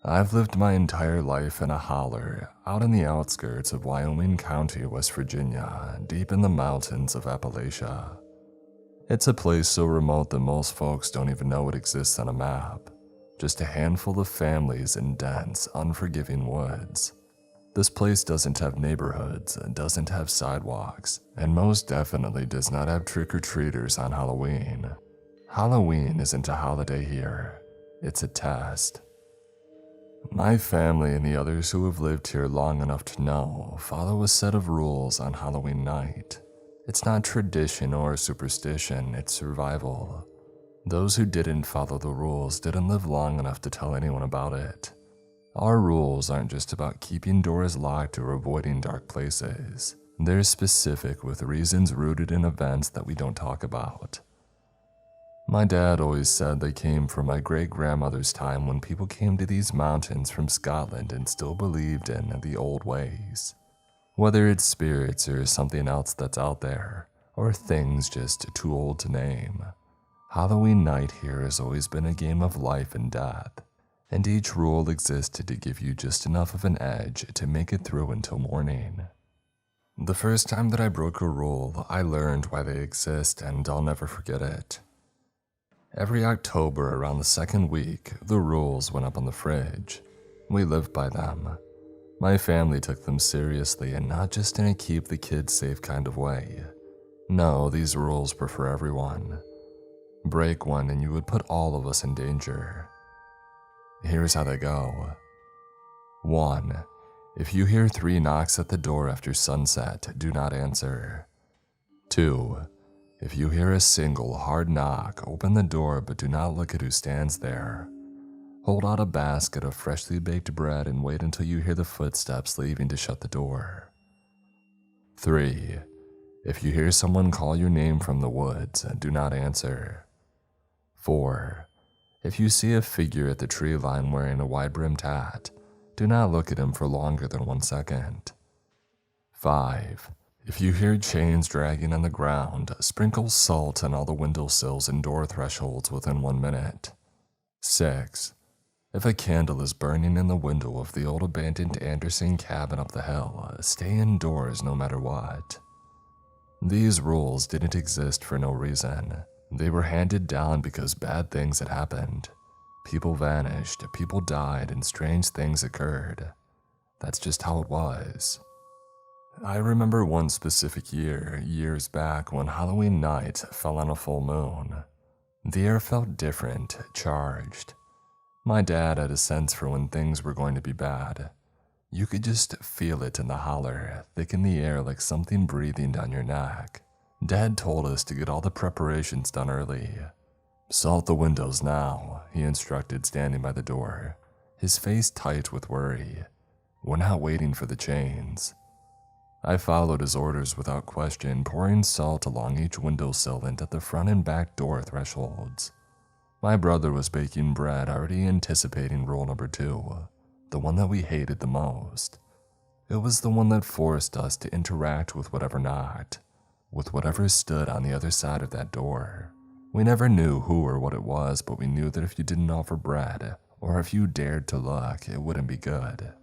I've lived my entire life in a holler out in the outskirts of Wyoming County, West Virginia, deep in the mountains of Appalachia. It's a place so remote that most folks don't even know it exists on a map. Just a handful of families in dense, unforgiving woods. This place doesn't have neighborhoods, doesn't have sidewalks, and most definitely does not have trick-or-treaters on Halloween. Halloween isn't a holiday here, it's a test. My family and the others who have lived here long enough to know follow a set of rules on Halloween night. It's not tradition or superstition, it's survival. Those who didn't follow the rules didn't live long enough to tell anyone about it. Our rules aren't just about keeping doors locked or avoiding dark places. They're specific with reasons rooted in events that we don't talk about. My dad always said they came from my great-grandmother's time when people came to these mountains from Scotland and still believed in the old ways. Whether it's spirits or something else that's out there, or things just too old to name. Halloween night here has always been a game of life and death, and each rule existed to give you just enough of an edge to make it through until morning. The first time that I broke a rule, I learned why they exist, and I'll never forget it. Every October around the second week, the rules went up on the fridge. We lived by them. My family took them seriously, and not just in a keep the kids safe kind of way. No, these rules were for everyone. Break one and you would put all of us in danger. Here's how they go. 1. If you hear 3 knocks at the door after sunset, do not answer. 2. If you hear a single hard knock, open the door but do not look at who stands there. Hold out a basket of freshly baked bread and wait until you hear the footsteps leaving to shut the door. 3. If you hear someone call your name from the woods, do not answer. 4. If you see a figure at the tree line wearing a wide-brimmed hat, do not look at him for longer than 1 second. 5. If you hear chains dragging on the ground, sprinkle salt on all the windowsills and door thresholds within 1 minute. 6. If a candle is burning in the window of the old abandoned Anderson cabin up the hill, stay indoors no matter what. These rules didn't exist for no reason. They were handed down because bad things had happened. People vanished, people died, and strange things occurred. That's just how it was. I remember one specific year, years back, when Halloween night fell on a full moon. The air felt different, charged. My dad had a sense for when things were going to be bad. You could just feel it in the holler, thick in the air like something breathing down your neck. Dad told us to get all the preparations done early. Salt the windows now, he instructed, standing by the door, his face tight with worry. We're not waiting for the chains. I followed his orders without question, pouring salt along each windowsill and at the front and back door thresholds. My brother was baking bread, already anticipating rule number 2, the one that we hated the most. It was the one that forced us to interact with whatever knocked, with whatever stood on the other side of that door. We never knew who or what it was, but we knew that if you didn't offer bread, or if you dared to look, it wouldn't be good.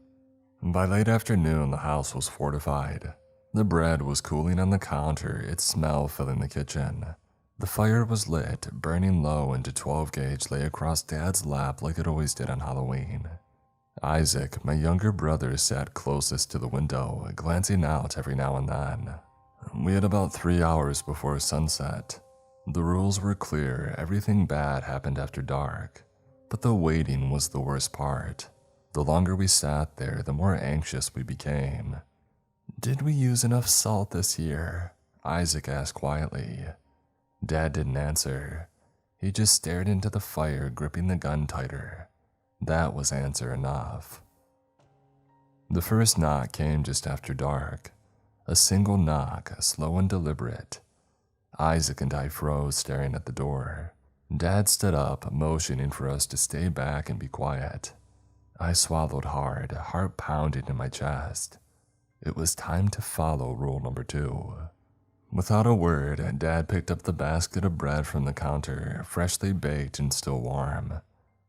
By late afternoon, the house was fortified. The bread was cooling on the counter, its smell filling the kitchen. The fire was lit, burning low, and a 12-gauge lay across Dad's lap like it always did on Halloween. Isaac, my younger brother, sat closest to the window, glancing out every now and then. We had about 3 hours before sunset. The rules were clear, everything bad happened after dark. But the waiting was the worst part. The longer we sat there, the more anxious we became. Did we use enough salt this year? Isaac asked quietly. Dad didn't answer. He just stared into the fire, gripping the gun tighter. That was answer enough. The first knock came just after dark. A single knock, slow and deliberate. Isaac and I froze, staring at the door. Dad stood up, motioning for us to stay back and be quiet. I swallowed hard, heart pounding in my chest. It was time to follow rule number 2. Without a word, Dad picked up the basket of bread from the counter, freshly baked and still warm.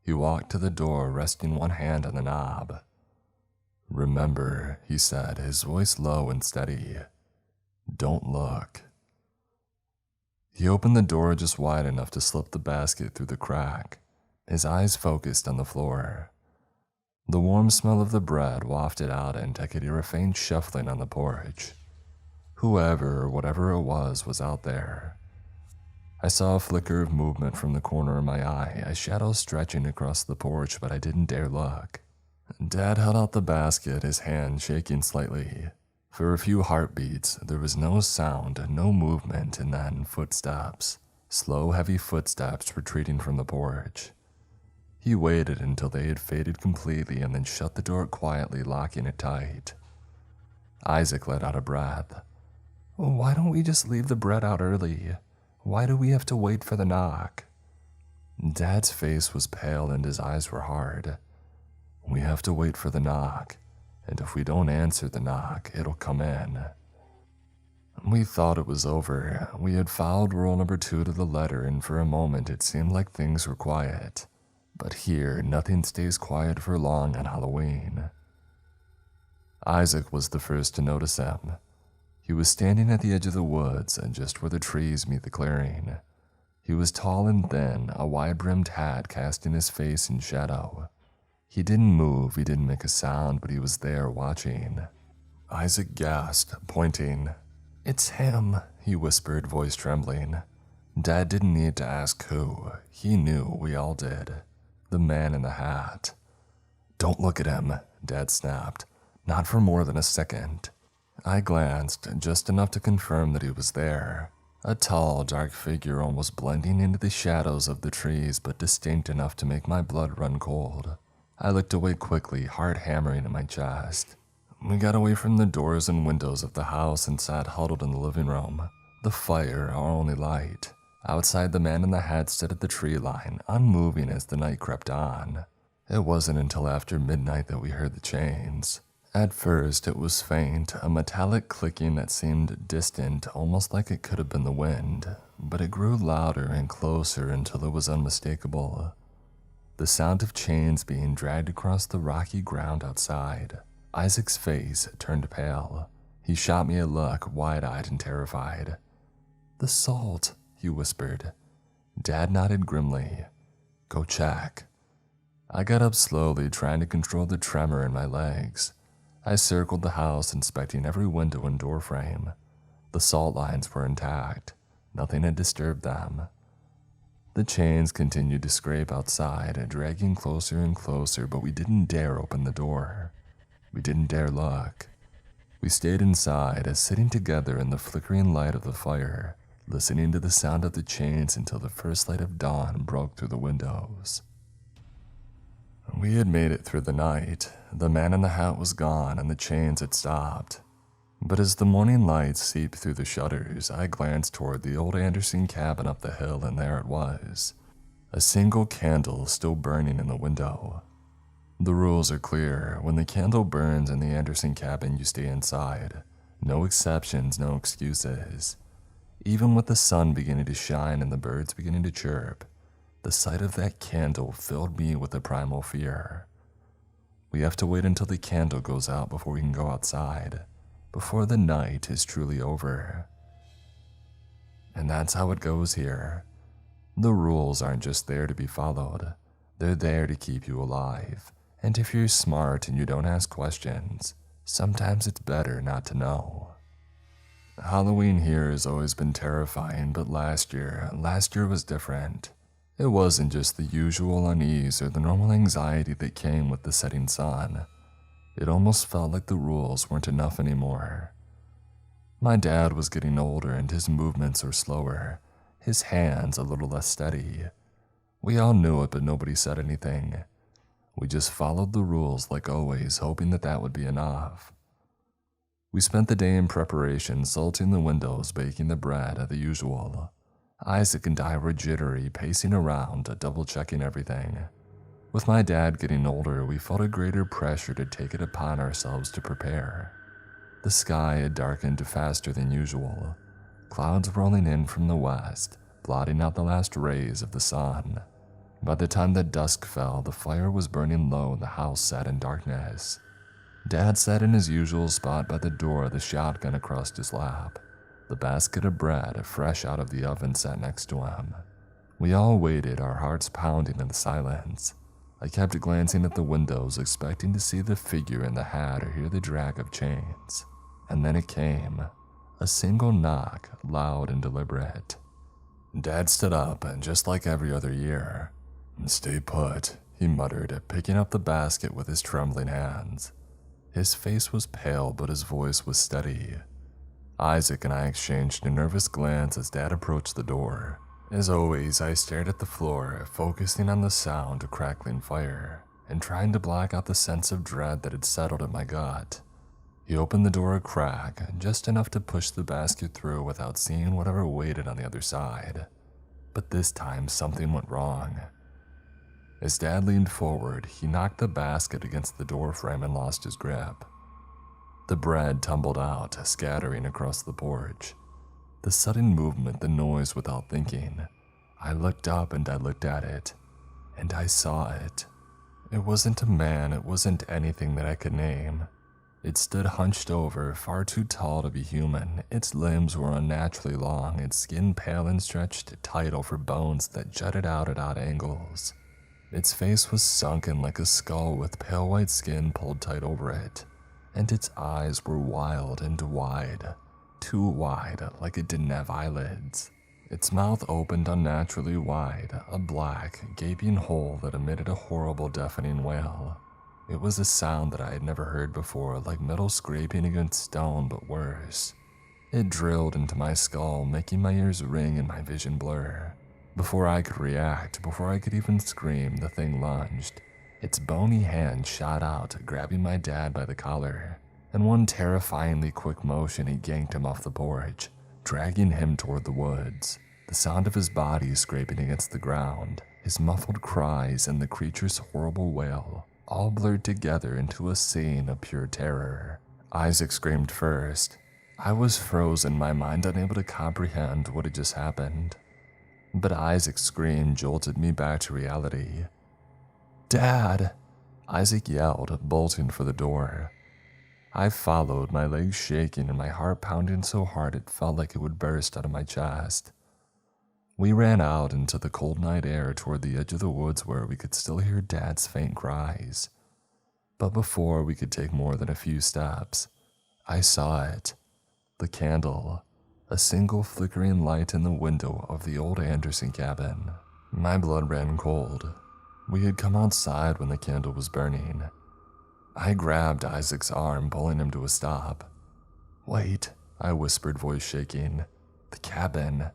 He walked to the door, resting one hand on the knob. "Remember," he said, his voice low and steady. "Don't look." He opened the door just wide enough to slip the basket through the crack, his eyes focused on the floor. The warm smell of the bread wafted out, and I could hear a faint shuffling on the porch. Whoever or whatever it was out there. I saw a flicker of movement from the corner of my eye, a shadow stretching across the porch, but I didn't dare look. Dad held out the basket, his hand shaking slightly. For a few heartbeats, there was no sound, no movement, and then footsteps. Slow, heavy footsteps retreating from the porch. He waited until they had faded completely and then shut the door quietly, locking it tight. Isaac let out a breath. "Why don't we just leave the bread out early? Why do we have to wait for the knock?" Dad's face was pale and his eyes were hard. "We have to wait for the knock, and if we don't answer the knock, it'll come in." We thought it was over. We had followed rule number 2 to the letter, and for a moment it seemed like things were quiet. But here, nothing stays quiet for long on Halloween. Isaac was the first to notice him. He was standing at the edge of the woods, and just where the trees meet the clearing. He was tall and thin, a wide-brimmed hat casting his face in shadow. He didn't move, he didn't make a sound, but he was there watching. Isaac gasped, pointing. "It's him," he whispered, voice trembling. Dad didn't need to ask who. He knew, we all did. The man in the hat. "Don't look at him," Dad snapped. "Not for more than a second." I glanced, just enough to confirm that he was there. A tall, dark figure almost blending into the shadows of the trees, but distinct enough to make my blood run cold. I looked away quickly, heart hammering in my chest. We got away from the doors and windows of the house and sat huddled in the living room. The fire, our only light. Outside, the man in the hat stood at the tree line, unmoving as the night crept on. It wasn't until after midnight that we heard the chains. At first, it was faint, a metallic clicking that seemed distant, almost like it could have been the wind, but it grew louder and closer until it was unmistakable. The sound of chains being dragged across the rocky ground outside. Isaac's face turned pale. He shot me a look, wide-eyed and terrified. "The salt," he whispered. Dad nodded grimly. "Go check." I got up slowly, trying to control the tremor in my legs. I circled the house, inspecting every window and door frame. The salt lines were intact. Nothing had disturbed them. The chains continued to scrape outside, dragging closer and closer, but we didn't dare open the door. We didn't dare look. We stayed inside, sitting together in the flickering light of the fire, listening to the sound of the chains until the first light of dawn broke through the windows. We had made it through the night. The man in the hat was gone and the chains had stopped. But as the morning light seeped through the shutters, I glanced toward the old Anderson cabin up the hill, and there it was. A single candle still burning in the window. The rules are clear. When the candle burns in the Anderson cabin, you stay inside. No exceptions, no excuses. Even with the sun beginning to shine and the birds beginning to chirp, the sight of that candle filled me with a primal fear. We have to wait until the candle goes out before we can go outside, before the night is truly over. And that's how it goes here. The rules aren't just there to be followed. They're there to keep you alive. And if you're smart and you don't ask questions, sometimes it's better not to know. Halloween here has always been terrifying, but last year was different. It wasn't just the usual unease or the normal anxiety that came with the setting sun. It almost felt like the rules weren't enough anymore. My dad was getting older and his movements were slower, his hands a little less steady. We all knew it, but nobody said anything. We just followed the rules like always, hoping that would be enough. We spent the day in preparation, salting the windows, baking the bread, the usual. Isaac and I were jittery, pacing around, double-checking everything. With my dad getting older, we felt a greater pressure to take it upon ourselves to prepare. The sky had darkened faster than usual, clouds rolling in from the west, blotting out the last rays of the sun. By the time that dusk fell, the fire was burning low and the house sat in darkness. Dad sat in his usual spot by the door, the shotgun across his lap. The basket of bread, fresh out of the oven, sat next to him. We all waited, our hearts pounding in the silence. I kept glancing at the windows, expecting to see the figure in the hat or hear the drag of chains. And then it came. A single knock, loud and deliberate. Dad stood up, and just like every other year, "Stay put," he muttered, picking up the basket with his trembling hands. His face was pale, but his voice was steady. Isaac and I exchanged a nervous glance as Dad approached the door. As always, I stared at the floor, focusing on the sound of crackling fire, and trying to block out the sense of dread that had settled in my gut. He opened the door a crack, just enough to push the basket through without seeing whatever waited on the other side. But this time, something went wrong. As Dad leaned forward, he knocked the basket against the door frame and lost his grip. The bread tumbled out, scattering across the porch. The sudden movement, the noise without thinking. I looked up and I looked at it, and I saw it. It wasn't a man, it wasn't anything that I could name. It stood hunched over, far too tall to be human. Its limbs were unnaturally long, its skin pale and stretched tight over bones that jutted out at odd angles. Its face was sunken like a skull with pale white skin pulled tight over it, and its eyes were wild and wide, too wide, like it didn't have eyelids. Its mouth opened unnaturally wide, a black, gaping hole that emitted a horrible, deafening wail. It was a sound that I had never heard before, like metal scraping against stone, but worse. It drilled into my skull, making my ears ring and my vision blur. Before I could react, before I could even scream, the thing lunged. Its bony hand shot out, grabbing my dad by the collar. In one terrifyingly quick motion, he yanked him off the porch, dragging him toward the woods. The sound of his body scraping against the ground, his muffled cries, and the creature's horrible wail all blurred together into a scene of pure terror. Isaac screamed first. I was frozen, my mind unable to comprehend what had just happened. But Isaac's scream jolted me back to reality. "Dad!" Isaac yelled, bolting for the door. I followed, my legs shaking and my heart pounding so hard it felt like it would burst out of my chest. We ran out into the cold night air toward the edge of the woods where we could still hear Dad's faint cries. But before we could take more than a few steps, I saw it. The candle. A single flickering light in the window of the old Anderson cabin. My blood ran cold. We had come outside when the candle was burning. I grabbed Isaac's arm, pulling him to a stop. "Wait," I whispered, voice shaking. "The cabin."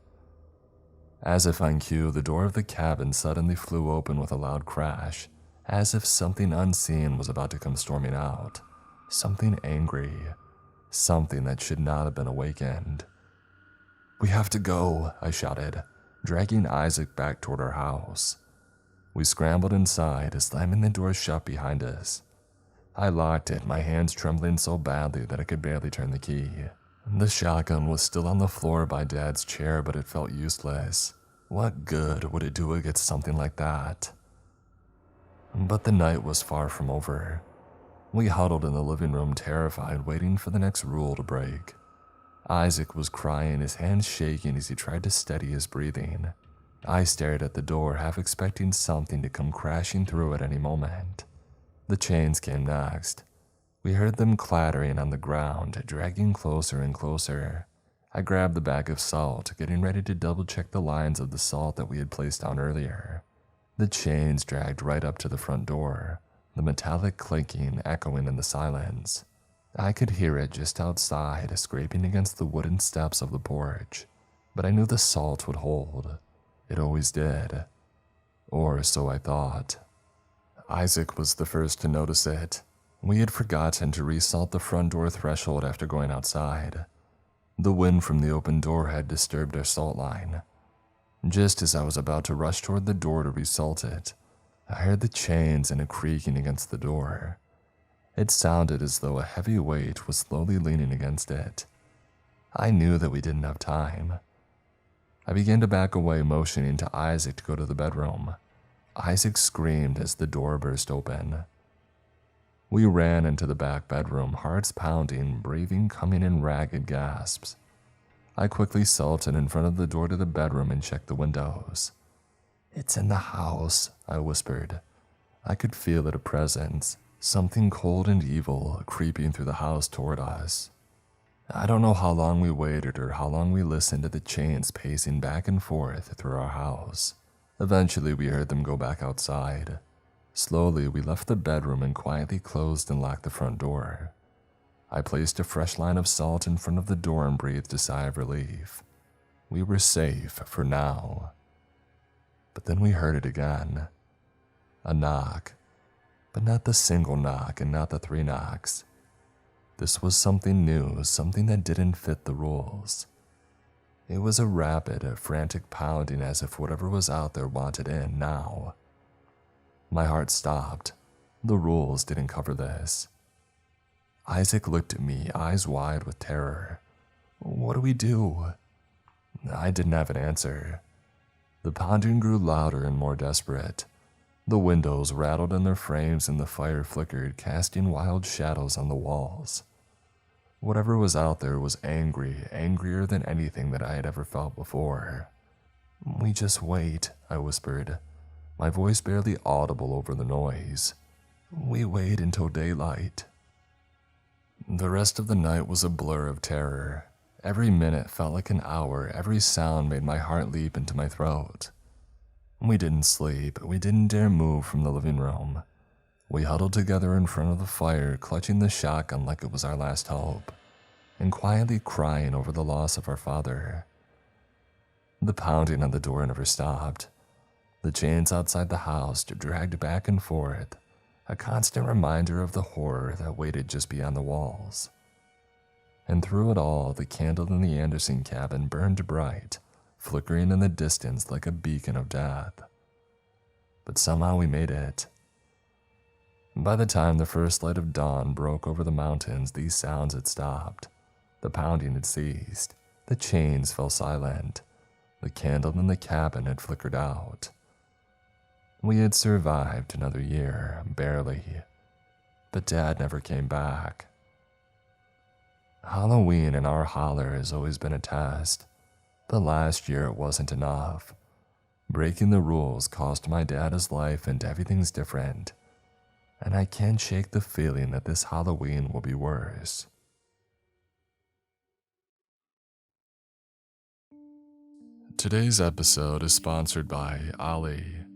As if on cue, the door of the cabin suddenly flew open with a loud crash, as if something unseen was about to come storming out. Something angry. Something that should not have been awakened. "We have to go," I shouted, dragging Isaac back toward our house. We scrambled inside, slamming the door shut behind us. I locked it, my hands trembling so badly that I could barely turn the key. The shotgun was still on the floor by Dad's chair, but it felt useless. What good would it do against something like that? But the night was far from over. We huddled in the living room, terrified, waiting for the next rule to break. Isaac was crying, his hands shaking as he tried to steady his breathing. I stared at the door, half expecting something to come crashing through at any moment. The chains came next. We heard them clattering on the ground, dragging closer and closer. I grabbed the bag of salt, getting ready to double-check the lines of the salt that we had placed down earlier. The chains dragged right up to the front door, the metallic clinking echoing in the silence. I could hear it just outside, scraping against the wooden steps of the porch, but I knew the salt would hold. It always did. Or so I thought. Isaac was the first to notice it. We had forgotten to resalt the front door threshold after going outside. The wind from the open door had disturbed our salt line. Just as I was about to rush toward the door to resalt it, I heard the chains and a creaking against the door. It sounded as though a heavy weight was slowly leaning against it. I knew that we didn't have time. I began to back away, motioning to Isaac to go to the bedroom. Isaac screamed as the door burst open. We ran into the back bedroom, hearts pounding, breathing coming in ragged gasps. I quickly salted in front of the door to the bedroom and checked the windows. "It's in the house," I whispered. I could feel it, a presence, something cold and evil, creeping through the house toward us. I don't know how long we waited or how long we listened to the chains pacing back and forth through our house. Eventually, we heard them go back outside. Slowly, we left the bedroom and quietly closed and locked the front door. I placed a fresh line of salt in front of the door and breathed a sigh of relief. We were safe for now. But then we heard it again. A knock. But not the single knock and not the 3 knocks. This was something new, something that didn't fit the rules. It was a rapid, frantic pounding as if whatever was out there wanted in now. My heart stopped. The rules didn't cover this. Isaac looked at me, eyes wide with terror. "What do we do?" I didn't have an answer. The pounding grew louder and more desperate. The windows rattled in their frames and the fire flickered, casting wild shadows on the walls. Whatever was out there was angry, angrier than anything that I had ever felt before. "We just wait," I whispered, my voice barely audible over the noise. "We wait until daylight." The rest of the night was a blur of terror. Every minute felt like an hour, every sound made my heart leap into my throat. We didn't sleep, we didn't dare move from the living room. We huddled together in front of the fire, clutching the shotgun like it was our last hope, and quietly crying over the loss of our father. The pounding on the door never stopped. The chains outside the house dragged back and forth, a constant reminder of the horror that waited just beyond the walls. And through it all, the candle in the Anderson cabin burned bright, flickering in the distance like a beacon of death. But somehow we made it. By the time the first light of dawn broke over the mountains, these sounds had stopped. The pounding had ceased. The chains fell silent. The candle in the cabin had flickered out. We had survived another year, barely. But Dad never came back. Halloween in our holler has always been a test, but last year it wasn't enough. Breaking the rules cost my dad his life and everything's different. And I can't shake the feeling that this Halloween will be worse. Today's episode is sponsored by Ali.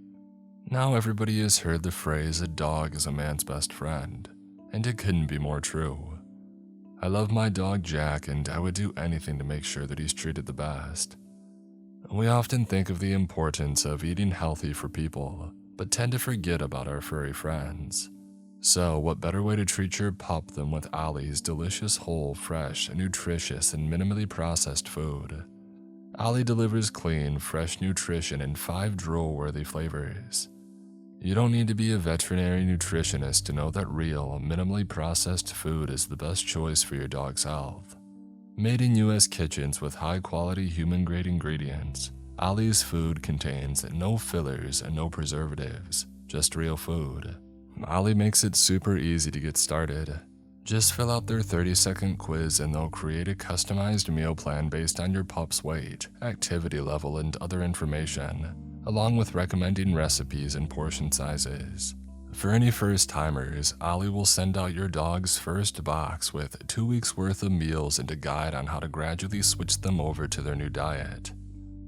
Now everybody has heard the phrase, "a dog is a man's best friend," and it couldn't be more true. I love my dog Jack, and I would do anything to make sure that he's treated the best. We often think of the importance of eating healthy for people, but tend to forget about our furry friends. So what better way to treat your pup than with Ali's delicious, whole, fresh, nutritious, and minimally processed food. Ali delivers clean, fresh nutrition in 5 drool-worthy flavors. You don't need to be a veterinary nutritionist to know that real, minimally processed food is the best choice for your dog's health. Made in U.S. kitchens with high-quality human-grade ingredients, Ali's food contains no fillers and no preservatives, just real food. Ali makes it super easy to get started. Just fill out their 30-second quiz and they'll create a customized meal plan based on your pup's weight, activity level, and other information, along with recommending recipes and portion sizes. For any first-timers, Ali will send out your dog's first box with 2 weeks worth of meals and a guide on how to gradually switch them over to their new diet.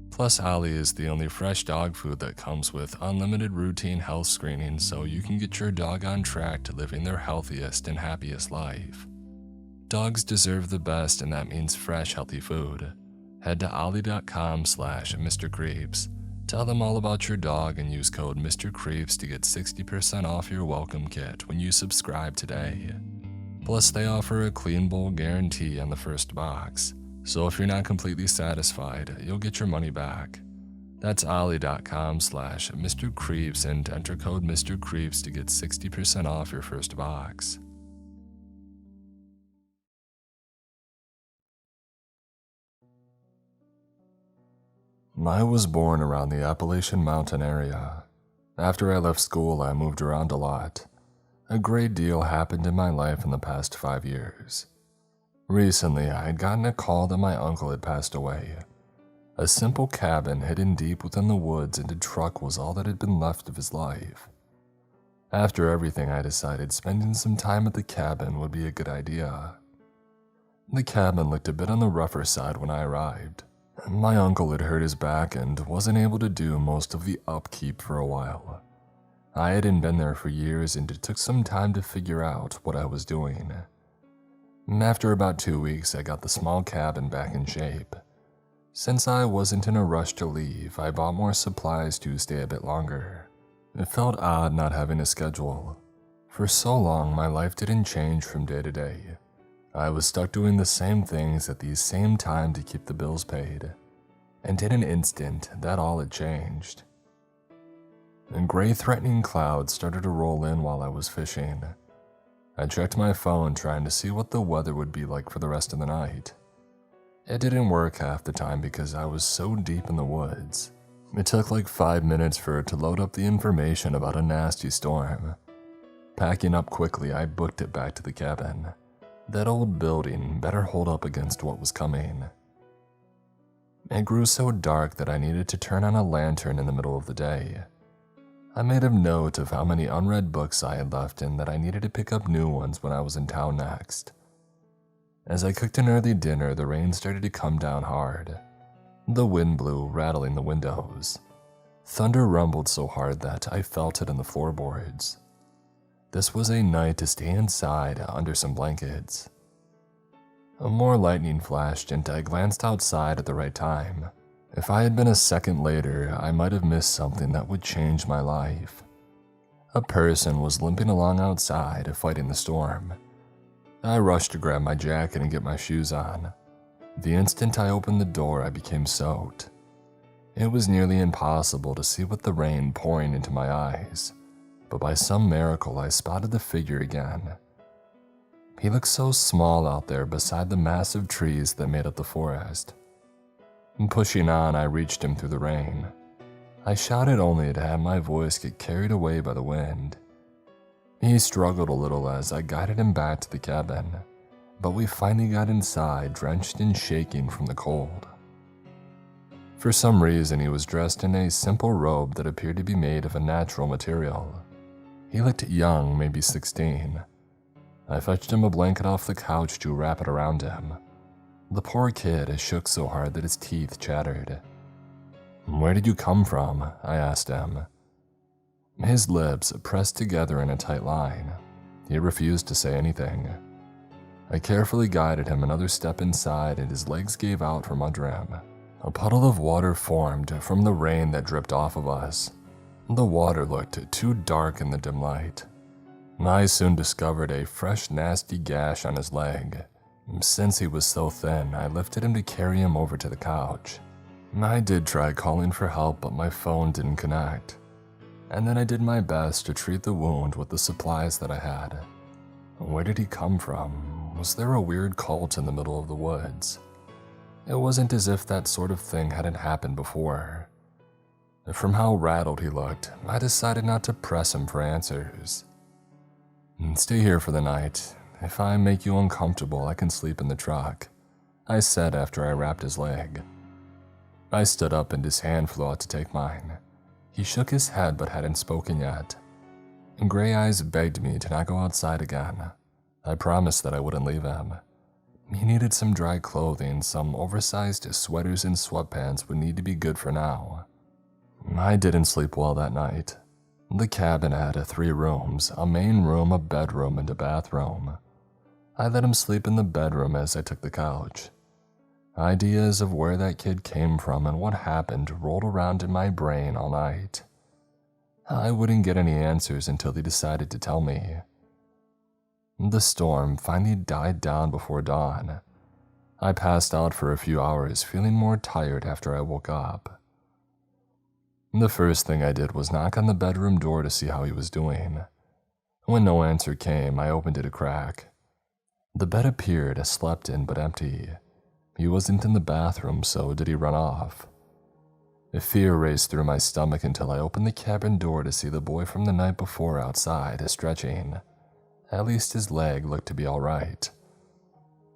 Plus, Ali is the only fresh dog food that comes with unlimited routine health screening, so you can get your dog on track to living their healthiest and happiest life. Dogs deserve the best, and that means fresh, healthy food. Head to ollie.com/MrCreeps. Tell them all about your dog and use code MrCreeps to get 60% off your welcome kit when you subscribe today. Plus, they offer a clean bowl guarantee on the first box. So if you're not completely satisfied, you'll get your money back. That's ollie.com/MrCreeps and enter code MrCreeps to get 60% off your first box. I was born around the Appalachian mountain area. After I left school, I moved around a lot. A great deal happened in my life in the past 5 years. Recently, I had gotten a call that my uncle had passed away. A simple cabin hidden deep within the woods and a truck was all that had been left of his life. After everything, I decided spending some time at the cabin would be a good idea. The cabin looked a bit on the rougher side when I arrived. My uncle had hurt his back and wasn't able to do most of the upkeep for a while. I hadn't been there for years and it took some time to figure out what I was doing. After about 2 weeks, I got the small cabin back in shape. Since I wasn't in a rush to leave, I bought more supplies to stay a bit longer. It felt odd not having a schedule. For so long, my life didn't change from day to day. I was stuck doing the same things at the same time to keep the bills paid. And in an instant, that all had changed. And gray threatening clouds started to roll in while I was fishing. I checked my phone trying to see what the weather would be like for the rest of the night. It didn't work half the time because I was so deep in the woods. It took like 5 minutes for it to load up the information about a nasty storm. Packing up quickly, I booked it back to the cabin. That old building better hold up against what was coming. It grew so dark that I needed to turn on a lantern in the middle of the day. I made a note of how many unread books I had left and that I needed to pick up new ones when I was in town next. As I cooked an early dinner, the rain started to come down hard. The wind blew, rattling the windows. Thunder rumbled so hard that I felt it in the floorboards. This was a night to stay inside under some blankets. More lightning flashed and I glanced outside at the right time. If I had been a second later, I might have missed something that would change my life. A person was limping along outside, fighting the storm. I rushed to grab my jacket and get my shoes on. The instant I opened the door, I became soaked. It was nearly impossible to see with the rain pouring into my eyes. But by some miracle, I spotted the figure again. He looked so small out there beside the massive trees that made up the forest. Pushing on, I reached him through the rain. I shouted only to have my voice get carried away by the wind. He struggled a little as I guided him back to the cabin, but we finally got inside, drenched and shaking from the cold. For some reason, he was dressed in a simple robe that appeared to be made of a natural material. He looked young, maybe 16. I fetched him a blanket off the couch to wrap it around him. The poor kid shook so hard that his teeth chattered. "Where did you come from?" I asked him. His lips pressed together in a tight line. He refused to say anything. I carefully guided him another step inside and his legs gave out from under him. A puddle of water formed from the rain that dripped off of us. The water looked too dark in the dim light. I soon discovered a fresh, nasty gash on his leg. Since he was so thin, I lifted him to carry him over to the couch. I did try calling for help, but my phone didn't connect. And then I did my best to treat the wound with the supplies that I had. Where did he come from? Was there a weird cult in the middle of the woods? It wasn't as if that sort of thing hadn't happened before. From how rattled he looked, I decided not to press him for answers. "Stay here for the night. If I make you uncomfortable, I can sleep in the truck," I said after I wrapped his leg. I stood up and his hand flew out to take mine. He shook his head but hadn't spoken yet. Gray eyes begged me to not go outside again. I promised that I wouldn't leave him. He needed some dry clothing, some oversized sweaters and sweatpants would need to be good for now. I didn't sleep well that night. The cabin had 3 rooms, a main room, a bedroom, and a bathroom. I let him sleep in the bedroom as I took the couch. Ideas of where that kid came from and what happened rolled around in my brain all night. I wouldn't get any answers until he decided to tell me. The storm finally died down before dawn. I passed out for a few hours, feeling more tired after I woke up. The first thing I did was knock on the bedroom door to see how he was doing. When no answer came, I opened it a crack. The bed appeared slept in but empty. He wasn't in the bathroom, so did he run off? A fear raced through my stomach until I opened the cabin door to see the boy from the night before outside, stretching. At least his leg looked to be all right.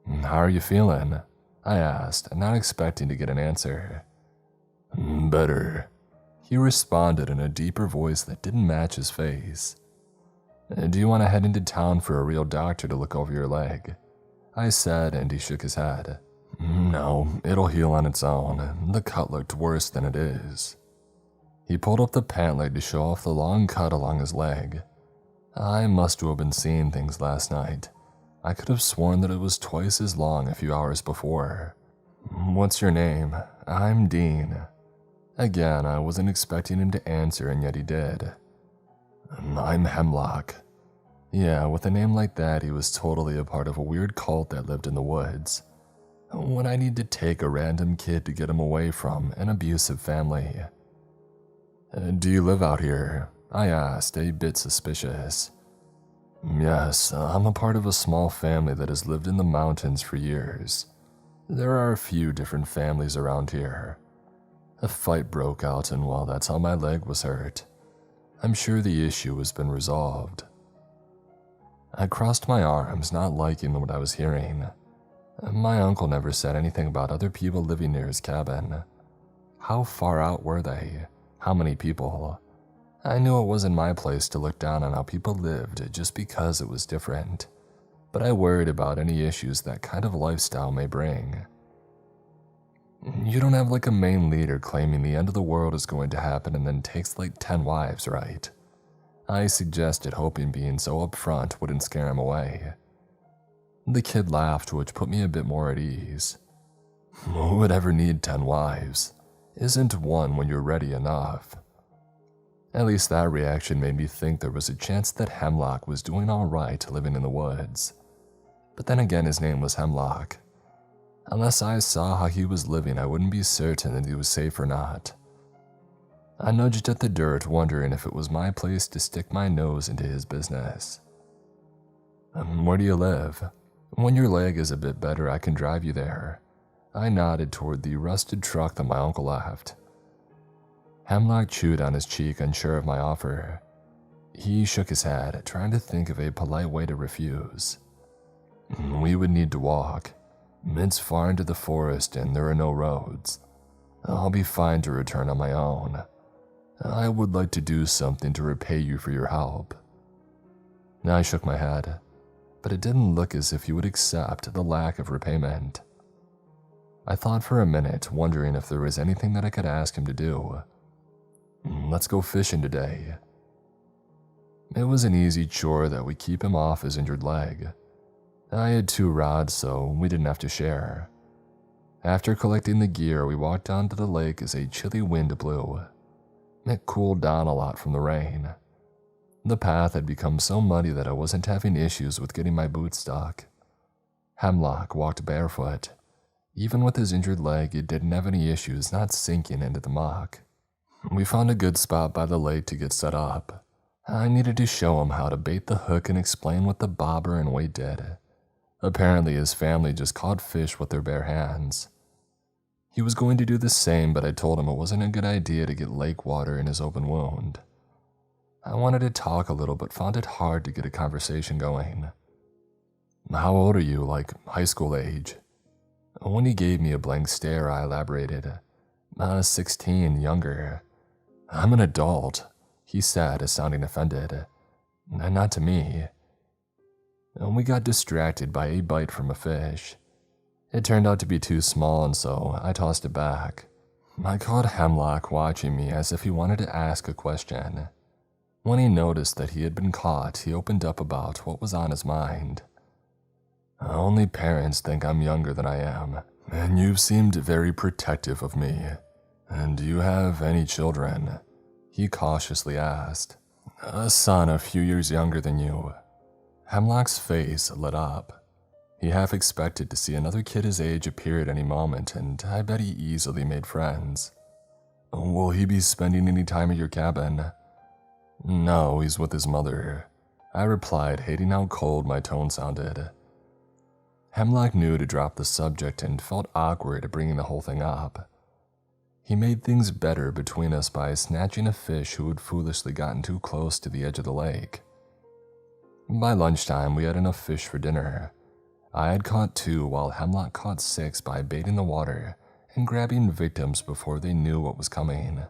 "How are you feeling?" I asked, not expecting to get an answer. "Better," he responded in a deeper voice that didn't match his face. "Do you want to head into town for a real doctor to look over your leg?" I said, and he shook his head. "No, it'll heal on its own. The cut looked worse than it is." He pulled up the pant leg to show off the long cut along his leg. I must have been seeing things last night. I could have sworn that it was twice as long a few hours before. "What's your name?" "I'm Dean." Again, I wasn't expecting him to answer, and yet he did. "I'm Hemlock." Yeah, with a name like that, he was totally a part of a weird cult that lived in the woods. Would I need to take a random kid to get him away from an abusive family? "Do you live out here?" I asked, a bit suspicious. "Yes, I'm a part of a small family that has lived in the mountains for years. There are a few different families around here. A fight broke out, and well, that's how my leg was hurt. I'm sure the issue has been resolved." I crossed my arms, not liking what I was hearing. My uncle never said anything about other people living near his cabin. How far out were they? How many people? I knew it wasn't my place to look down on how people lived just because it was different, but I worried about any issues that kind of lifestyle may bring. "You don't have like a main leader claiming the end of the world is going to happen and then takes like 10 wives, right?" I suggested, hoping being so upfront wouldn't scare him away. The kid laughed, which put me a bit more at ease. "Who would ever need 10 wives? Isn't one when you're ready enough?" At least that reaction made me think there was a chance that Hemlock was doing all right living in the woods. But then again, his name was Hemlock. Unless I saw how he was living, I wouldn't be certain that he was safe or not. I nudged at the dirt, wondering if it was my place to stick my nose into his business. "Where do you live? When your leg is a bit better, I can drive you there." I nodded toward the rusted truck that my uncle left. Hemlock chewed on his cheek, unsure of my offer. He shook his head, trying to think of a polite way to refuse. "We would need to walk. It's far into the forest and there are no roads. I'll be fine to return on my own. I would like to do something to repay you for your help." I shook my head, but it didn't look as if he would accept the lack of repayment. I thought for a minute, wondering if there was anything that I could ask him to do. "Let's go fishing today." It was an easy chore that would keep him off his injured leg. I had 2 rods, so we didn't have to share. After collecting the gear, we walked down to the lake as a chilly wind blew. It cooled down a lot from the rain. The path had become so muddy that I wasn't having issues with getting my boots stuck. Hemlock walked barefoot. Even with his injured leg, he didn't have any issues not sinking into the muck. We found a good spot by the lake to get set up. I needed to show him how to bait the hook and explain what the bobber and weight did. Apparently his family just caught fish with their bare hands. He was going to do the same, but I told him it wasn't a good idea to get lake water in his open wound. I wanted to talk a little, but found it hard to get a conversation going. "How old are you, like high school age?" When he gave me a blank stare, I elaborated. 16, younger." "I'm an adult," he said, sounding offended. "Not to me." We got distracted by a bite from a fish. It turned out to be too small, and so I tossed it back. I caught Hemlock watching me as if he wanted to ask a question. When he noticed that he had been caught, he opened up about what was on his mind. "Only parents think I'm younger than I am, and you've seemed very protective of me. And do you have any children?" he cautiously asked. "A son a few years younger than you." Hemlock's face lit up. He half expected to see another kid his age appear at any moment, and I bet he easily made friends. "Will he be spending any time at your cabin?" "No, he's with his mother," I replied, hating how cold my tone sounded. Hemlock knew to drop the subject and felt awkward bringing the whole thing up. He made things better between us by snatching a fish who had foolishly gotten too close to the edge of the lake. By lunchtime, we had enough fish for dinner. I had caught 2 while Hemlock caught 6 by baiting the water and grabbing victims before they knew what was coming.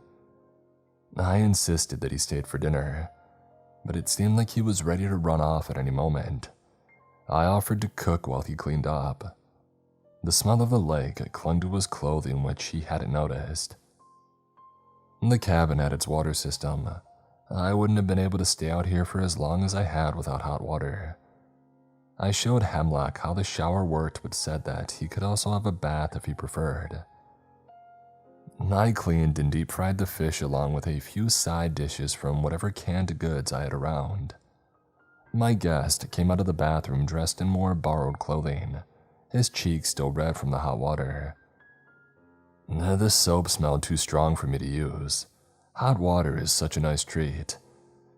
I insisted that he stayed for dinner, but it seemed like he was ready to run off at any moment. I offered to cook while he cleaned up. The smell of the lake clung to his clothing, which he hadn't noticed. The cabin had its water system. I wouldn't have been able to stay out here for as long as I had without hot water. I showed Hemlock how the shower worked, but said that he could also have a bath if he preferred. I cleaned and deep fried the fish along with a few side dishes from whatever canned goods I had around. My guest came out of the bathroom dressed in more borrowed clothing, his cheeks still red from the hot water. The soap smelled too strong for me to use. Hot water is such a nice treat.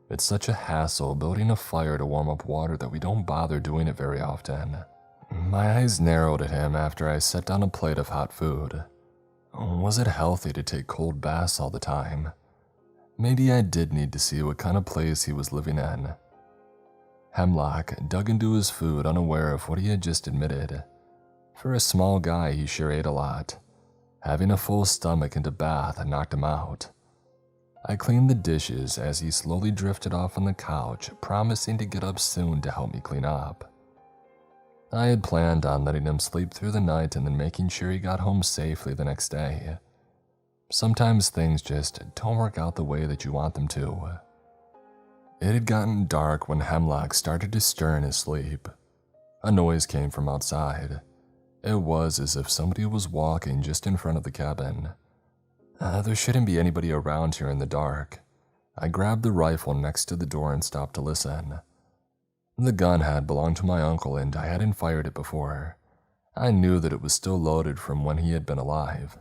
It's such a hassle building a fire to warm up water that we don't bother doing it very often. My eyes narrowed at him after I set down a plate of hot food. Was it healthy to take cold baths all the time? Maybe I did need to see what kind of place he was living in. Hemlock dug into his food, unaware of what he had just admitted. For a small guy, he sure ate a lot. Having a full stomach and a bath knocked him out. I cleaned the dishes as he slowly drifted off on the couch, promising to get up soon to help me clean up. I had planned on letting him sleep through the night and then making sure he got home safely the next day. Sometimes things just don't work out the way that you want them to. It had gotten dark when Hemlock started to stir in his sleep. A noise came from outside. It was as if somebody was walking just in front of the cabin. There shouldn't be anybody around here in the dark. I grabbed the rifle next to the door and stopped to listen. The gun had belonged to my uncle and I hadn't fired it before. I knew that it was still loaded from when he had been alive,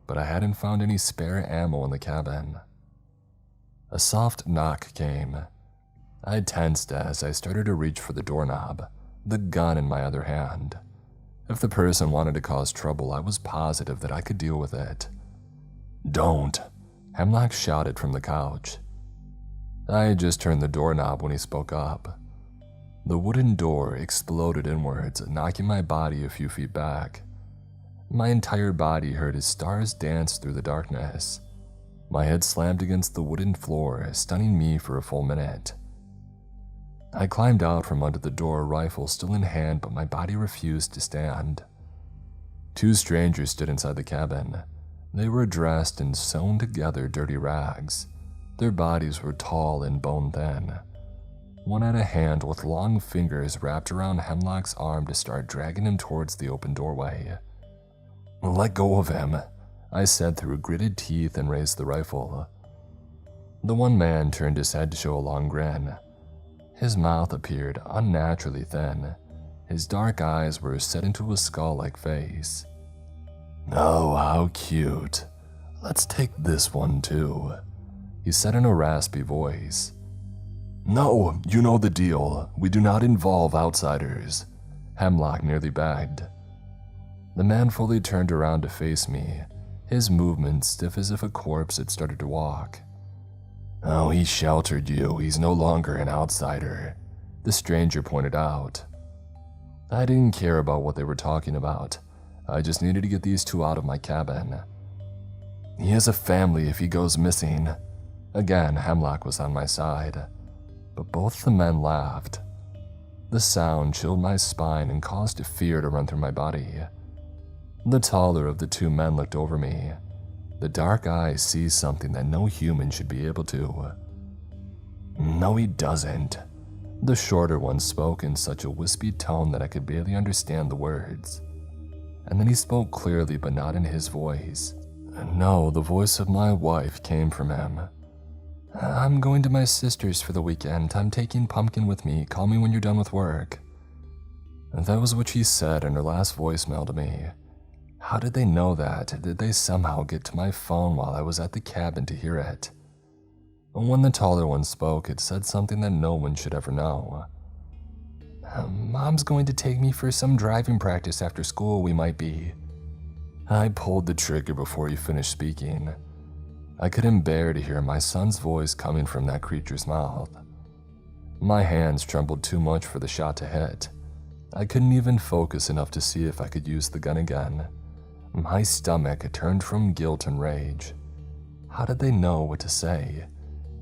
but I hadn't found any spare ammo in the cabin. A soft knock came. I tensed as I started to reach for the doorknob, the gun in my other hand. If the person wanted to cause trouble, I was positive that I could deal with it. "Don't," Hemlock shouted from the couch. I had just turned the doorknob when he spoke up. The wooden door exploded inwards, knocking my body a few feet back. My entire body heard as stars danced through the darkness. My head slammed against the wooden floor, stunning me for a full minute. I climbed out from under the door, rifle still in hand, but my body refused to stand. 2 strangers stood inside the cabin. They were dressed in sewn together dirty rags. Their bodies were tall and bone thin. One had a hand with long fingers wrapped around Hemlock's arm to start dragging him towards the open doorway. "Let go of him," I said through gritted teeth and raised the rifle. The one man turned his head to show a long grin. His mouth appeared unnaturally thin. His dark eyes were set into a skull-like face. "Oh, how cute. Let's take this one too," he said in a raspy voice. "No, you know the deal. We do not involve outsiders," Hemlock nearly begged. The man fully turned around to face me, his movements stiff as if a corpse had started to walk. "Oh, he sheltered you. He's no longer an outsider," the stranger pointed out. I didn't care about what they were talking about. I just needed to get these 2 out of my cabin. "He has a family if he goes missing." Again, Hemlock was on my side. But both the men laughed. The sound chilled my spine and caused fear to run through my body. The taller of the 2 men looked over me. The dark eye sees something that no human should be able to. "No, he doesn't." The shorter one spoke in such a wispy tone that I could barely understand the words. And then he spoke clearly, but not in his voice. No, the voice of my wife came from him. "I'm going to my sister's for the weekend. I'm taking Pumpkin with me. Call me when you're done with work." That was what she said in her last voicemail to me. How did they know that? Did they somehow get to my phone while I was at the cabin to hear it? When the taller one spoke, it said something that no one should ever know. "Mom's going to take me for some driving practice after school. We might be." I pulled the trigger before he finished speaking. I couldn't bear to hear my son's voice coming from that creature's mouth. My hands trembled too much for the shot to hit. I couldn't even focus enough to see if I could use the gun again. My stomach turned from guilt and rage. How did they know what to say?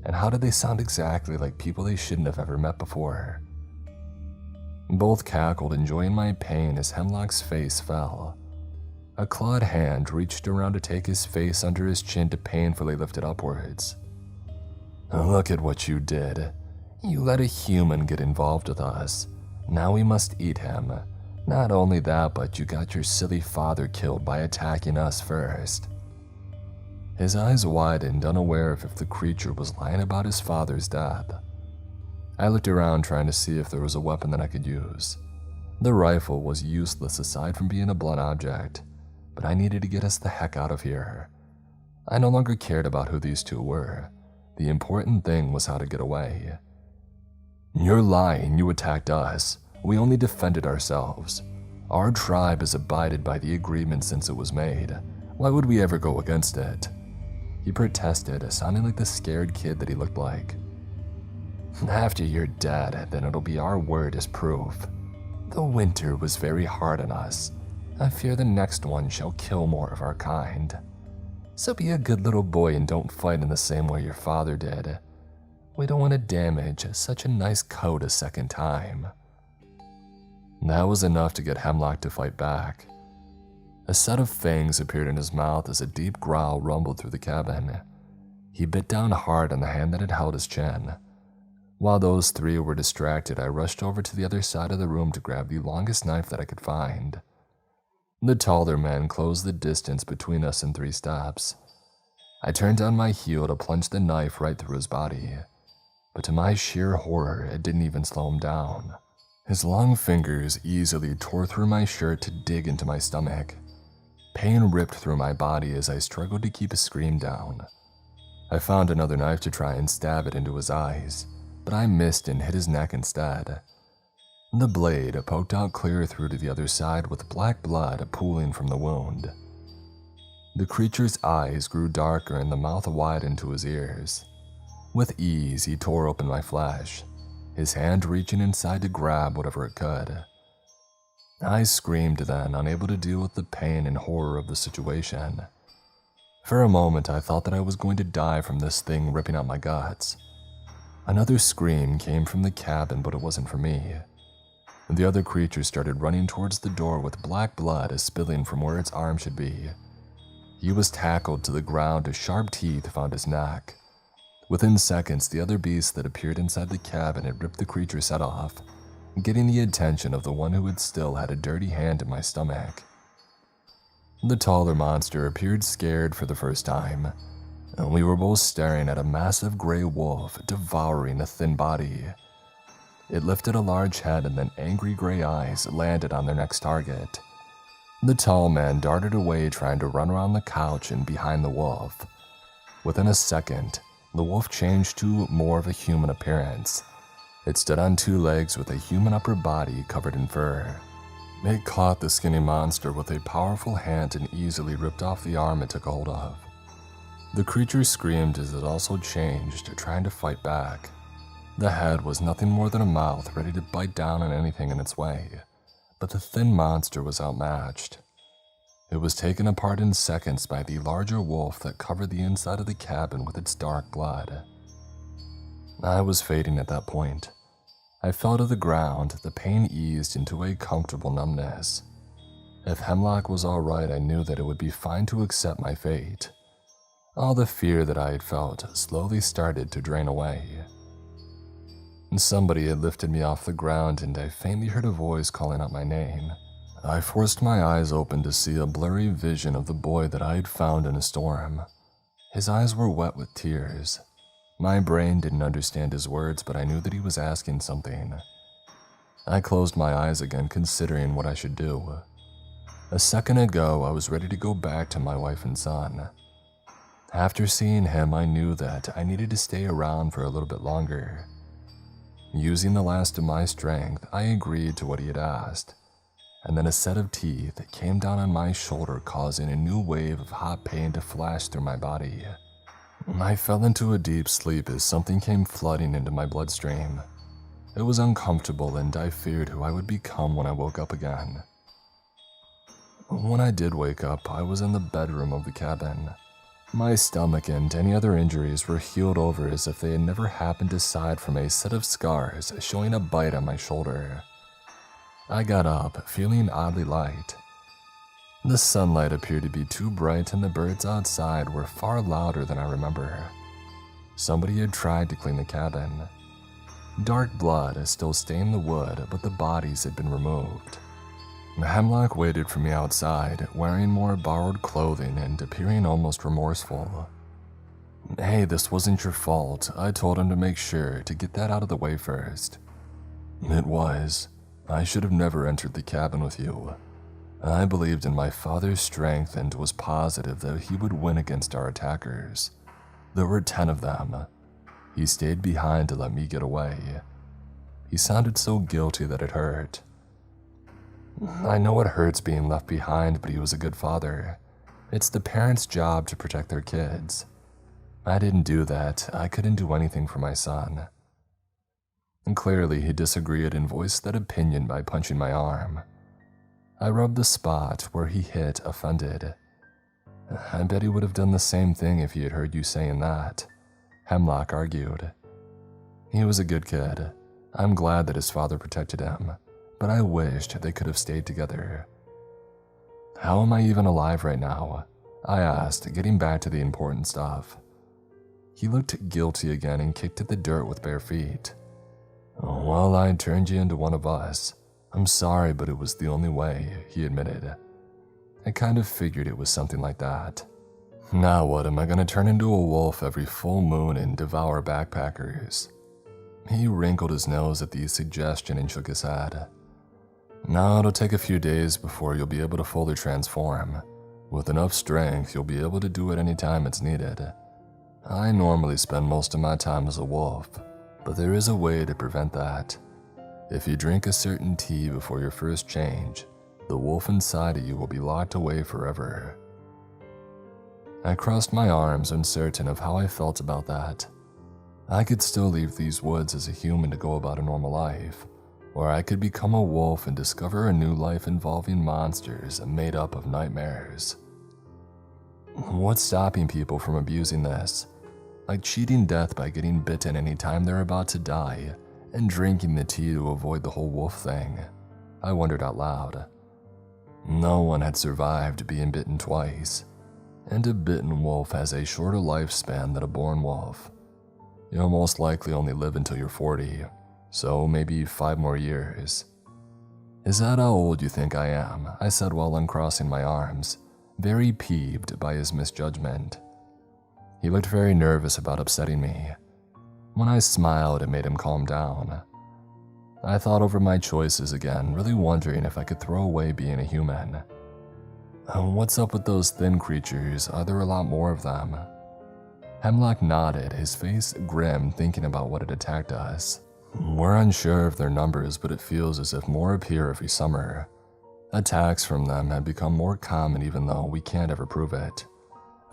And how did they sound exactly like people they shouldn't have ever met before? Both cackled, enjoying my pain as Hemlock's face fell. A clawed hand reached around to take his face under his chin to painfully lift it upwards. Look at what you did. You let a human get involved with us. Now we must eat him. Not only that, but you got your silly father killed by attacking us first. His eyes widened, unaware of if the creature was lying about his father's death. I looked around trying to see if there was a weapon that I could use. The rifle was useless aside from being a blunt object, but I needed to get us the heck out of here. I no longer cared about who these two were. The important thing was how to get away. You're lying, you attacked us. We only defended ourselves. Our tribe has abided by the agreement since it was made. Why would we ever go against it? He protested, sounding like the scared kid that he looked like. After you're dead, then it'll be our word as proof. The winter was very hard on us. I fear the next one shall kill more of our kind. So be a good little boy and don't fight in the same way your father did. We don't want to damage such a nice coat a second time. That was enough to get Hemlock to fight back. A set of fangs appeared in his mouth as a deep growl rumbled through the cabin. He bit down hard on the hand that had held his chin. While those three were distracted, I rushed over to the other side of the room to grab the longest knife that I could find. The taller man closed the distance between us in 3 steps. I turned on my heel to plunge the knife right through his body, but to my sheer horror, it didn't even slow him down. His long fingers easily tore through my shirt to dig into my stomach. Pain ripped through my body as I struggled to keep a scream down. I found another knife to try and stab it into his eyes, but I missed and hit his neck instead. The blade poked out clear through to the other side with black blood pooling from the wound. The creature's eyes grew darker and the mouth widened to his ears. With ease, he tore open my flesh, his hand reaching inside to grab whatever it could. I screamed then, unable to deal with the pain and horror of the situation. For a moment, I thought that I was going to die from this thing ripping out my guts. Another scream came from the cabin, but it wasn't for me. The other creature started running towards the door with black blood spilling from where its arm should be. He was tackled to the ground as sharp teeth found his neck. Within seconds, the other beast that appeared inside the cabin had ripped the creature's head off, getting the attention of the one who had still had a dirty hand in my stomach. The taller monster appeared scared for the first time, and we were both staring at a massive gray wolf devouring a thin body. It lifted a large head and then angry gray eyes landed on their next target. The tall man darted away trying to run around the couch and behind the wolf. Within a second, the wolf changed to more of a human appearance. It stood on 2 legs with a human upper body covered in fur. It caught the skinny monster with a powerful hand and easily ripped off the arm it took hold of. The creature screamed as it also changed, trying to fight back. The head was nothing more than a mouth ready to bite down on anything in its way, but the thin monster was outmatched. It was taken apart in seconds by the larger wolf that covered the inside of the cabin with its dark blood. I was fading at that point. I fell to the ground, the pain eased into a comfortable numbness. If Hemlock was alright, I knew that it would be fine to accept my fate. All the fear that I had felt slowly started to drain away. Somebody had lifted me off the ground and I faintly heard a voice calling out my name. I forced my eyes open to see a blurry vision of the boy that I had found in a storm. His eyes were wet with tears. My brain didn't understand his words, but I knew that he was asking something. I closed my eyes again, considering what I should do. A second ago, I was ready to go back to my wife and son. After seeing him, I knew that I needed to stay around for a little bit longer. Using the last of my strength, I agreed to what he had asked. and then a set of teeth came down on my shoulder, causing a new wave of hot pain to flash through my body. I fell into a deep sleep as something came flooding into my bloodstream. It was uncomfortable, and I feared who I would become when I woke up again. When I did wake up, I was in the bedroom of the cabin. My stomach and any other injuries were healed over as if they had never happened, aside from a set of scars showing a bite on my shoulder. I got up, feeling oddly light. The sunlight appeared to be too bright, and the birds outside were far louder than I remember. Somebody had tried to clean the cabin. Dark blood still stained the wood, but the bodies had been removed. Hemlock waited for me outside, wearing more borrowed clothing and appearing almost remorseful. "Hey, this wasn't your fault. I told him to make sure to get that out of the way first." "It was. I should have never entered the cabin with you. I believed in my father's strength and was positive that he would win against our attackers. There were 10 of them. He stayed behind to let me get away." He sounded so guilty that it hurt. "I know it hurts being left behind, but he was a good father. It's the parents' job to protect their kids. I didn't do that. I couldn't do anything for my son." And clearly he disagreed and voiced that opinion by punching my arm. I rubbed the spot where he hit, offended. "I bet he would have done the same thing if he had heard you saying that," Hemlock argued. "He was a good kid. I'm glad that his father protected him, but I wished they could have stayed together." "How am I even alive right now?" I asked, getting back to the important stuff. He looked guilty again and kicked at the dirt with bare feet. "Well, I turned you into one of us. I'm sorry, but it was the only way," he admitted. I kind of figured it was something like that. "Now what, am I gonna turn into a wolf every full moon and devour backpackers?" He wrinkled his nose at the suggestion and shook his head. "No, it'll take a few days before you'll be able to fully transform. With enough strength, you'll be able to do it any time it's needed. I normally spend most of my time as a wolf, but there is a way to prevent that. If you drink a certain tea before your first change, the wolf inside of you will be locked away forever." I crossed my arms, uncertain of how I felt about that. I could still leave these woods as a human to go about a normal life, or I could become a wolf and discover a new life involving monsters made up of nightmares. What's stopping people from abusing this? Like cheating death by getting bitten anytime they're about to die, and drinking the tea to avoid the whole wolf thing. I wondered out loud. No one had survived being bitten twice, and a bitten wolf has a shorter lifespan than a born wolf. You'll most likely only live until you're 40, so maybe 5 more years. "Is that how old you think I am?" I said while uncrossing my arms, very peeved by his misjudgment. He looked very nervous about upsetting me. When I smiled, it made him calm down. I thought over my choices again, really wondering if I could throw away being a human. "What's up with those thin creatures? Are there a lot more of them?" Hemlock nodded, his face grim, thinking about what had attacked us. "We're unsure of their numbers, but it feels as if more appear every summer. Attacks from them have become more common, even though we can't ever prove it.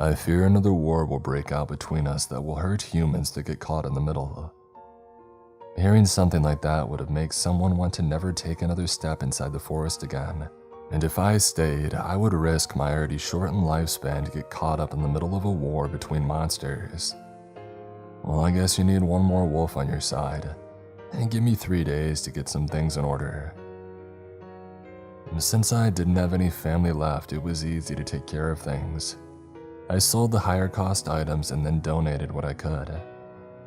I fear another war will break out between us that will hurt humans that get caught in the middle." Hearing something like that would have made someone want to never take another step inside the forest again. And if I stayed, I would risk my already shortened lifespan to get caught up in the middle of a war between monsters. Well, I guess you need one more wolf on your side. And give me 3 days to get some things in order. Since I didn't have any family left, it was easy to take care of things. I sold the higher cost items and then donated what I could.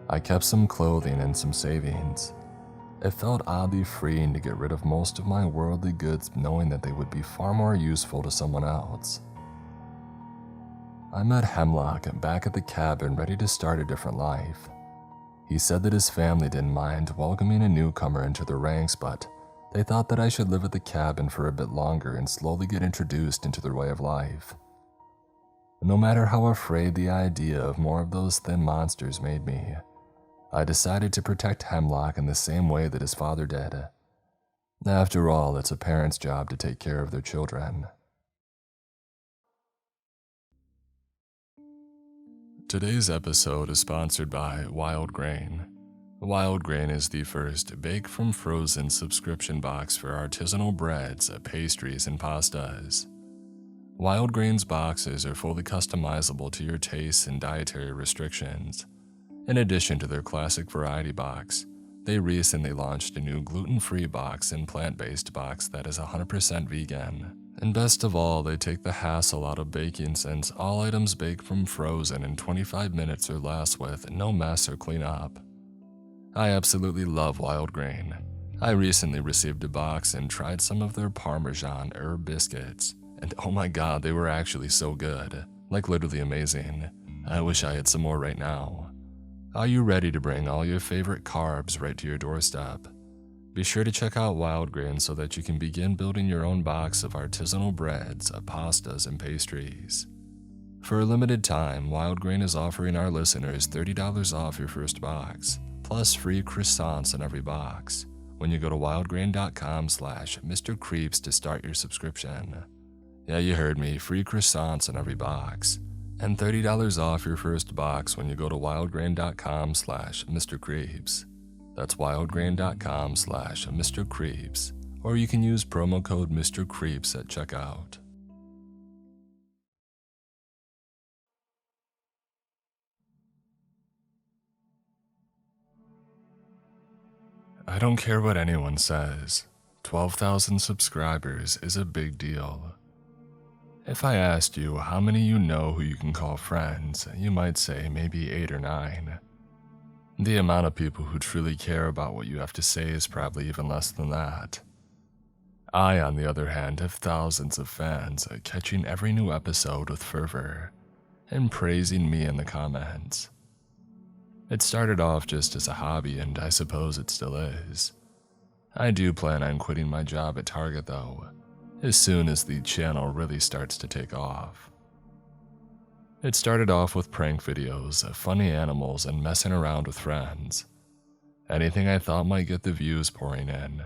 I kept some clothing and some savings. It felt oddly freeing to get rid of most of my worldly goods, knowing that they would be far more useful to someone else. I met Hemlock back at the cabin, ready to start a different life. He said that his family didn't mind welcoming a newcomer into their ranks, but they thought that I should live at the cabin for a bit longer and slowly get introduced into their way of life. No matter how afraid the idea of more of those thin monsters made me, I decided to protect Hemlock in the same way that his father did. After all, it's a parent's job to take care of their children. Today's episode is sponsored by Wild Grain. Wild Grain is the first bake-from-frozen subscription box for artisanal breads, pastries, and pastas. Wild Grain's boxes are fully customizable to your tastes and dietary restrictions. In addition to their classic variety box, they recently launched a new gluten-free box and plant-based box that is 100% vegan. And best of all, they take the hassle out of baking since all items bake from frozen in 25 minutes or less with no mess or cleanup. I absolutely love Wild Grain. I recently received a box and tried some of their Parmesan herb biscuits, and oh my god, they were actually so good, like literally amazing. I wish I had some more right now. Are you ready to bring all your favorite carbs right to your doorstep? Be sure to check out Wild Grain so that you can begin building your own box of artisanal breads, pastas, and pastries. For a limited time, Wild Grain is offering our listeners $30 off your first box, plus free croissants in every box, when you go to wildgrain.com/MrCreeps to start your subscription. Yeah, you heard me, free croissants in every box, and $30 off your first box when you go to wildgrain.com/MrCreeps. That's wildgrain.com/MrCreeps, or you can use promo code MrCreeps at checkout. I don't care what anyone says, 12,000 subscribers is a big deal. If I asked you how many you know who you can call friends, you might say maybe 8 or 9. The amount of people who truly care about what you have to say is probably even less than that. I, on the other hand, have thousands of fans catching every new episode with fervor and praising me in the comments. It started off just as a hobby, and I suppose it still is. I do plan on quitting my job at Target though, as soon as the channel really starts to take off. It started off with prank videos, funny animals, and messing around with friends. Anything I thought might get the views pouring in.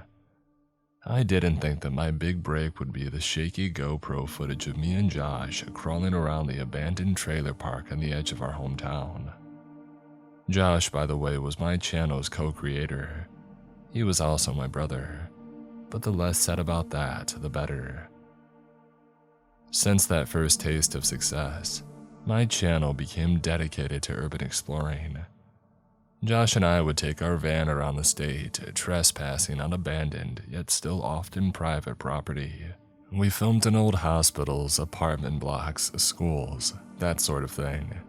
I didn't think that my big break would be the shaky GoPro footage of me and Josh crawling around the abandoned trailer park on the edge of our hometown. Josh, by the way, was my channel's co-creator. He was also my brother, but the less said about that, the better. Since that first taste of success, my channel became dedicated to urban exploring. Josh and I would take our van around the state, trespassing on abandoned, yet still often private property. We filmed in old hospitals, apartment blocks, schools, that sort of thing.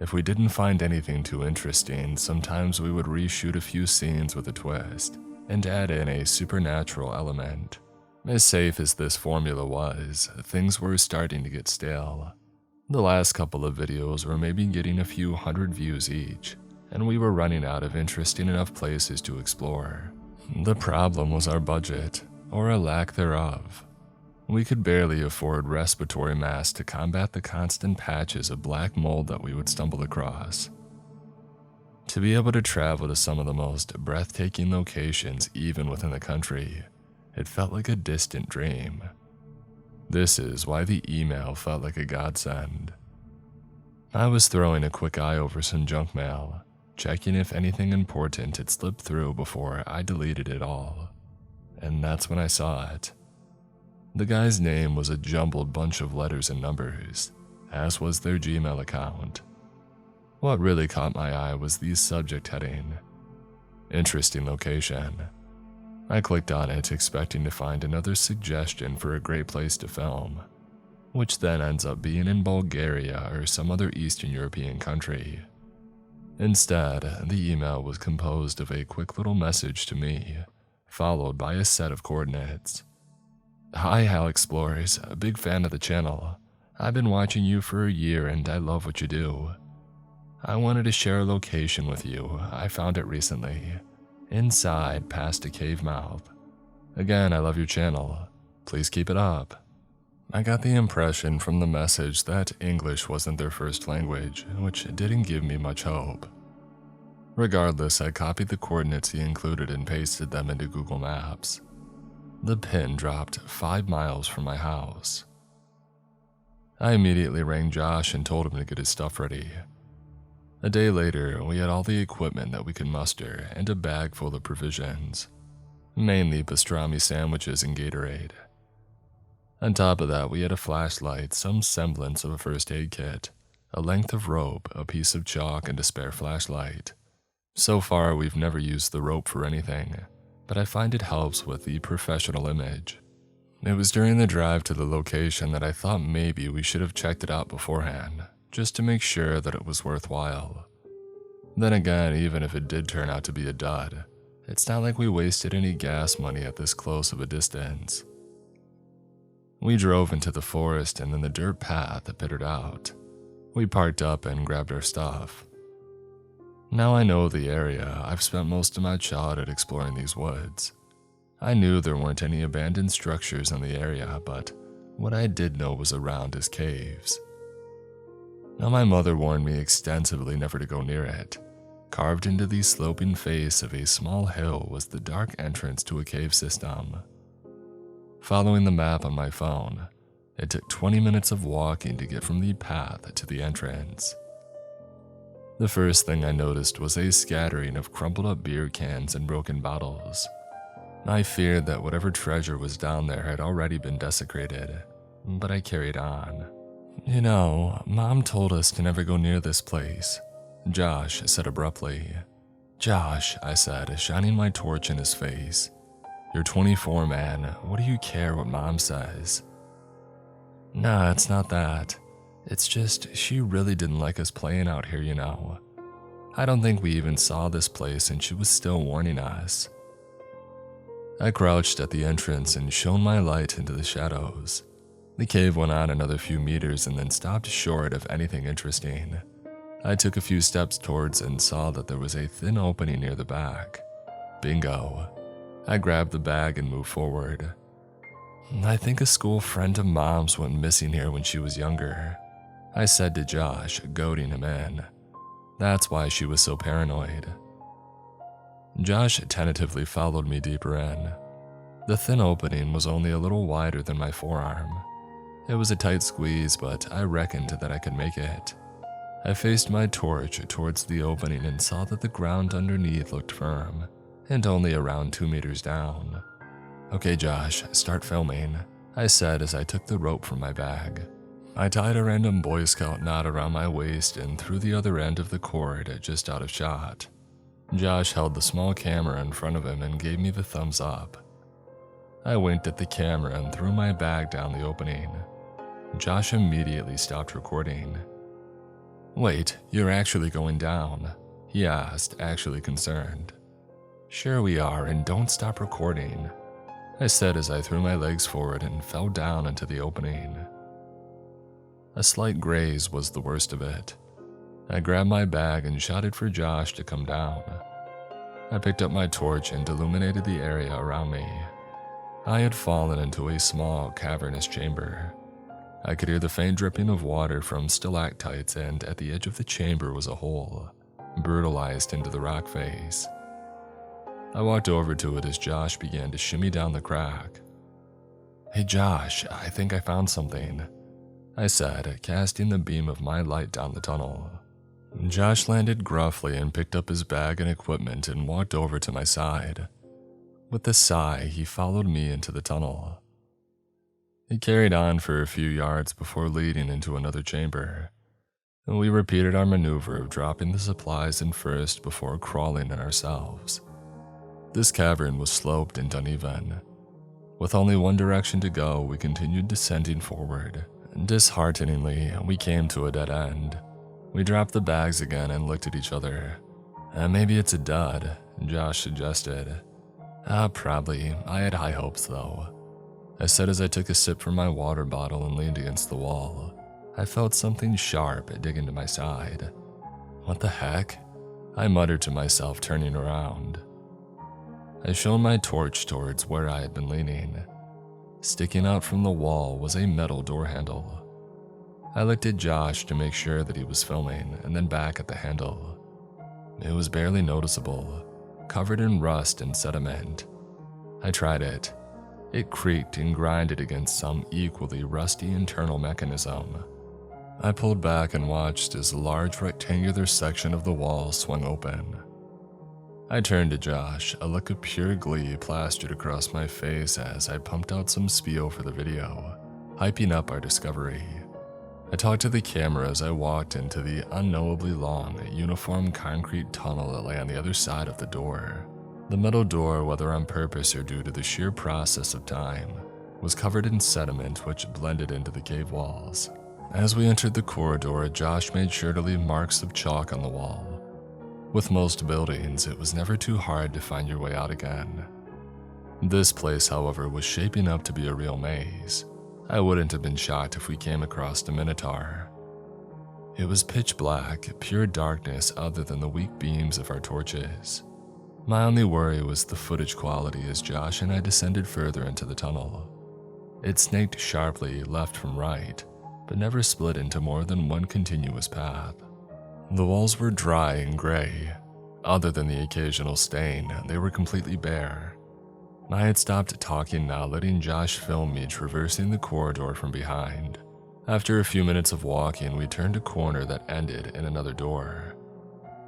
If we didn't find anything too interesting, sometimes we would reshoot a few scenes with a twist and add in a supernatural element. As safe as this formula was, things were starting to get stale. The last couple of videos were maybe getting a few hundred views each, and we were running out of interesting enough places to explore. The problem was our budget, or a lack thereof. We could barely afford respiratory masks to combat the constant patches of black mold that we would stumble across. To be able to travel to some of the most breathtaking locations even within the country, it felt like a distant dream. This is why the email felt like a godsend. I was throwing a quick eye over some junk mail, checking if anything important had slipped through before I deleted it all. And that's when I saw it. The guy's name was a jumbled bunch of letters and numbers, as was their Gmail account. What really caught my eye was the subject heading. Interesting location. I clicked on it expecting to find another suggestion for a great place to film, which then ends up being in Bulgaria or some other Eastern European country. Instead, the email was composed of a quick little message to me, followed by a set of coordinates. Hi Hal Explorers, a big fan of the channel. I've been watching you for a year and I love what you do. I wanted to share a location with you. I found it recently. Inside past a cave mouth. Again, I love your channel. Please keep it up. I got the impression from the message that English wasn't their first language, which didn't give me much hope. Regardless, I copied the coordinates he included and pasted them into Google Maps. The pin dropped 5 miles from my house. I immediately rang Josh and told him to get his stuff ready. A day later, we had all the equipment that we could muster and a bag full of provisions, mainly pastrami sandwiches and Gatorade. On top of that, we had a flashlight, some semblance of a first aid kit, a length of rope, a piece of chalk, and a spare flashlight. So far, we've never used the rope for anything, but I find it helps with the professional image. It was during the drive to the location that I thought maybe we should have checked it out beforehand, just to make sure that it was worthwhile. Then again, even if it did turn out to be a dud, it's not like we wasted any gas money at this close of a distance. We drove into the forest and then the dirt path that pittered out. We parked up and grabbed our stuff. Now I know the area. I've spent most of my childhood exploring these woods. I knew there weren't any abandoned structures in the area, but what I did know was around is caves. Now my mother warned me extensively never to go near it. Carved into the sloping face of a small hill was the dark entrance to a cave system. Following the map on my phone, it took 20 minutes of walking to get from the path to the entrance. The first thing I noticed was a scattering of crumpled up beer cans and broken bottles. I feared that whatever treasure was down there had already been desecrated, but I carried on. "You know, Mom told us to never go near this place," Josh said abruptly. "Josh," I said, shining my torch in his face. "You're 24, man. What do you care what Mom says?" "Nah, it's not that. It's just she really didn't like us playing out here, you know. I don't think we even saw this place and she was still warning us." I crouched at the entrance and shone my light into the shadows. The cave went on another few meters and then stopped short of anything interesting. I took a few steps towards and saw that there was a thin opening near the back. Bingo. I grabbed the bag and moved forward. "I think a school friend of Mom's went missing here when she was younger," I said to Josh, goading him in. "That's why she was so paranoid." Josh tentatively followed me deeper in. The thin opening was only a little wider than my forearm. It was a tight squeeze, but I reckoned that I could make it. I faced my torch towards the opening and saw that the ground underneath looked firm, and only around 2 meters down. "Okay, Josh, start filming," I said as I took the rope from my bag. I tied a random Boy Scout knot around my waist and threw the other end of the cord just out of shot. Josh held the small camera in front of him and gave me the thumbs up. I winked at the camera and threw my bag down the opening. Josh immediately stopped recording. "Wait, you're actually going down?" he asked, actually concerned. "Sure we are, and don't stop recording," I said as I threw my legs forward and fell down into the opening. A slight graze was the worst of it. I grabbed my bag and shouted for Josh to come down. I picked up my torch and illuminated the area around me. I had fallen into a small, cavernous chamber. I could hear the faint dripping of water from stalactites, and at the edge of the chamber was a hole, brutalized into the rock face. I walked over to it as Josh began to shimmy down the crack. "Hey Josh, I think I found something," I said, casting the beam of my light down the tunnel. Josh landed gruffly and picked up his bag and equipment and walked over to my side. With a sigh, he followed me into the tunnel. He carried on for a few yards before leading into another chamber. We repeated our maneuver of dropping the supplies in first before crawling in ourselves. This cavern was sloped and uneven. With only one direction to go, we continued descending forward. Dishearteningly, we came to a dead end. We dropped the bags again and looked at each other. "Maybe it's a dud," Josh suggested. Probably. I had high hopes though," I said as I took a sip from my water bottle and leaned against the wall. I felt something sharp dig into my side. "What the heck?" I muttered to myself, turning around. I shone my torch towards where I had been leaning. Sticking out from the wall was a metal door handle. I looked at Josh to make sure that he was filming, and then back at the handle. It was barely noticeable, covered in rust and sediment. I tried it. It creaked and grinded against some equally rusty internal mechanism. I pulled back and watched as a large rectangular section of the wall swung open. I turned to Josh, a look of pure glee plastered across my face as I pumped out some spiel for the video, hyping up our discovery. I talked to the camera as I walked into the unknowably long, uniform concrete tunnel that lay on the other side of the door. The metal door, whether on purpose or due to the sheer process of time, was covered in sediment which blended into the cave walls. As we entered the corridor, Josh made sure to leave marks of chalk on the wall. With most buildings, it was never too hard to find your way out again. This place, however, was shaping up to be a real maze. I wouldn't have been shocked if we came across a minotaur. It was pitch black, pure darkness other than the weak beams of our torches. My only worry was the footage quality as Josh and I descended further into the tunnel. It snaked sharply left from right, but never split into more than one continuous path. The walls were dry and gray. Other than the occasional stain, they were completely bare. I had stopped talking now, letting Josh film me traversing the corridor from behind. After a few minutes of walking, we turned a corner that ended in another door.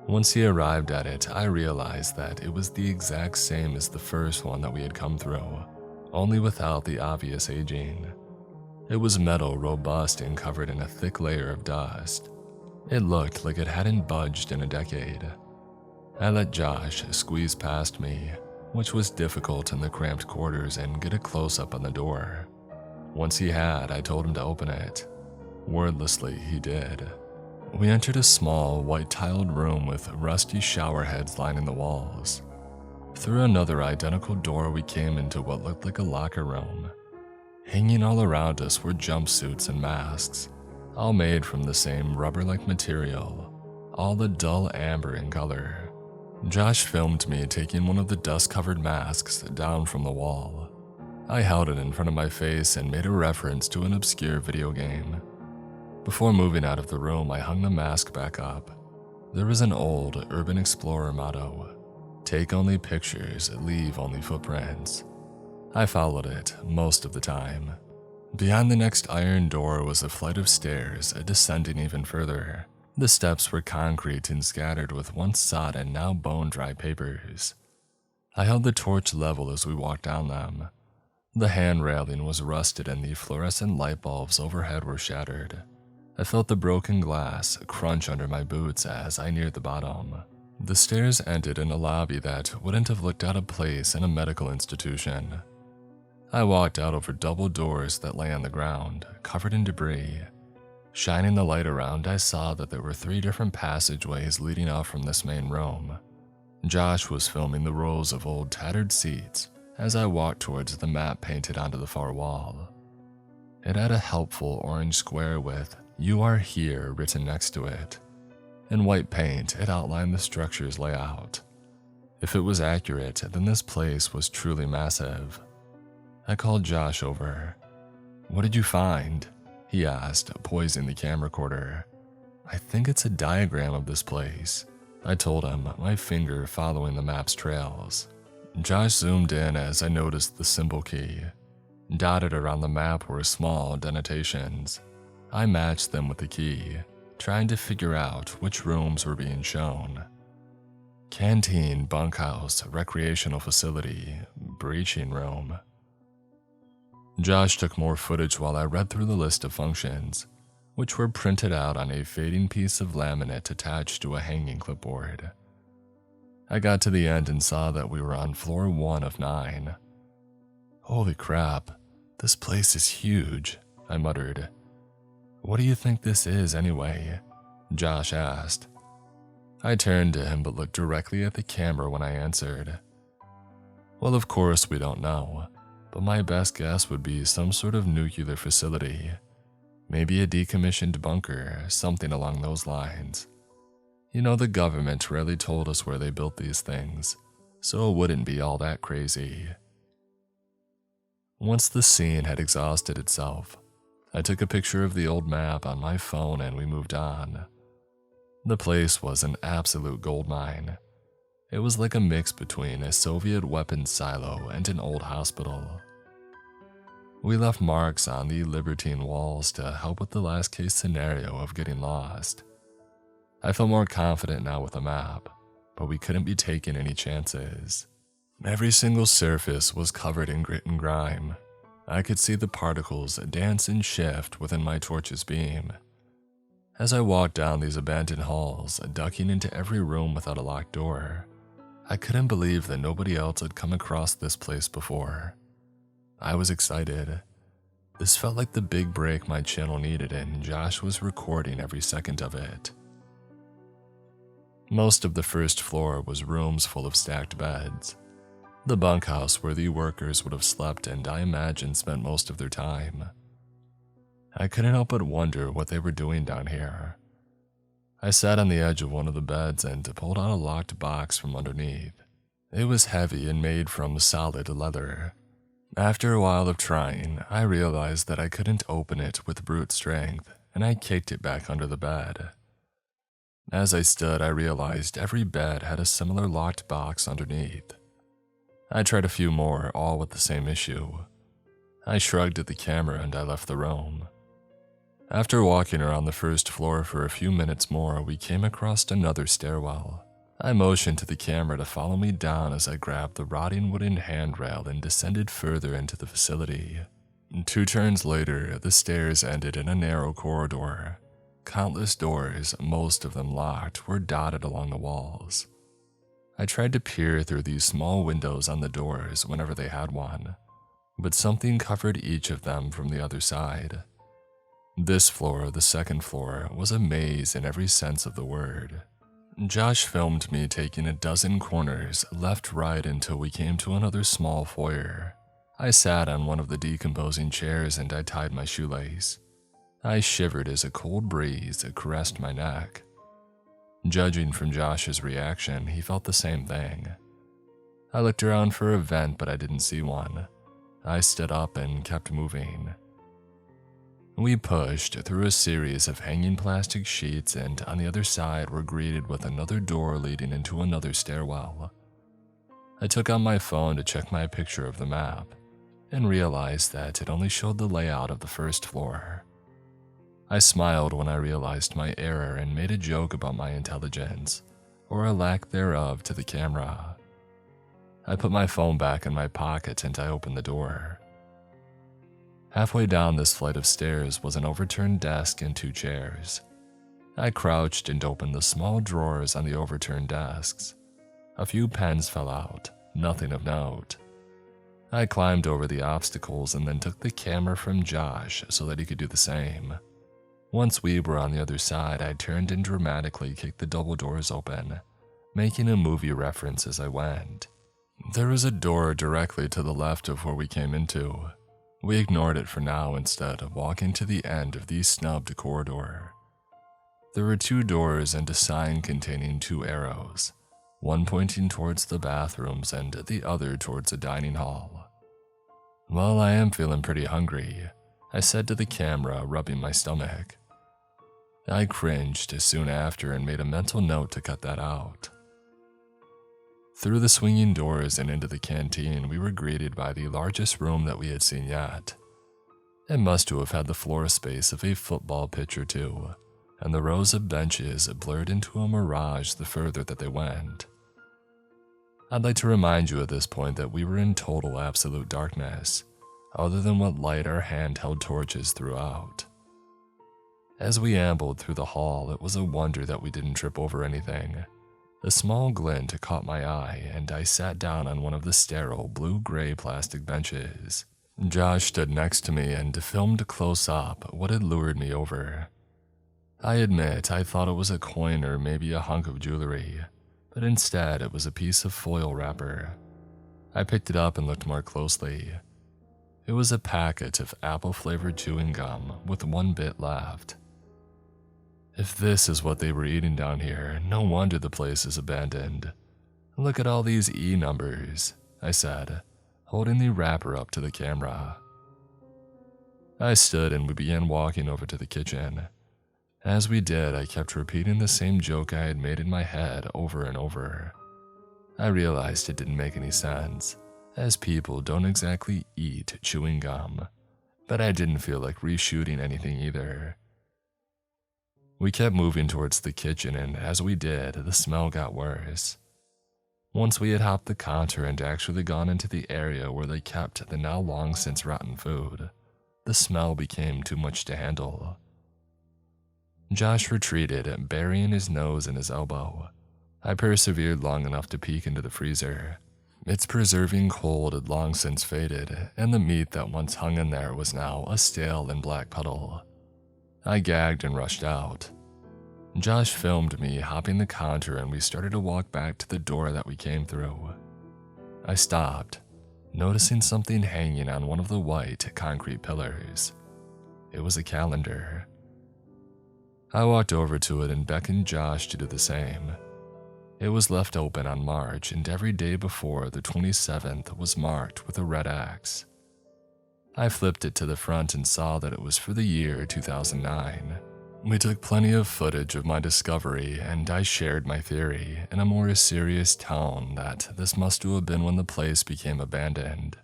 Once he arrived at it, I realized that it was the exact same as the first one that we had come through, only without the obvious aging. It was metal, robust, and covered in a thick layer of dust. It looked like it hadn't budged in a decade. I let Josh squeeze past me, which was difficult in the cramped quarters, and get a close-up on the door. Once he had, I told him to open it. Wordlessly, he did. We entered a small, white-tiled room with rusty shower heads lining the walls. Through another identical door, we came into what looked like a locker room. Hanging all around us were jumpsuits and masks, all made from the same rubber-like material, all a dull amber in color. Josh filmed me taking one of the dust-covered masks down from the wall. I held it in front of my face and made a reference to an obscure video game. Before moving out of the room, I hung the mask back up. There was an old Urban Explorer motto: "Take only pictures, leave only footprints." I followed it most of the time. Beyond the next iron door was a flight of stairs, descending even further. The steps were concrete and scattered with once sodden, now bone-dry papers. I held the torch level as we walked down them. The hand railing was rusted and the fluorescent light bulbs overhead were shattered. I felt the broken glass crunch under my boots as I neared the bottom. The stairs ended in a lobby that wouldn't have looked out of place in a medical institution. I walked out over double doors that lay on the ground, covered in debris. Shining the light around, I saw that there were 3 different passageways leading off from this main room. Josh was filming the rows of old tattered seats as I walked towards the map painted onto the far wall. It had a helpful orange square with "You Are Here" written next to it. In white paint, it outlined the structure's layout. If it was accurate, then this place was truly massive. I called Josh over. "What did you find?" he asked, poising the camera recorder. "I think it's a diagram of this place," I told him, my finger following the map's trails. Josh zoomed in as I noticed the symbol key. Dotted around the map were small denotations. I matched them with the key, trying to figure out which rooms were being shown. Canteen, bunkhouse, recreational facility, breaching room. Josh took more footage while I read through the list of functions, which were printed out on a fading piece of laminate attached to a hanging clipboard. I got to the end and saw that we were on floor 1 of 9. "Holy crap, this place is huge," I muttered. "What do you think this is anyway?" Josh asked. I turned to him but looked directly at the camera when I answered. "Well, of course we don't know, but my best guess would be some sort of nuclear facility. Maybe a decommissioned bunker, something along those lines. You know, the government rarely told us where they built these things, so it wouldn't be all that crazy." Once the scene had exhausted itself, I took a picture of the old map on my phone and we moved on. The place was an absolute goldmine. It was like a mix between a Soviet weapons silo and an old hospital. We left marks on the Libertine walls to help with the last case scenario of getting lost. I felt more confident now with a map, but we couldn't be taking any chances. Every single surface was covered in grit and grime. I could see the particles dance and shift within my torch's beam. As I walked down these abandoned halls, ducking into every room without a locked door, I couldn't believe that nobody else had come across this place before. I was excited. This felt like the big break my channel needed, and Josh was recording every second of it. Most of the first floor was rooms full of stacked beds. The bunkhouse where the workers would have slept and I imagine spent most of their time. I couldn't help but wonder what they were doing down here. I sat on the edge of one of the beds and pulled out a locked box from underneath. It was heavy and made from solid leather. After a while of trying, I realized that I couldn't open it with brute strength, and I kicked it back under the bed. As I stood, I realized every bed had a similar locked box underneath. I tried a few more, all with the same issue. I shrugged at the camera and I left the room. After walking around the first floor for a few minutes more, we came across another stairwell. I motioned to the camera to follow me down as I grabbed the rotting wooden handrail and descended further into the facility. 2 turns later, the stairs ended in a narrow corridor. Countless doors, most of them locked, were dotted along the walls. I tried to peer through these small windows on the doors whenever they had one, but something covered each of them from the other side. This floor, the second floor, was a maze in every sense of the word. Josh filmed me taking a dozen corners left, right until we came to another small foyer. I sat on one of the decomposing chairs and I tied my shoelace. I shivered as a cold breeze caressed my neck. Judging from Josh's reaction, he felt the same thing. I looked around for a vent, but I didn't see one. I stood up and kept moving. We pushed through a series of hanging plastic sheets and on the other side were greeted with another door leading into another stairwell. I took out my phone to check my picture of the map and realized that it only showed the layout of the first floor. I smiled when I realized my error and made a joke about my intelligence, or a lack thereof, to the camera. I put my phone back in my pocket and I opened the door. Halfway down this flight of stairs was an overturned desk and 2 chairs. I crouched and opened the small drawers on the overturned desks. A few pens fell out, nothing of note. I climbed over the obstacles and then took the camera from Josh so that he could do the same. Once we were on the other side, I turned and dramatically kicked the double doors open, making a movie reference as I went. There was a door directly to the left of where we came into. We ignored it for now, instead of walking to the end of the snubbed corridor. There were 2 doors and a sign containing 2 arrows, one pointing towards the bathrooms and the other towards a dining hall. "Well, I am feeling pretty hungry," I said to the camera, rubbing my stomach. I cringed soon after and made a mental note to cut that out. Through the swinging doors and into the canteen, we were greeted by the largest room that we had seen yet. It must have had the floor space of a football pitch or 2, and the rows of benches blurred into a mirage the further that they went. I'd like to remind you at this point that we were in total absolute darkness, other than what light our handheld torches threw out. As we ambled through the hall, it was a wonder that we didn't trip over anything. A small glint caught my eye, and I sat down on one of the sterile blue-gray plastic benches. Josh stood next to me and filmed close up what had lured me over. I admit I thought it was a coin or maybe a hunk of jewelry, but instead it was a piece of foil wrapper. I picked it up and looked more closely. It was a packet of apple-flavored chewing gum with 1 bit left. If this is what they were eating down here, no wonder the place is abandoned. "Look at all these E numbers," I said, holding the wrapper up to the camera. I stood and we began walking over to the kitchen. As we did, I kept repeating the same joke I had made in my head over and over. I realized it didn't make any sense, as people don't exactly eat chewing gum, but I didn't feel like reshooting anything either. We kept moving towards the kitchen, and as we did, the smell got worse. Once we had hopped the counter and actually gone into the area where they kept the now long since rotten food, the smell became too much to handle. Josh retreated, burying his nose in his elbow. I persevered long enough to peek into the freezer. Its preserving cold had long since faded, and the meat that once hung in there was now a stale and black puddle. I gagged and rushed out. Josh filmed me hopping the counter, and we started to walk back to the door that we came through. I stopped, noticing something hanging on one of the white concrete pillars. It was a calendar. I walked over to it and beckoned Josh to do the same. It was left open on March, and every day before the 27th was marked with a red X. I flipped it to the front and saw that it was for the year 2009. We took plenty of footage of my discovery, and I shared my theory in a more serious tone that this must have been when the place became abandoned.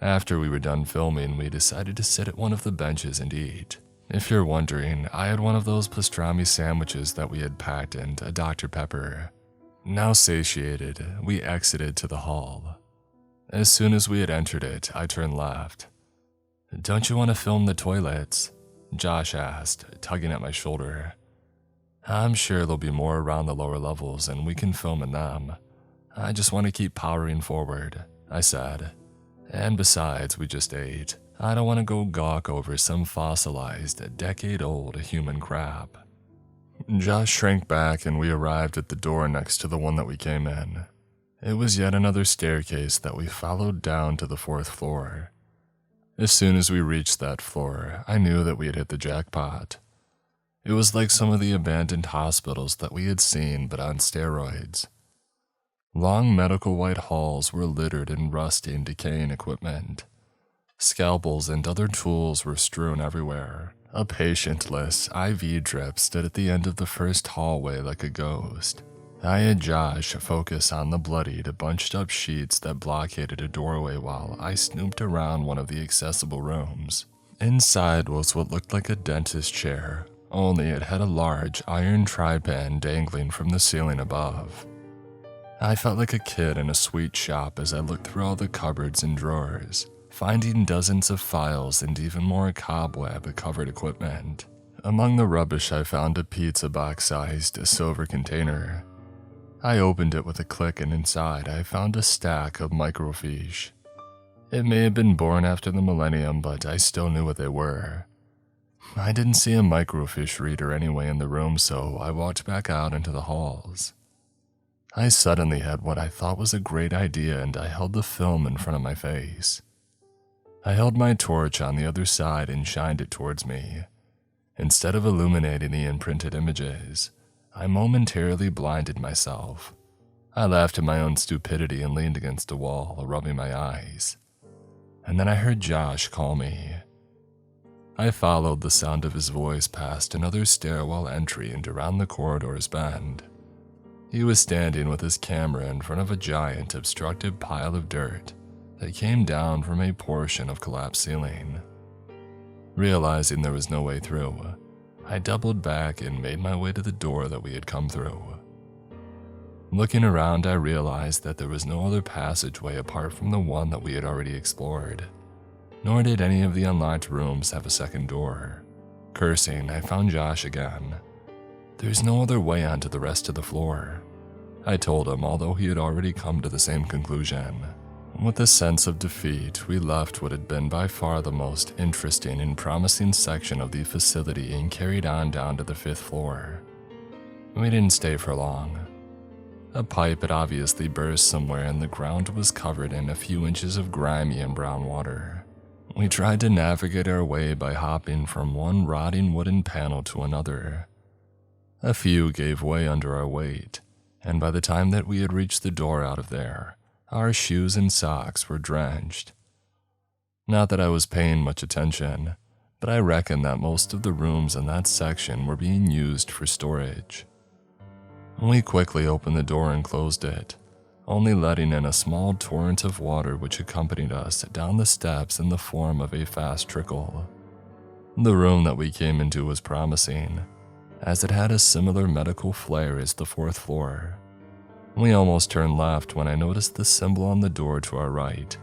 After we were done filming, we decided to sit at one of the benches and eat. If you're wondering, I had one of those pastrami sandwiches that we had packed and a Dr. Pepper. Now satiated, we exited to the hall. As soon as we had entered it, I turned left. "Don't you want to film the toilets?" Josh asked, tugging at my shoulder. "I'm sure there'll be more around the lower levels and we can film in them. I just want to keep powering forward," I said. "And besides, we just ate. I don't want to go gawk over some fossilized, decade-old human crap." Josh shrank back, and we arrived at the door next to the one that we came in. It was yet another staircase that we followed down to the 4th floor. As soon as we reached that floor, I knew that we had hit the jackpot. It was like some of the abandoned hospitals that we had seen, but on steroids. Long medical white halls were littered in rusty and decaying equipment. Scalpels and other tools were strewn everywhere. A patient-less IV drip stood at the end of the first hallway like a ghost. I had Josh focus on the bloodied, bunched-up sheets that blockaded a doorway while I snooped around one of the accessible rooms. Inside was what looked like a dentist chair, only it had a large iron tripod dangling from the ceiling above. I felt like a kid in a sweet shop as I looked through all the cupboards and drawers, finding dozens of files and even more cobweb-covered equipment. Among the rubbish, I found a pizza box-sized silver container. I opened it with a click, and inside I found a stack of microfiche. It may have been born after the millennium, but I still knew what they were. I didn't see a microfiche reader anyway in the room, so I walked back out into the halls. I suddenly had what I thought was a great idea, and I held the film in front of my face. I held my torch on the other side and shined it towards me. Instead of illuminating the imprinted images, I momentarily blinded myself. I laughed at my own stupidity and leaned against a wall, rubbing my eyes. And then I heard Josh call me. I followed the sound of his voice past another stairwell entry and around the corridor's bend. He was standing with his camera in front of a giant, obstructed pile of dirt that came down from a portion of collapsed ceiling. Realizing there was no way through, I doubled back and made my way to the door that we had come through. Looking around, I realized that there was no other passageway apart from the one that we had already explored, nor did any of the unlocked rooms have a second door. Cursing, I found Josh again. "There's no other way onto the rest of the floor," I told him, although he had already come to the same conclusion. With a sense of defeat, we left what had been by far the most interesting and promising section of the facility and carried on down to the 5th floor. We didn't stay for long. A pipe had obviously burst somewhere, and the ground was covered in a few inches of grimy and brown water. We tried to navigate our way by hopping from one rotting wooden panel to another. A few gave way under our weight, and by the time that we had reached the door out of there, our shoes and socks were drenched. Not that I was paying much attention, but I reckoned that most of the rooms in that section were being used for storage. We quickly opened the door and closed it, only letting in a small torrent of water which accompanied us down the steps in the form of a fast trickle. The room that we came into was promising, as it had a similar medical flair as the 4th floor. We almost turned left when I noticed the symbol on the door to our right.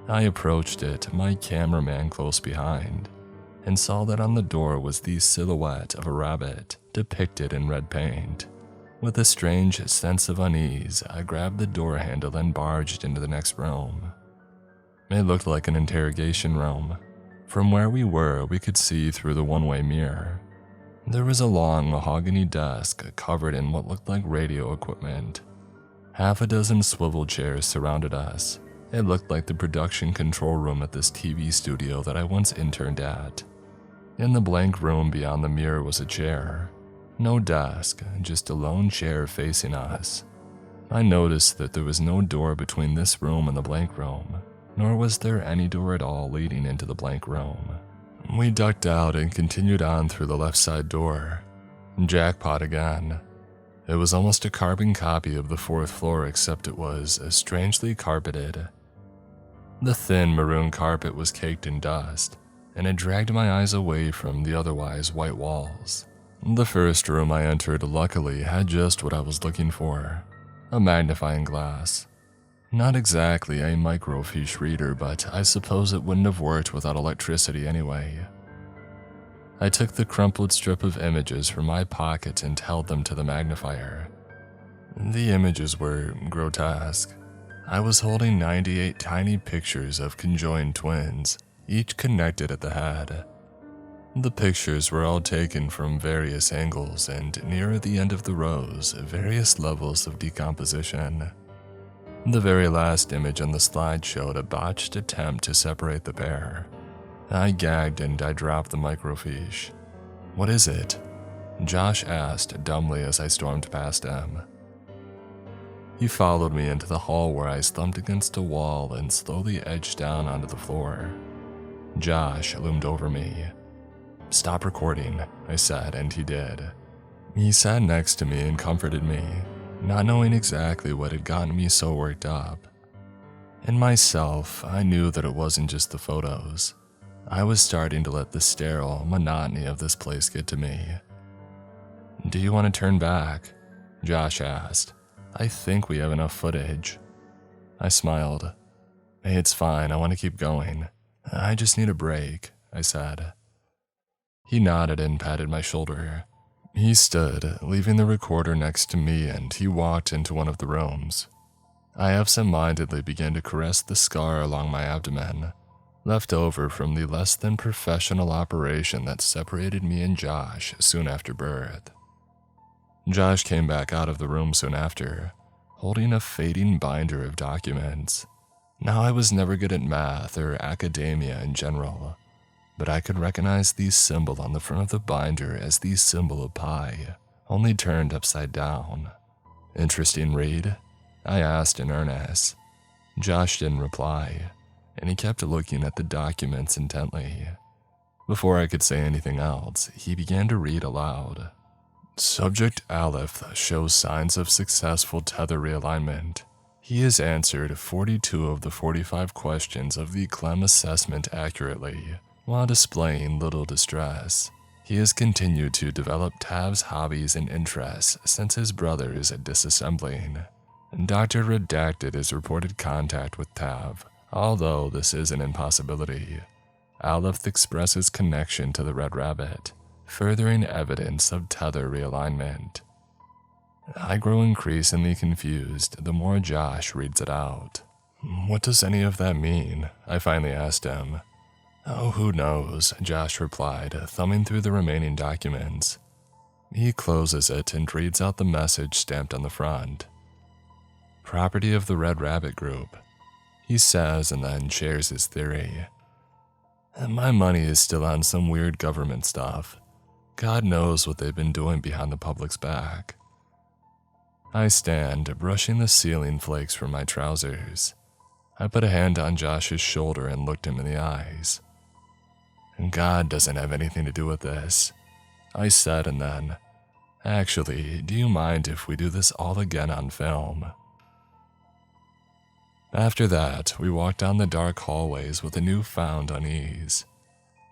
I approached it, my cameraman close behind, and saw that on the door was the silhouette of a rabbit depicted in red paint. With a strange sense of unease, I grabbed the door handle and barged into the next room. It looked like an interrogation room. From where we were, we could see through the one-way mirror. There was a long mahogany desk covered in what looked like radio equipment. Half a dozen swivel chairs surrounded us. It looked like the production control room at this TV studio that I once interned at. In the blank room beyond the mirror was a chair. No desk, just a lone chair facing us. I noticed that there was no door between this room and the blank room, nor was there any door at all leading into the blank room. We ducked out and continued on through the left side door. Jackpot again. It was almost a carbon copy of the 4th floor, except it was strangely carpeted. The thin maroon carpet was caked in dust, and it dragged my eyes away from the otherwise white walls. The first room I entered luckily had just what I was looking for, a magnifying glass. Not exactly a microfiche reader, but I suppose it wouldn't have worked without electricity anyway. I took the crumpled strip of images from my pocket and held them to the magnifier. The images were grotesque. I was holding 98 tiny pictures of conjoined twins, each connected at the head. The pictures were all taken from various angles, and near the end of the rows, various levels of decomposition. The very last image on the slide showed a botched attempt to separate the pair. I gagged and I dropped the microfiche. "What is it?" Josh asked dumbly as I stormed past him. He followed me into the hall where I slumped against a wall and slowly edged down onto the floor. Josh loomed over me. "Stop recording," I said, and he did. He sat next to me and comforted me, not knowing exactly what had gotten me so worked up. In myself, I knew that it wasn't just the photos. I was starting to let the sterile monotony of this place get to me. "Do you want to turn back?" Josh asked. "I think we have enough footage." I smiled. "Hey, it's fine, I want to keep going. I just need a break," I said. He nodded and patted my shoulder. He stood, leaving the recorder next to me, and he walked into one of the rooms. I absent-mindedly began to caress the scar along my abdomen, left over from the less than professional operation that separated me and Josh soon after birth. Josh came back out of the room soon after, holding a fading binder of documents. Now, I was never good at math or academia in general, but I could recognize the symbol on the front of the binder as the symbol of pi, only turned upside down. "Interesting read?" I asked in earnest. Josh didn't reply, and he kept looking at the documents intently. Before I could say anything else, he began to read aloud. "Subject Aleph shows signs of successful tether realignment. He has answered 42 of the 45 questions of the Clem assessment accurately, while displaying little distress. He has continued to develop Tav's hobbies and interests since his brother's disassembling. Dr. redacted his reported contact with Tav, although this is an impossibility. Aleph expresses connection to the Red Rabbit, furthering evidence of tether realignment." I grow increasingly confused the more Josh reads it out. "What does any of that mean?" I finally asked him. "Oh, who knows," Josh replied, thumbing through the remaining documents. He closes it and reads out the message stamped on the front. "Property of the Red Rabbit Group," he says, and then shares his theory. "My money is still on some weird government stuff. God knows what they've been doing behind the public's back." I stand, brushing the ceiling flakes from my trousers. I put a hand on Josh's shoulder and looked him in the eyes. "God doesn't have anything to do with this," I said, and then, "Actually, do you mind if we do this all again on film?" After that, we walked down the dark hallways with a newfound unease.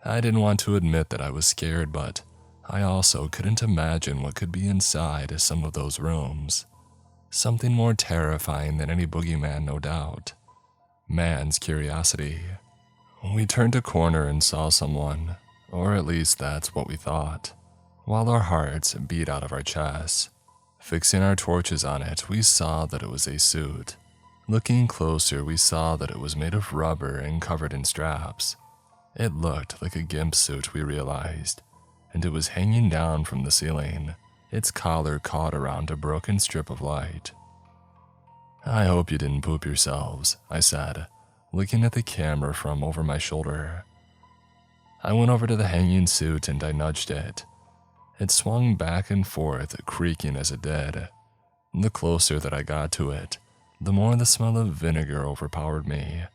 I didn't want to admit that I was scared, but I also couldn't imagine what could be inside some of those rooms. Something more terrifying than any boogeyman, no doubt. Man's curiosity. We turned a corner and saw someone, or at least that's what we thought, while our hearts beat out of our chests. Fixing our torches on it, we saw that it was a suit. Looking closer, we saw that it was made of rubber and covered in straps. It looked like a gimp suit, we realized, and it was hanging down from the ceiling, its collar caught around a broken strip of light. "I hope you didn't poop yourselves," I said, looking at the camera from over my shoulder. I went over to the hanging suit and I nudged it. It swung back and forth, creaking as it did. The closer that I got to it, the more the smell of vinegar overpowered me.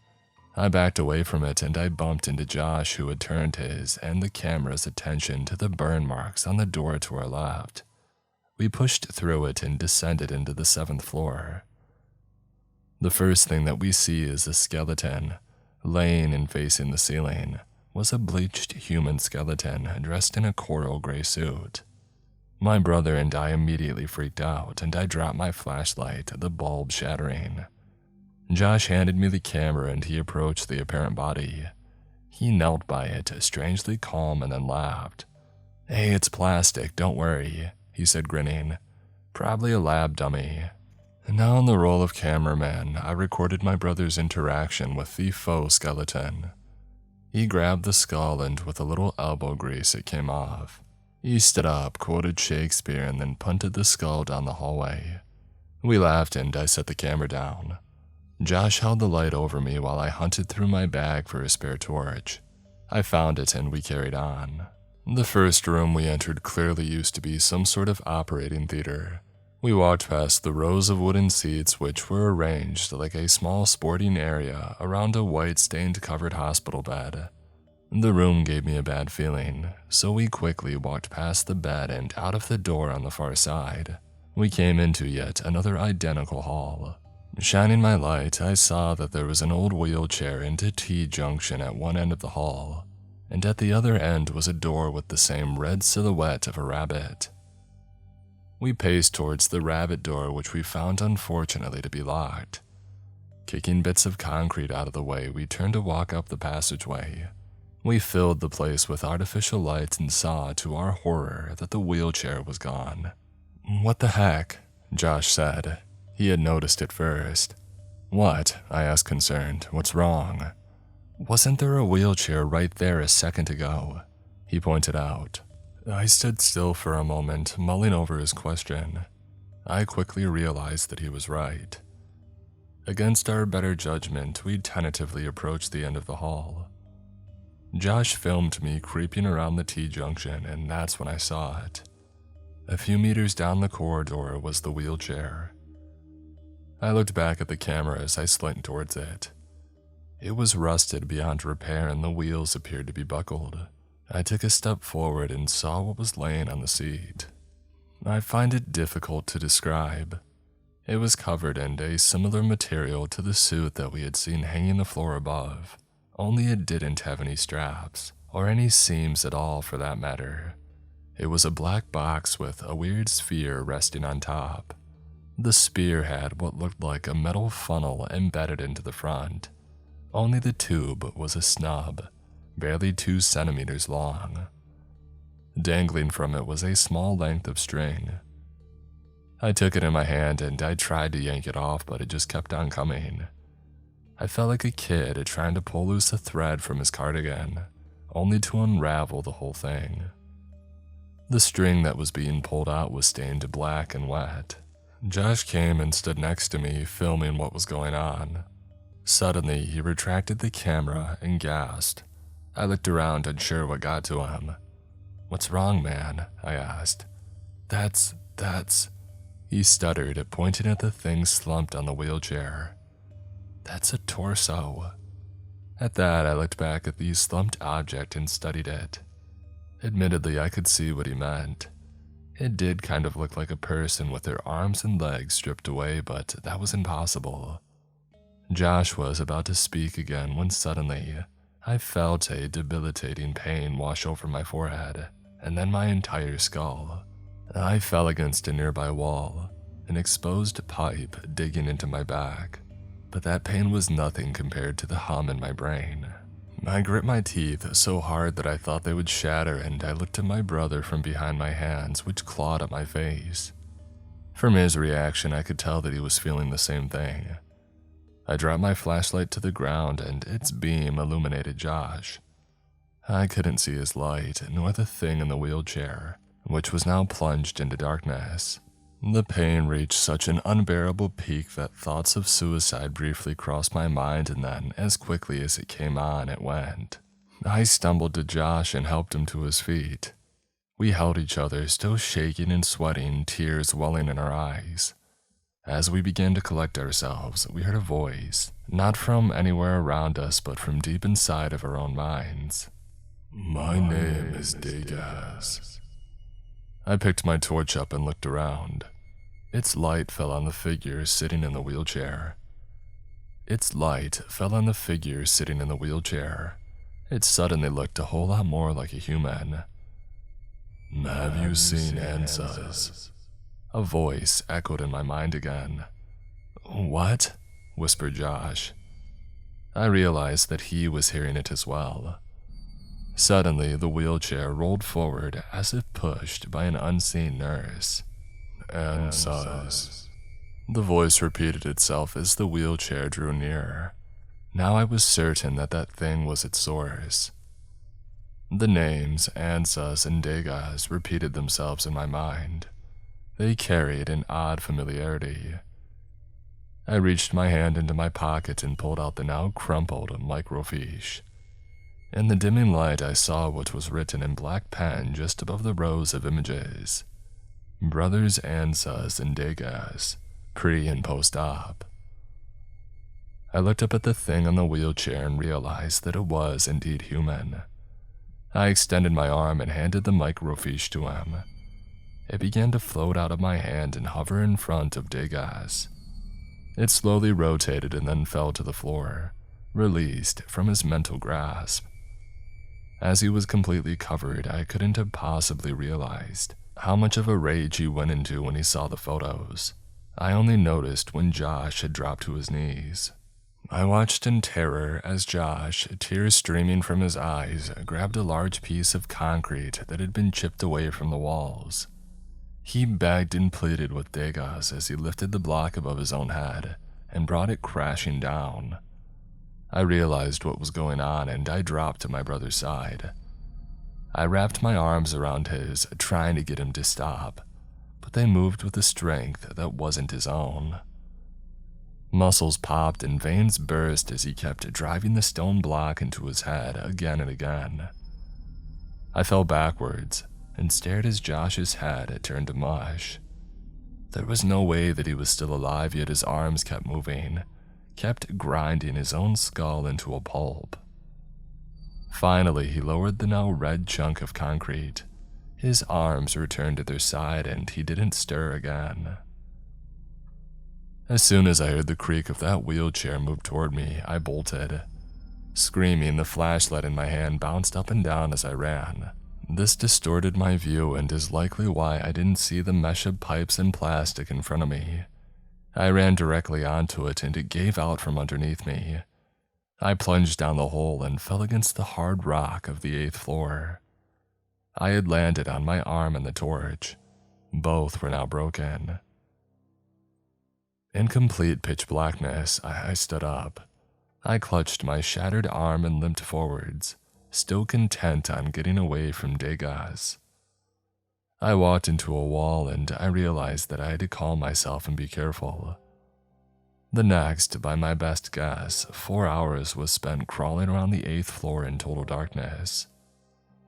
I backed away from it and I bumped into Josh, who had turned his and the camera's attention to the burn marks on the door to our left. We pushed through it and descended into the 7th floor. The first thing that we see is a skeleton. Laying and facing the ceiling was a bleached human skeleton dressed in a coral gray suit. My brother and I immediately freaked out, and I dropped my flashlight, the bulb shattering. Josh handed me the camera and he approached the apparent body. He knelt by it, strangely calm, and then laughed. "Hey, it's plastic, don't worry," he said, grinning. "Probably a lab dummy." Now in the role of cameraman, I recorded my brother's interaction with the faux skeleton. He grabbed the skull and with a little elbow grease it came off. He stood up, quoted Shakespeare, and then punted the skull down the hallway. We laughed and I set the camera down. Josh held the light over me while I hunted through my bag for a spare torch. I found it and we carried on. The first room we entered clearly used to be some sort of operating theater. We walked past the rows of wooden seats which were arranged like a small sporting area around a white stained covered hospital bed. The room gave me a bad feeling, so we quickly walked past the bed and out of the door on the far side. We came into yet another identical hall. Shining my light, I saw that there was an old wheelchair into T-junction at one end of the hall, and at the other end was a door with the same red silhouette of a rabbit. We paced towards the rabbit door, which we found unfortunately to be locked. Kicking bits of concrete out of the way, we turned to walk up the passageway. We filled the place with artificial lights and saw, to our horror, that the wheelchair was gone. "What the heck?" Josh said. He had noticed it first. "What?" I asked, concerned. "What's wrong?" "Wasn't there a wheelchair right there a second ago?" he pointed out. I stood still for a moment, mulling over his question. I quickly realized that he was right. Against our better judgment, we tentatively approached the end of the hall. Josh filmed me creeping around the T-junction, and that's when I saw it. A few meters down the corridor was the wheelchair. I looked back at the camera as I slinked towards it. It was rusted beyond repair and the wheels appeared to be buckled. I took a step forward and saw what was laying on the seat. I find it difficult to describe. It was covered in a similar material to the suit that we had seen hanging the floor above, only it didn't have any straps, or any seams at all for that matter. It was a black box with a weird sphere resting on top. The sphere had what looked like a metal funnel embedded into the front. Only the tube was a snub, barely 2 centimeters long. Dangling from it was a small length of string. I took it in my hand and I tried to yank it off, but it just kept on coming. I felt like a kid trying to pull loose a thread from his cardigan, only to unravel the whole thing. The string that was being pulled out was stained black and wet. Josh came and stood next to me, filming what was going on. Suddenly, he retracted the camera and gasped. I looked around, unsure what got to him. "What's wrong, man?" I asked. That's... He stuttered, pointing at the thing slumped on the wheelchair. "That's a torso." At that, I looked back at the slumped object and studied it. Admittedly, I could see what he meant. It did kind of look like a person with their arms and legs stripped away, but that was impossible. Josh was about to speak again when suddenly, I felt a debilitating pain wash over my forehead, and then my entire skull. I fell against a nearby wall, an exposed pipe digging into my back, but that pain was nothing compared to the hum in my brain. I grit my teeth so hard that I thought they would shatter, and I looked at my brother from behind my hands, which clawed at my face. From his reaction, I could tell that he was feeling the same thing. I dropped my flashlight to the ground, and its beam illuminated Josh. I couldn't see his light, nor the thing in the wheelchair, which was now plunged into darkness. The pain reached such an unbearable peak that thoughts of suicide briefly crossed my mind, and then, as quickly as it came on, it went. I stumbled to Josh and helped him to his feet. We held each other, still shaking and sweating, tears welling in our eyes. As we began to collect ourselves, we heard a voice, not from anywhere around us, but from deep inside of our own minds. "My name is Degas." I picked my torch up and looked around. Its light fell on the figure sitting in the wheelchair. It suddenly looked a whole lot more like a human. "Have you seen Ansas?" A voice echoed in my mind again. "What?" whispered Josh. I realized that he was hearing it as well. Suddenly, the wheelchair rolled forward as if pushed by an unseen nurse. "Ansas." The voice repeated itself as the wheelchair drew nearer. Now I was certain that that thing was its source. The names Ansas and Degas repeated themselves in my mind. They carried an odd familiarity. I reached my hand into my pocket and pulled out the now crumpled microfiche. In the dimming light, I saw what was written in black pen just above the rows of images. Brothers Ansas and Degas, pre and post-op. I looked up at the thing on the wheelchair and realized that it was indeed human. I extended my arm and handed the microfiche to him. It began to float out of my hand and hover in front of Degas. It slowly rotated and then fell to the floor, released from his mental grasp. As he was completely covered, I couldn't have possibly realized how much of a rage he went into when he saw the photos. I only noticed when Josh had dropped to his knees. I watched in terror as Josh, tears streaming from his eyes, grabbed a large piece of concrete that had been chipped away from the walls. He begged and pleaded with Degas as he lifted the block above his own head and brought it crashing down. I realized what was going on, and I dropped to my brother's side. I wrapped my arms around his, trying to get him to stop, but they moved with a strength that wasn't his own. Muscles popped and veins burst as he kept driving the stone block into his head again and again. I fell backwards and stared as Josh's head turned to mush. There was no way that he was still alive, yet his arms kept moving, kept grinding his own skull into a pulp. Finally, he lowered the now red chunk of concrete. His arms returned to their side and he didn't stir again. As soon as I heard the creak of that wheelchair move toward me, I bolted. Screaming, the flashlight in my hand bounced up and down as I ran. This distorted my view and is likely why I didn't see the mesh of pipes and plastic in front of me. I ran directly onto it and it gave out from underneath me. I plunged down the hole and fell against the hard rock of the 8th floor. I had landed on my arm and the torch. Both were now broken. In complete pitch blackness, I stood up. I clutched my shattered arm and limped forwards, still content on getting away from Degas. I walked into a wall and I realized that I had to calm myself and be careful. The next, by my best guess, 4 hours was spent crawling around the 8th floor in total darkness.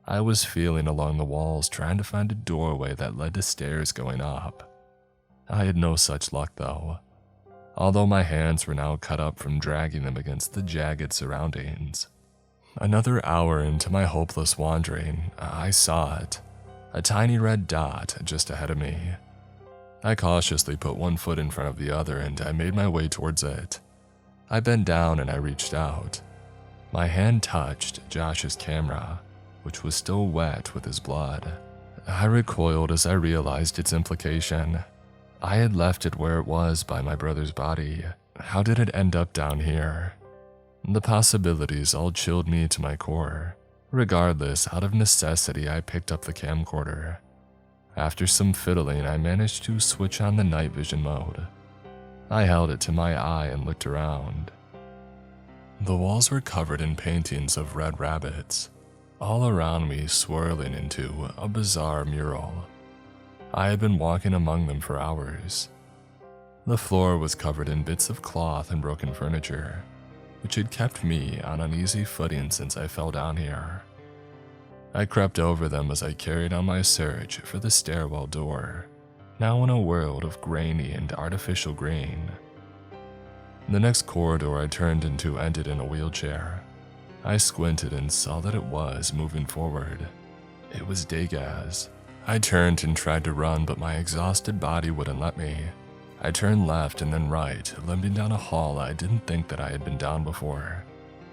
I was feeling along the walls trying to find a doorway that led to stairs going up. I had no such luck though, although my hands were now cut up from dragging them against the jagged surroundings. Another hour into my hopeless wandering, I saw it, a tiny red dot just ahead of me. I cautiously put one foot in front of the other and I made my way towards it. I bent down and I reached out. My hand touched Josh's camera, which was still wet with his blood. I recoiled as I realized its implication. I had left it where it was by my brother's body. How did it end up down here? The possibilities all chilled me to my core. Regardless, out of necessity, I picked up the camcorder. After some fiddling, I managed to switch on the night vision mode. I held it to my eye and looked around. The walls were covered in paintings of red rabbits, all around me swirling into a bizarre mural. I had been walking among them for hours. The floor was covered in bits of cloth and broken furniture, which had kept me on uneasy footing since I fell down here. I crept over them as I carried on my search for the stairwell door, now in a world of grainy and artificial green. The next corridor I turned into ended in a wheelchair. I squinted and saw that it was moving forward. It was Degas. I turned and tried to run, but my exhausted body wouldn't let me. I turned left and then right, limping down a hall I didn't think that I had been down before.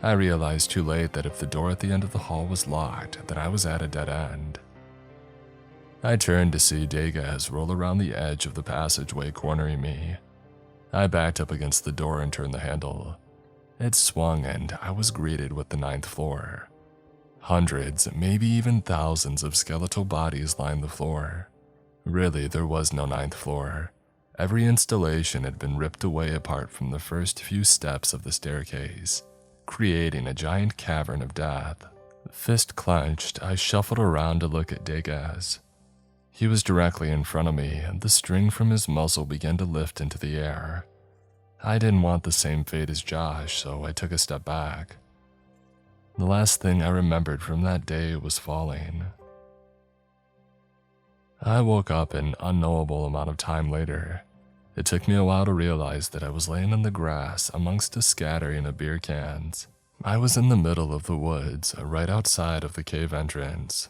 I realized too late that if the door at the end of the hall was locked, then I was at a dead end. I turned to see Degas roll around the edge of the passageway, cornering me. I backed up against the door and turned the handle. It swung and I was greeted with the 9th floor. Hundreds, maybe even thousands of skeletal bodies lined the floor. Really, there was no 9th floor. Every installation had been ripped away apart from the first few steps of the staircase, creating a giant cavern of death. Fist clenched, I shuffled around to look at Degas. He was directly in front of me, and the string from his muzzle began to lift into the air. I didn't want the same fate as Josh, so I took a step back. The last thing I remembered from that day was falling. I woke up an unknowable amount of time later. It took me a while to realize that I was laying in the grass amongst a scattering of beer cans. I was in the middle of the woods, right outside of the cave entrance.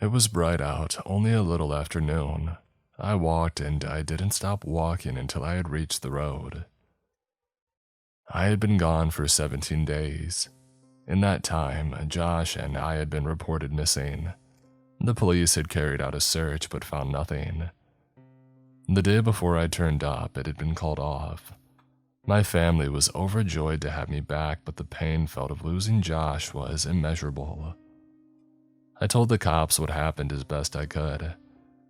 It was bright out, only a little after noon. I walked and I didn't stop walking until I had reached the road. I had been gone for 17 days. In that time, Josh and I had been reported missing. The police had carried out a search but found nothing. The day before I turned up, it had been called off. My family was overjoyed to have me back, but the pain felt of losing Josh was immeasurable. I told the cops what happened as best I could.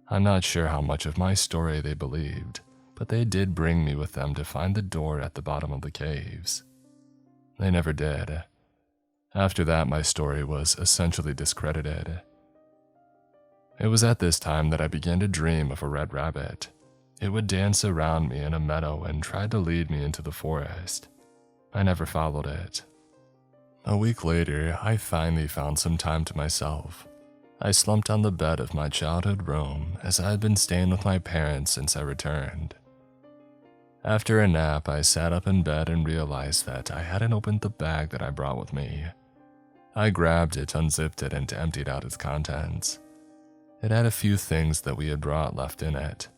I'm not sure how much of my story they believed, but they did bring me with them to find the door at the bottom of the caves. They never did. After that, my story was essentially discredited. It was at this time that I began to dream of a red rabbit. It would dance around me in a meadow and try to lead me into the forest. I never followed it. A week later, I finally found some time to myself. I slumped on the bed of my childhood room as I had been staying with my parents since I returned. After a nap, I sat up in bed and realized that I hadn't opened the bag that I brought with me. I grabbed it, unzipped it, and emptied out its contents. It had a few things that we had brought left in it.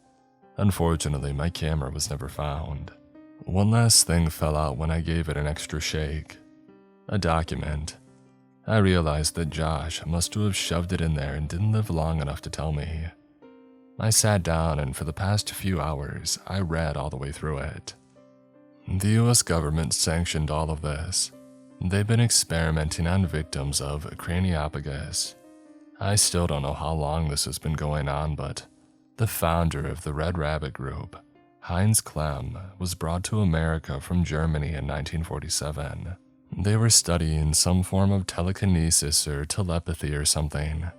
Unfortunately, my camera was never found. One last thing fell out when I gave it an extra shake. A document. I realized that Josh must have shoved it in there and didn't live long enough to tell me. I sat down and for the past few hours, I read all the way through it. The US government sanctioned all of this. They've been experimenting on victims of craniophagus. I still don't know how long this has been going on, but the founder of the Red Rabbit Group, Heinz Klemm, was brought to America from Germany in 1947. They were studying some form of telekinesis or telepathy or something.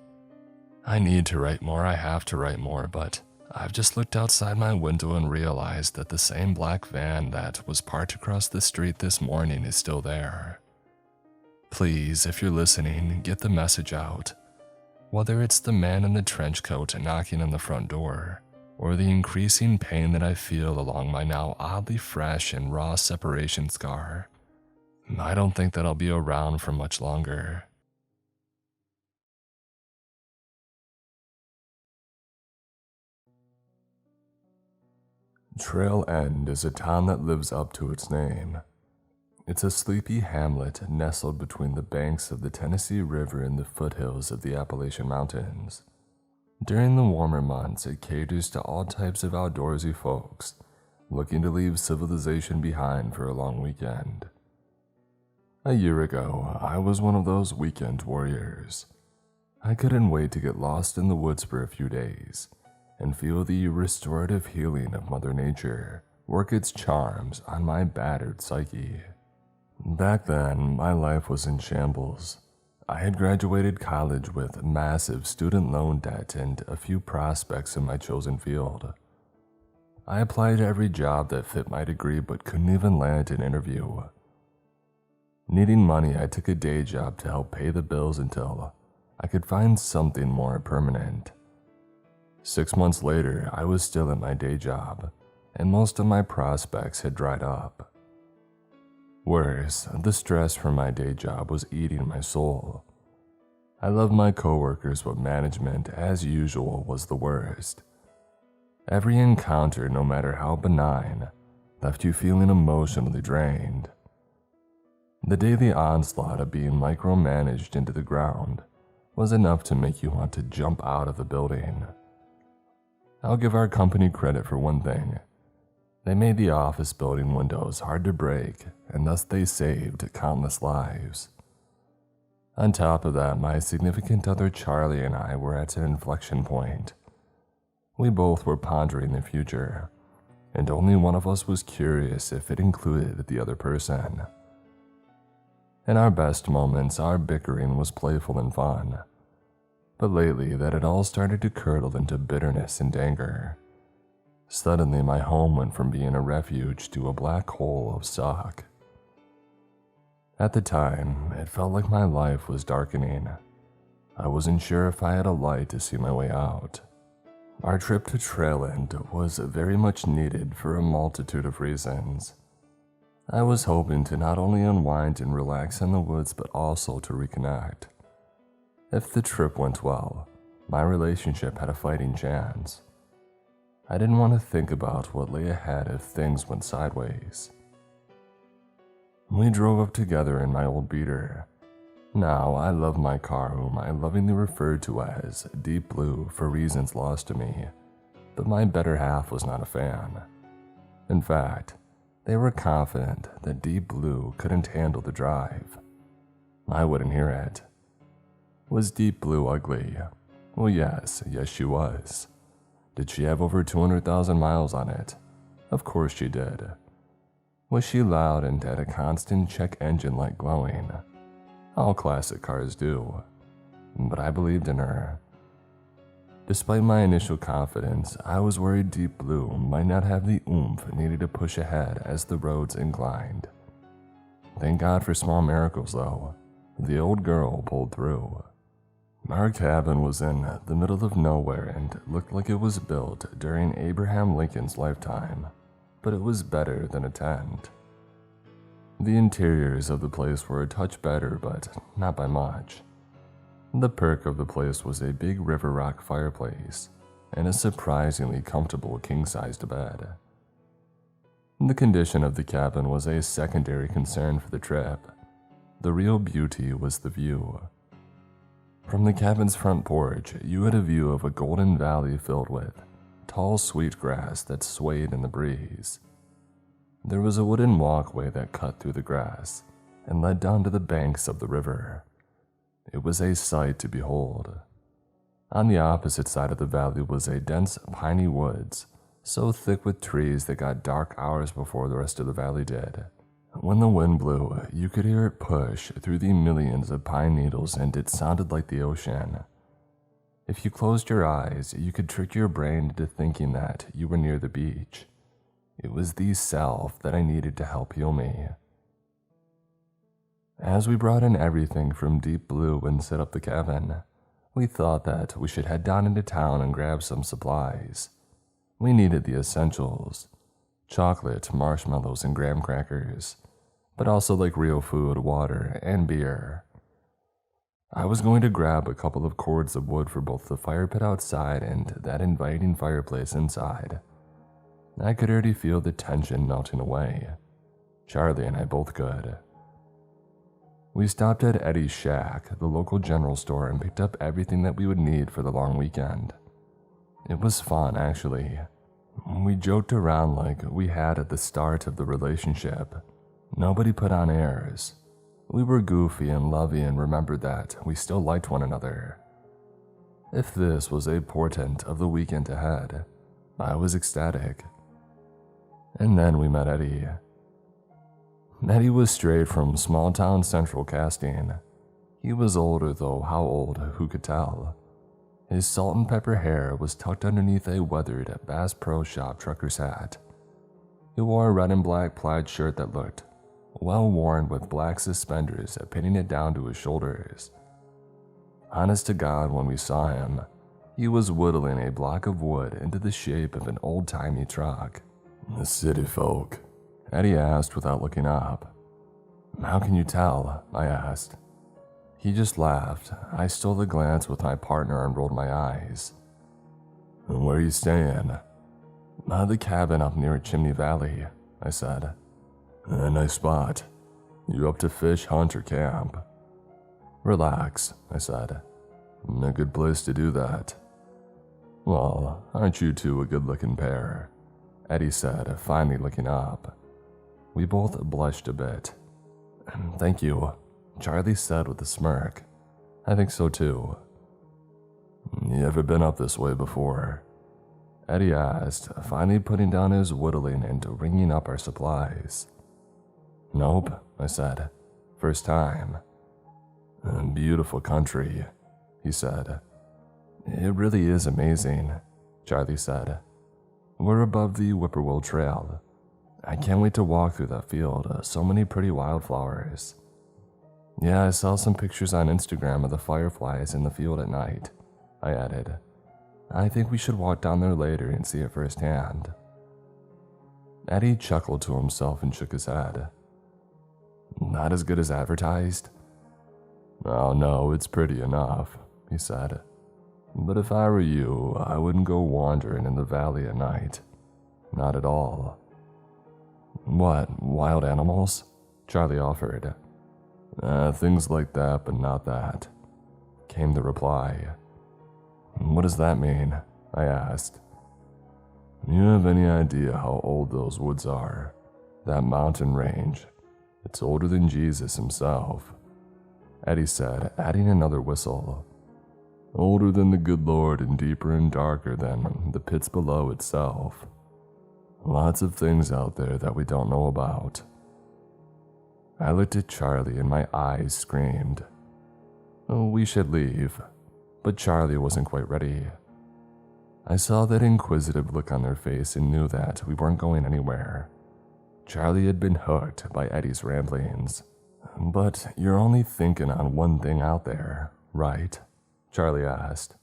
I need to write more, I have to write more, but I've just looked outside my window and realized that the same black van that was parked across the street this morning is still there. Please, if you're listening, get the message out. Whether it's the man in the trench coat knocking on the front door, or the increasing pain that I feel along my now oddly fresh and raw separation scar, I don't think that I'll be around for much longer. Trail End is a town that lives up to its name. It's a sleepy hamlet nestled between the banks of the Tennessee River and the foothills of the Appalachian Mountains. During the warmer months, it caters to all types of outdoorsy folks looking to leave civilization behind for a long weekend. A year ago, I was one of those weekend warriors. I couldn't wait to get lost in the woods for a few days and feel the restorative healing of Mother Nature work its charms on my battered psyche. Back then, my life was in shambles. I had graduated college with massive student loan debt and a few prospects in my chosen field. I applied to every job that fit my degree but couldn't even land an interview. Needing money, I took a day job to help pay the bills until I could find something more permanent. 6 months later, I was still at my day job, and most of my prospects had dried up. Worse, the stress from my day job was eating my soul. I loved my coworkers, but management, as usual, was the worst. Every encounter, no matter how benign, left you feeling emotionally drained. The daily onslaught of being micromanaged into the ground was enough to make you want to jump out of the building. I'll give our company credit for one thing. They made the office building windows hard to break, and thus they saved countless lives. On top of that, my significant other Charlie and I were at an inflection point. We both were pondering the future, and only one of us was curious if it included the other person. In our best moments, our bickering was playful and fun, but lately that had all started to curdle into bitterness and anger. Suddenly, my home went from being a refuge to a black hole of suck. At the time, it felt like my life was darkening. I wasn't sure if I had a light to see my way out. Our trip to Trailend was very much needed for a multitude of reasons. I was hoping to not only unwind and relax in the woods, but also to reconnect. If the trip went well, my relationship had a fighting chance. I didn't want to think about what lay ahead if things went sideways. We drove up together in my old beater. Now, I love my car, whom I lovingly referred to as Deep Blue for reasons lost to me, but my better half was not a fan. In fact, they were confident that Deep Blue couldn't handle the drive. I wouldn't hear it. Was Deep Blue ugly? Well, yes she was. Did she have over 200,000 miles on it? Of course she did. Was she loud and had a constant check engine light glowing? All classic cars do. But I believed in her. Despite my initial confidence, I was worried Deep Blue might not have the oomph needed to push ahead as the roads inclined. Thank God for small miracles, though. The old girl pulled through. Our cabin was in the middle of nowhere and looked like it was built during Abraham Lincoln's lifetime, but it was better than a tent. The interiors of the place were a touch better, but not by much. The perk of the place was a big river rock fireplace and a surprisingly comfortable king-sized bed. The condition of the cabin was a secondary concern for the trip. The real beauty was the view. From the cabin's front porch, you had a view of a golden valley filled with tall sweetgrass that swayed in the breeze. There was a wooden walkway that cut through the grass and led down to the banks of the river. It was a sight to behold. On the opposite side of the valley was a dense piney woods, so thick with trees that got dark hours before the rest of the valley did. When the wind blew, you could hear it push through the millions of pine needles, and it sounded like the ocean. If you closed your eyes, you could trick your brain into thinking that you were near the beach. It was the self that I needed to help heal me. As we brought in everything from Deep Blue and set up the cabin, we thought that we should head down into town and grab some supplies. We needed the essentials: chocolate, marshmallows, and graham crackers, but also like real food, water, and beer. I was going to grab a couple of cords of wood for both the fire pit outside and that inviting fireplace inside. I could already feel the tension melting away. Charlie and I both could. We stopped at Eddie's shack, the local general store, and picked up everything that we would need for the long weekend. It was fun, actually. We joked around like we had at the start of the relationship. Nobody put on airs. We were goofy and lovey and remembered that we still liked one another. If this was a portent of the weekend ahead, I was ecstatic. And then we met Eddie. Eddie was straight from small-town Central casting. He was older, though how old, who could tell? His salt and pepper hair was tucked underneath a weathered Bass Pro Shop trucker's hat. He wore a red and black plaid shirt that looked well worn, with black suspenders pinning it down to his shoulders. Honest to God, when we saw him, he was whittling a block of wood into the shape of an old-timey truck. "The city folk?" Eddie asked without looking up. "How can you tell?" I asked. He just laughed. I stole the glance with my partner and rolled my eyes. "Where are you staying?" "The cabin up near Chimney Valley," I said. "A nice spot. You up to fish, hunt, or camp?" "Relax," I said. "A good place to do that." "Well, aren't you two a good-looking pair?" Eddie said, finally looking up. We both blushed a bit. "Thank you," Charlie said with a smirk. "I think so too." "You ever been up this way before?" Eddie asked, finally putting down his whittling and ringing up our supplies. "Nope," I said. "First time." "Beautiful country," he said. "It really is amazing," Charlie said. "We're above the Whippoorwill Trail. I can't wait to walk through that field, so many pretty wildflowers." "Yeah, I saw some pictures on Instagram of the fireflies in the field at night," I added. "I think we should walk down there later and see it firsthand." Eddie chuckled to himself and shook his head. "Not as good as advertised?" "Oh no, it's pretty enough," he said. "But if I were you, I wouldn't go wandering in the valley at night. Not at all." "What, wild animals?" Charlie offered. Things like that, but not that," came the reply. "What does that mean?" I asked. "You have any idea how old those woods are? That mountain range? It's older than Jesus himself," Eddie said, adding another whistle. "Older than the good Lord and deeper and darker than the pits below itself. Lots of things out there that we don't know about." I looked at Charlie and my eyes screamed. We should leave, but Charlie wasn't quite ready. I saw that inquisitive look on their face and knew that we weren't going anywhere. Charlie had been hooked by Eddie's ramblings. "But you're only thinking on one thing out there, right?" Charlie asked.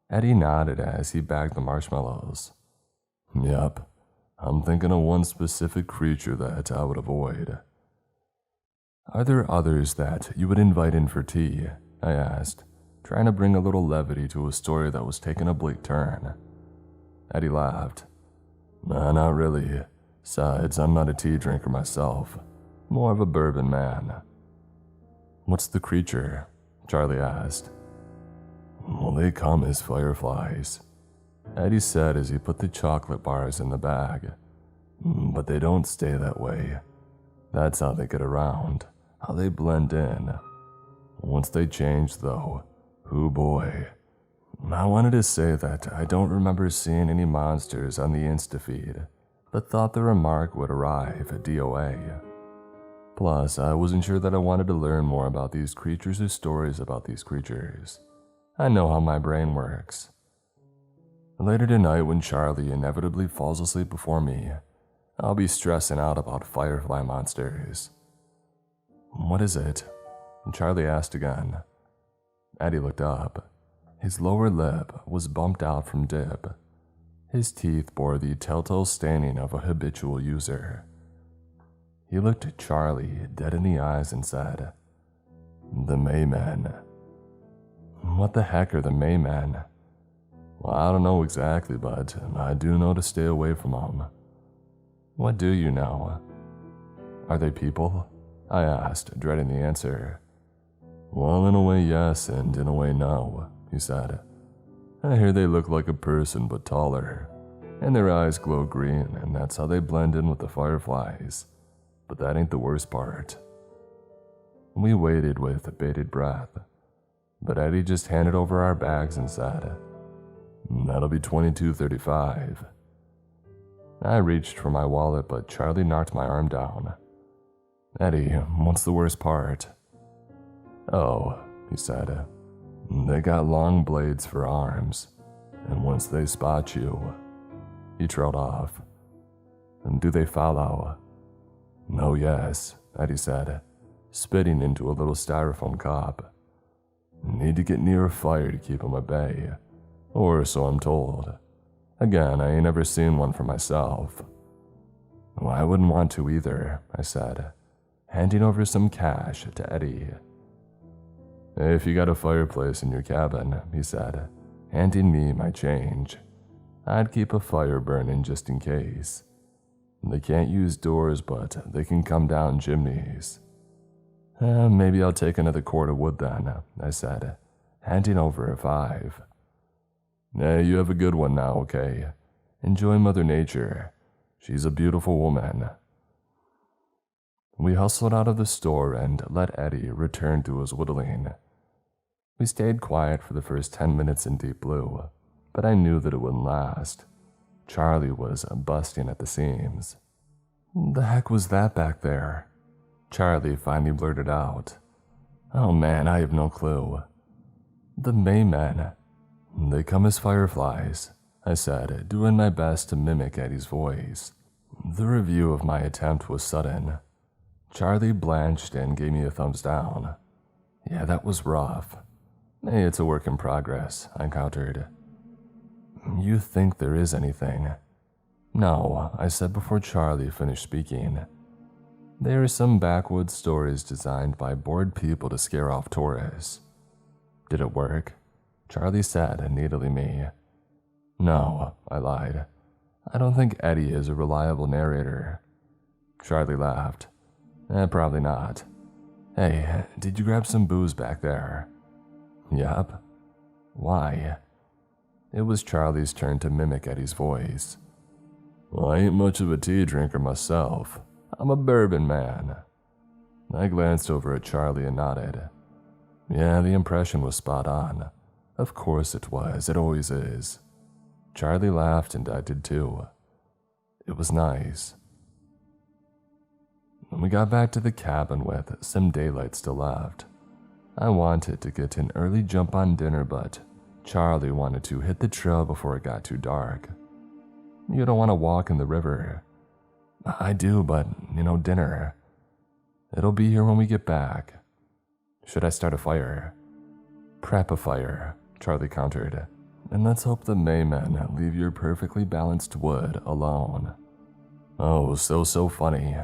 Eddie nodded as he bagged the marshmallows. "Yep, I'm thinking of one specific creature that I would avoid." "Are there others that you would invite in for tea?" I asked, trying to bring a little levity to a story that was taking a bleak turn. Eddie laughed. "Nah, not really. Besides, I'm not a tea drinker myself. More of a bourbon man." "What's the creature?" Charlie asked. "Well, they come as fireflies," Eddie said as he put the chocolate bars in the bag. "But they don't stay that way. That's how they get around, how they blend in. Once they change, though, hoo boy." I wanted to say that I don't remember seeing any monsters on the Insta-feed, but thought the remark would arrive at DOA. Plus, I wasn't sure that I wanted to learn more about these creatures or stories about these creatures. I know how my brain works. Later tonight, when Charlie inevitably falls asleep before me, I'll be stressing out about firefly monsters. "What is it?" Charlie asked again. Eddie looked up. His lower lip was bumped out from dip. His teeth bore the telltale staining of a habitual user. He looked at Charlie dead in the eyes and said, "The Maymen." "What the heck are the Maymen?" "Well, I don't know exactly, but I do know to stay away from them." "What do you know?" Are they people? I asked, dreading the answer. Well, in a way yes, and in a way no, he said. I hear they look like a person but taller, and their eyes glow green, and that's how they blend in with the fireflies. But that ain't the worst part. We waited with bated breath, but Eddie just handed over our bags and said, That'll be $22.35. I reached for my wallet, but Charlie knocked my arm down. Eddie, what's the worst part? Oh, he said, they got long blades for arms, and once they spot you, he trailed off. And do they follow? Oh yes, Eddie said, spitting into a little styrofoam cup. Need to get near a fire to keep them at bay, or so I'm told. Again, I ain't ever seen one for myself. Well, I wouldn't want to either, I said, handing over some cash to Eddie. If you got a fireplace in your cabin, he said, handing me my change. I'd keep a fire burning just in case. They can't use doors, but they can come down chimneys. Maybe I'll take another cord of wood then, I said, handing over a $5. Hey, you have a good one now, okay? Enjoy Mother Nature. She's a beautiful woman. We hustled out of the store and let Eddie return to his whittling. We stayed quiet for the first 10 minutes in Deep Blue, but I knew that it wouldn't last. Charlie was busting at the seams. The heck was that back there? Charlie finally blurted out. Oh man, I have no clue. The Maymen. They come as fireflies, I said, doing my best to mimic Eddie's voice. The review of my attempt was sudden. Charlie blanched and gave me a thumbs down. Yeah, that was rough. Hey, it's a work in progress, I countered. You think there is anything? No, I said before Charlie finished speaking. There are some backwoods stories designed by bored people to scare off tourists. Did it work? Charlie said, needling me. No, I lied. I don't think Eddie is a reliable narrator. Charlie laughed. Probably not. Hey, did you grab some booze back there? Yep. Why? It was Charlie's turn to mimic Eddie's voice. Well, I ain't much of a tea drinker myself. I'm a bourbon man. I glanced over at Charlie and nodded. Yeah, the impression was spot on. Of course it was, it always is. Charlie laughed and I did too. It was nice. When we got back to the cabin with some daylight still left, I wanted to get an early jump on dinner, but Charlie wanted to hit the trail before it got too dark. You don't want to walk in the river. I do, but, dinner. It'll be here when we get back. Should I start a fire? Prep a fire, Charlie countered. And let's hope the Maymen leave your perfectly balanced wood alone. Oh, so funny,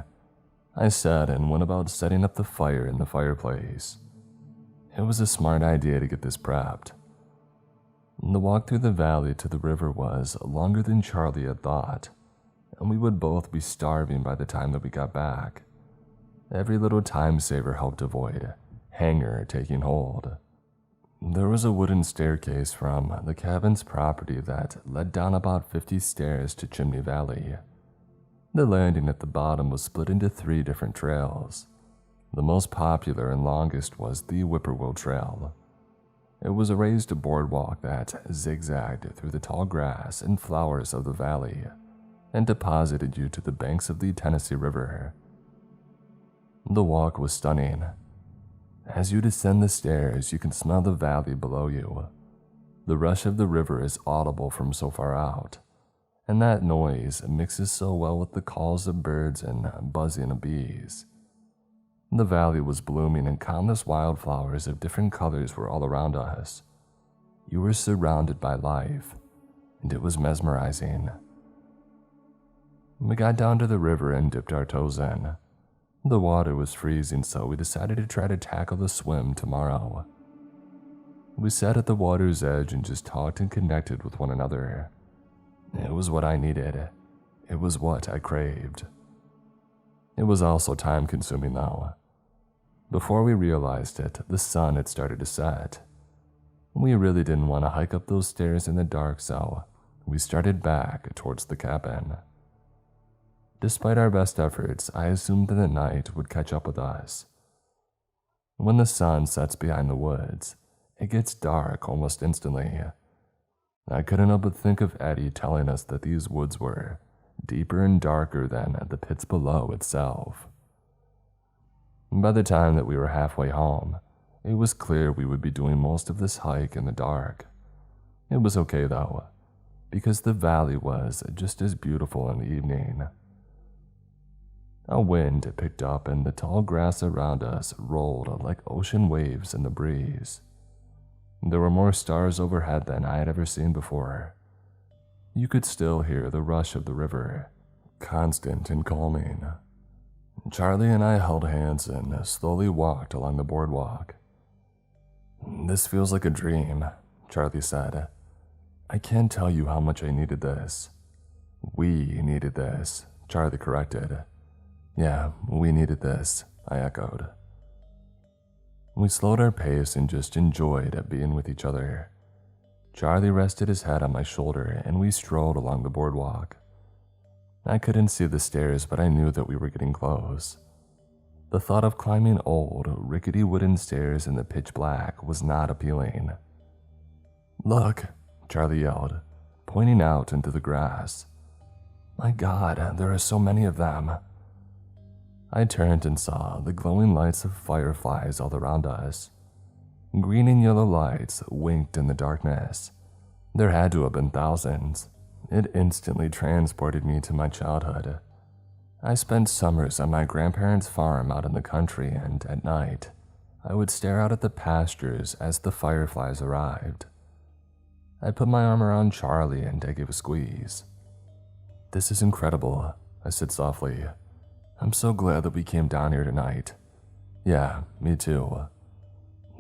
I said and went about setting up the fire in the fireplace. It was a smart idea to get this prepped. The walk through the valley to the river was longer than Charlie had thought, and we would both be starving by the time that we got back. Every little time saver helped avoid hunger taking hold. There was a wooden staircase from the cabin's property that led down about 50 stairs to Chimney Valley. The landing at the bottom was split into 3 different trails. The most popular and longest was the Whippoorwill Trail. It was a raised boardwalk that zigzagged through the tall grass and flowers of the valley and deposited you to the banks of the Tennessee River. The walk was stunning. As you descend the stairs, you can smell the valley below you. The rush of the river is audible from so far out, and that noise mixes so well with the calls of birds and buzzing of bees. The valley was blooming and countless wildflowers of different colors were all around us. You were surrounded by life, and it was mesmerizing. We got down to the river and dipped our toes in. The water was freezing, so we decided to try to tackle the swim tomorrow. We sat at the water's edge and just talked and connected with one another. It was what I needed. It was what I craved. It was also time-consuming though. Before we realized it, the sun had started to set. We really didn't want to hike up those stairs in the dark, so we started back towards the cabin. Despite our best efforts, I assumed that the night would catch up with us. When the sun sets behind the woods, it gets dark almost instantly. I couldn't help but think of Eddie telling us that these woods were deeper and darker than the pits below itself. By the time that we were halfway home, it was clear we would be doing most of this hike in the dark. It was okay though, because the valley was just as beautiful in the evening. A wind picked up and the tall grass around us rolled like ocean waves in the breeze. There were more stars overhead than I had ever seen before. You could still hear the rush of the river, constant and calming. Charlie and I held hands and slowly walked along the boardwalk. "This feels like a dream," Charlie said. "I can't tell you how much I needed this." "We needed this," Charlie corrected. "Yeah, we needed this," I echoed. We slowed our pace and just enjoyed being with each other. Charlie rested his head on my shoulder and we strolled along the boardwalk. I couldn't see the stairs, but I knew that we were getting close. The thought of climbing old, rickety wooden stairs in the pitch black was not appealing. "Look," Charlie yelled, pointing out into the grass. "My God, there are so many of them." I turned and saw the glowing lights of fireflies all around us. Green and yellow lights winked in the darkness. There had to have been thousands. It instantly transported me to my childhood. I spent summers on my grandparents' farm out in the country, and at night, I would stare out at the pastures as the fireflies arrived. I put my arm around Charlie and I gave a squeeze. "This is incredible," I said softly. "I'm so glad that we came down here tonight." "Yeah, me too."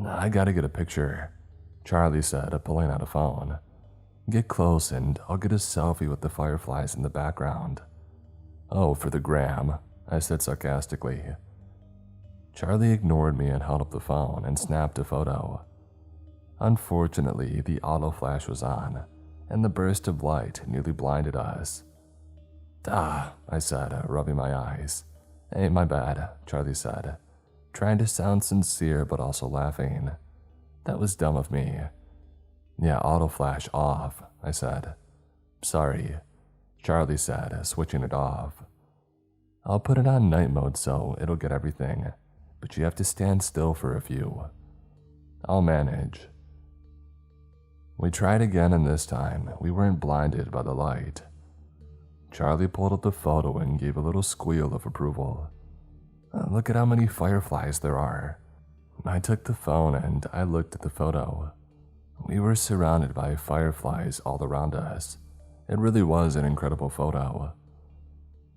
"I gotta get a picture," Charlie said, pulling out a phone. "Get close and I'll get a selfie with the fireflies in the background." "Oh, for the gram," I said sarcastically. Charlie ignored me and held up the phone and snapped a photo. Unfortunately, the auto flash was on, and the burst of light nearly blinded us. "Ah," I said, rubbing my eyes. "Hey, my bad," Charlie said, trying to sound sincere but also laughing. "That was dumb of me." "Yeah, auto flash off," I said. "Sorry," Charlie said, switching it off. "I'll put it on night mode so it'll get everything, but you have to stand still for a few." "I'll manage." We tried again, and this time we weren't blinded by the light. Charlie pulled up the photo and gave a little squeal of approval. "Look at how many fireflies there are." I took the phone and I looked at the photo. We were surrounded by fireflies all around us. It really was an incredible photo.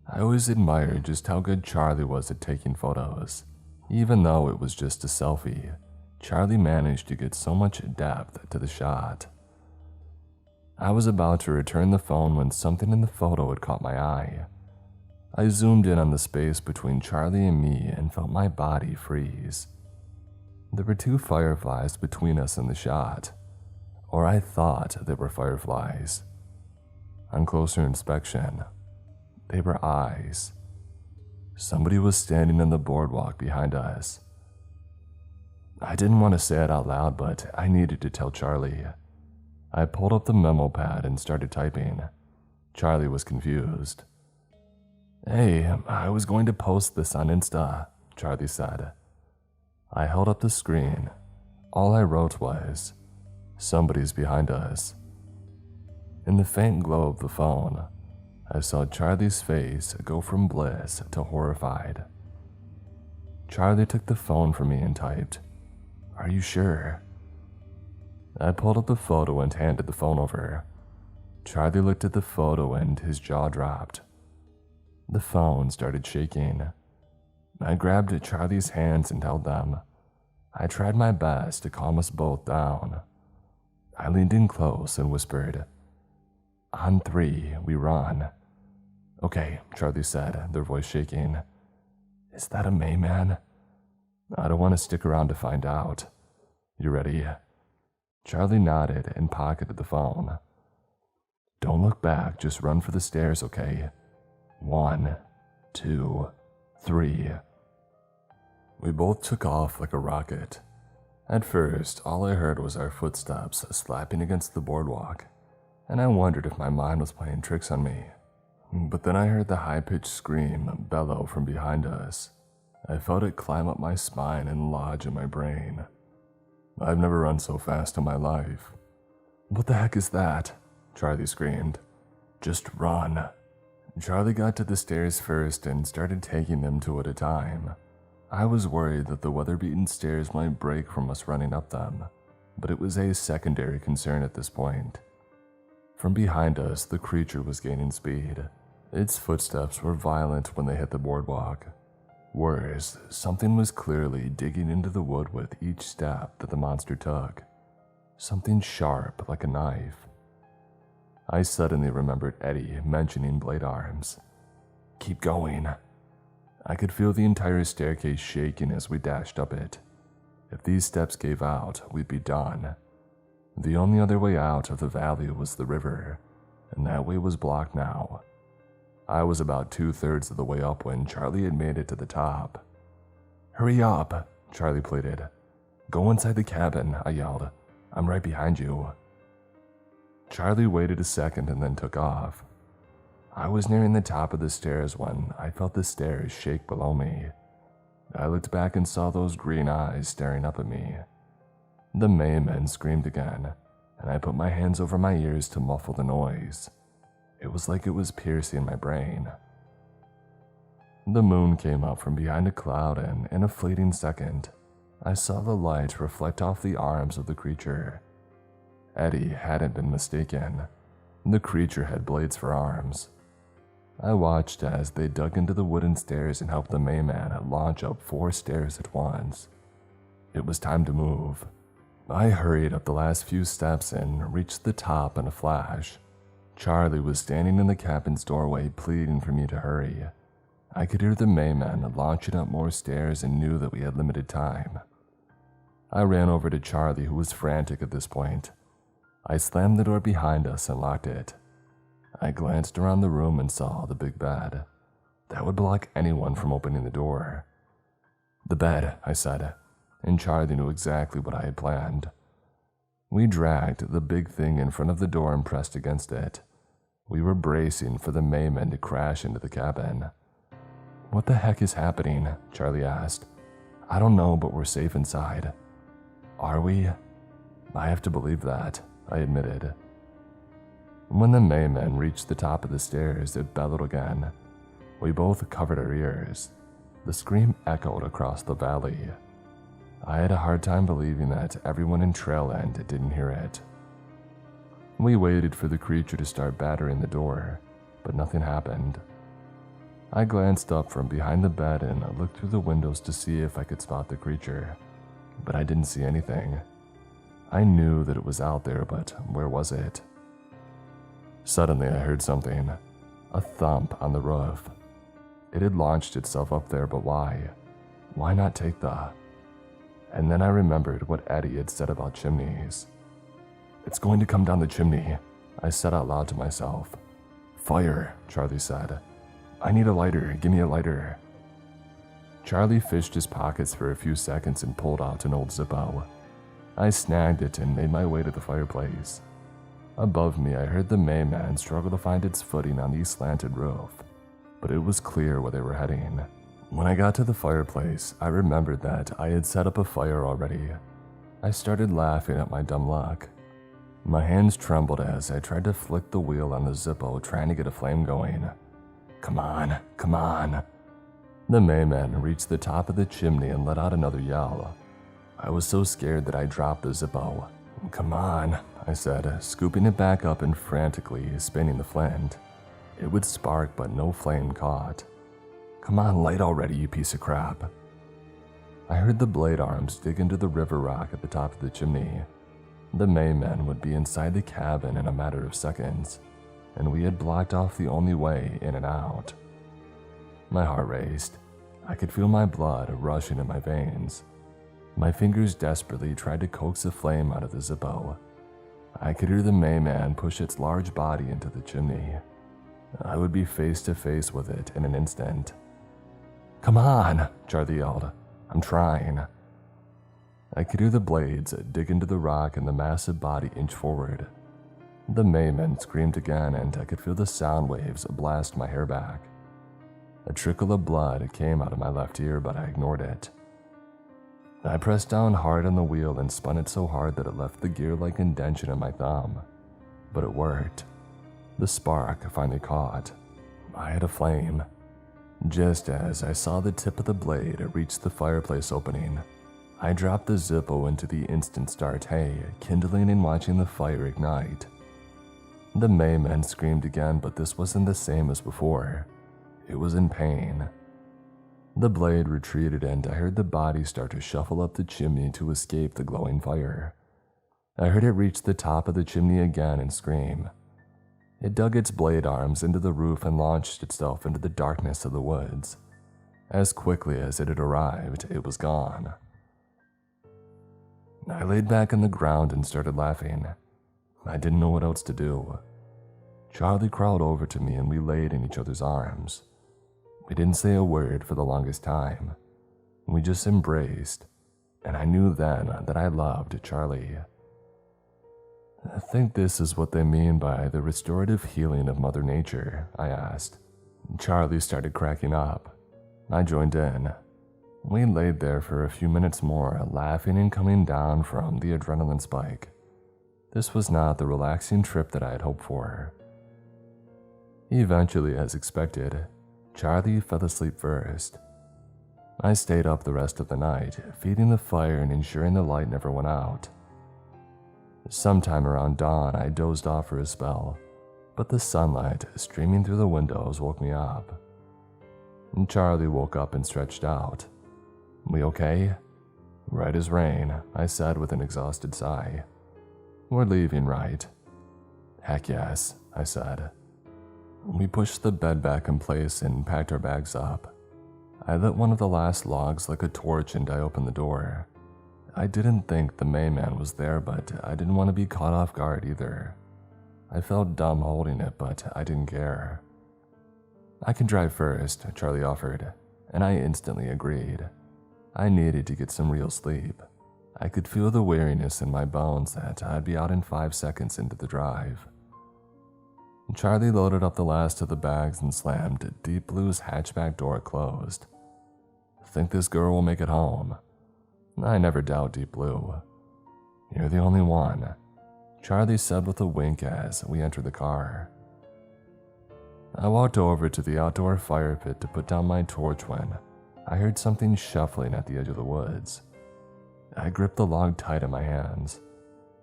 I always admired just how good Charlie was at taking photos. Even though it was just a selfie, Charlie managed to get so much depth to the shot. I was about to return the phone when something in the photo had caught my eye. I zoomed in on the space between Charlie and me and felt my body freeze. There were two fireflies between us in the shot, or I thought they were fireflies. On closer inspection, they were eyes. Somebody was standing on the boardwalk behind us. I didn't want to say it out loud, but I needed to tell Charlie. I pulled up the memo pad and started typing. Charlie was confused. "Hey, I was going to post this on Insta," Charlie said. I held up the screen. All I wrote was, "Somebody's behind us." In the faint glow of the phone, I saw Charlie's face go from bliss to horrified. Charlie took the phone from me and typed, "Are you sure?" I pulled up the photo and handed the phone over. Charlie looked at the photo and his jaw dropped. The phone started shaking. I grabbed Charlie's hands and held them. I tried my best to calm us both down. I leaned in close and whispered, "On 3, we run." "Okay," Charlie said, their voice shaking. Is that a Mayman? I don't want to stick around to find out. You ready? Charlie nodded and pocketed the phone. Don't look back, just run for the stairs, okay? 1, 2, 3. We both took off like a rocket. At first, all I heard was our footsteps slapping against the boardwalk, and I wondered if my mind was playing tricks on me. But then I heard the high-pitched scream bellow from behind us. I felt it climb up my spine and lodge in my brain. I've never run so fast in my life. What the heck is that? Charlie screamed. Just run. Charlie got to the stairs first and started taking them two at a time. I was worried that the weather-beaten stairs might break from us running up them, but it was a secondary concern at this point. From behind us, the creature was gaining speed. Its footsteps were violent when they hit the boardwalk. Worse, something was clearly digging into the wood with each step that the monster took. Something sharp like a knife. I suddenly remembered Eddie mentioning blade arms. Keep going. I could feel the entire staircase shaking as we dashed up it. If these steps gave out, we'd be done. The only other way out of the valley was the river, and that way was blocked now. I was about 2/3 of the way up when Charlie had made it to the top. Hurry up, Charlie pleaded. Go inside the cabin, I yelled. I'm right behind you. Charlie waited a second and then took off. I was nearing the top of the stairs when I felt the stairs shake below me. I looked back and saw those green eyes staring up at me. The Maymen screamed again, and I put my hands over my ears to muffle the noise. It was like it was piercing my brain. The moon came up from behind a cloud, and in a fleeting second, I saw the light reflect off the arms of the creature. Eddie hadn't been mistaken. The creature had blades for arms. I watched as they dug into the wooden stairs and helped the Mayman launch up 4 stairs at once. It was time to move. I hurried up the last few steps and reached the top in a flash. Charlie was standing in the cabin's doorway pleading for me to hurry. I could hear the Mayman launching up more stairs and knew that we had limited time. I ran over to Charlie, who was frantic at this point. I slammed the door behind us and locked it. I glanced around the room and saw the big bed. That would block anyone from opening the door. The bed, I said, and Charlie knew exactly what I had planned. We dragged the big thing in front of the door and pressed against it. We were bracing for the Maymen to crash into the cabin. What the heck is happening? Charlie asked. I don't know, but we're safe inside. Are we? I have to believe that, I admitted. When the Maymen reached the top of the stairs, it bellowed again. We both covered our ears. The scream echoed across the valley. I had a hard time believing that everyone in Trail End didn't hear it. We waited for the creature to start battering the door, but nothing happened. I glanced up from behind the bed and looked through the windows to see if I could spot the creature, but I didn't see anything. I knew that it was out there, but where was it? Suddenly I heard something, a thump on the roof. It had launched itself up there, but why? Why not take the... And then I remembered what Eddie had said about chimneys. It's going to come down the chimney, I said out loud to myself. Fire, Charlie said. I need a lighter, give me a lighter. Charlie fished his pockets for a few seconds and pulled out an old Zippo. I snagged it and made my way to the fireplace. Above me, I heard the Mayman struggle to find its footing on the slanted roof, but it was clear where they were heading. When I got to the fireplace, I remembered that I had set up a fire already. I started laughing at my dumb luck. My hands trembled as I tried to flick the wheel on the Zippo, trying to get a flame going. Come on, come on. The Mayman reached the top of the chimney and let out another yell. I was so scared that I dropped the Zippo. Come on, I said, scooping it back up and frantically spinning the flint. It would spark, but no flame caught. Come on, light already, you piece of crap. I heard the blade arms dig into the river rock at the top of the chimney. The Maymen would be inside the cabin in a matter of seconds, and we had blocked off the only way in and out. My heart raced. I could feel my blood rushing in my veins. My fingers desperately tried to coax the flame out of the Zippo. I could hear the Mayman push its large body into the chimney. I would be face to face with it in an instant. "Come on," Charlie yelled. "I'm trying." I could hear the blades dig into the rock and the massive body inch forward. The Mayman screamed again, and I could feel the sound waves blast my hair back. A trickle of blood came out of my left ear, but I ignored it. I pressed down hard on the wheel and spun it so hard that it left the gear-like indention in my thumb. But it worked. The spark finally caught. I had a flame. Just as I saw the tip of the blade reach the fireplace opening, I dropped the Zippo into the instant start hay, kindling and watching the fire ignite. The Mayman screamed again, but this wasn't the same as before. It was in pain. The blade retreated, and I heard the body start to shuffle up the chimney to escape the glowing fire. I heard it reach the top of the chimney again and scream. It dug its blade arms into the roof and launched itself into the darkness of the woods. As quickly as it had arrived, it was gone. I laid back on the ground and started laughing. I didn't know what else to do. Charlie crawled over to me and we laid in each other's arms. We didn't say a word for the longest time. We just embraced, and I knew then that I loved Charlie. "I think this is what they mean by the restorative healing of Mother Nature," I asked. Charlie started cracking up. I joined in. We laid there for a few minutes more, laughing and coming down from the adrenaline spike. This was not the relaxing trip that I had hoped for. Eventually, as expected, Charlie fell asleep first. I stayed up the rest of the night, feeding the fire and ensuring the light never went out. Sometime around dawn, I dozed off for a spell, but the sunlight streaming through the windows woke me up. Charlie woke up and stretched out. "We okay?" "Right as rain," I said with an exhausted sigh. "We're leaving, right?" "Heck yes," I said. We pushed the bed back in place and packed our bags up. I lit one of the last logs like a torch and I opened the door. I didn't think the Mayman was there, but I didn't want to be caught off guard either. I felt dumb holding it, but I didn't care. "I can drive first," Charlie offered, and I instantly agreed. I needed to get some real sleep. I could feel the weariness in my bones that I'd be out in 5 seconds into the drive. Charlie loaded up the last of the bags and slammed Deep Blue's hatchback door closed. "Think this girl will make it home?" "I never doubt Deep Blue." "You're the only one," Charlie said with a wink as we entered the car. I walked over to the outdoor fire pit to put down my torch when I heard something shuffling at the edge of the woods. I gripped the log tight in my hands.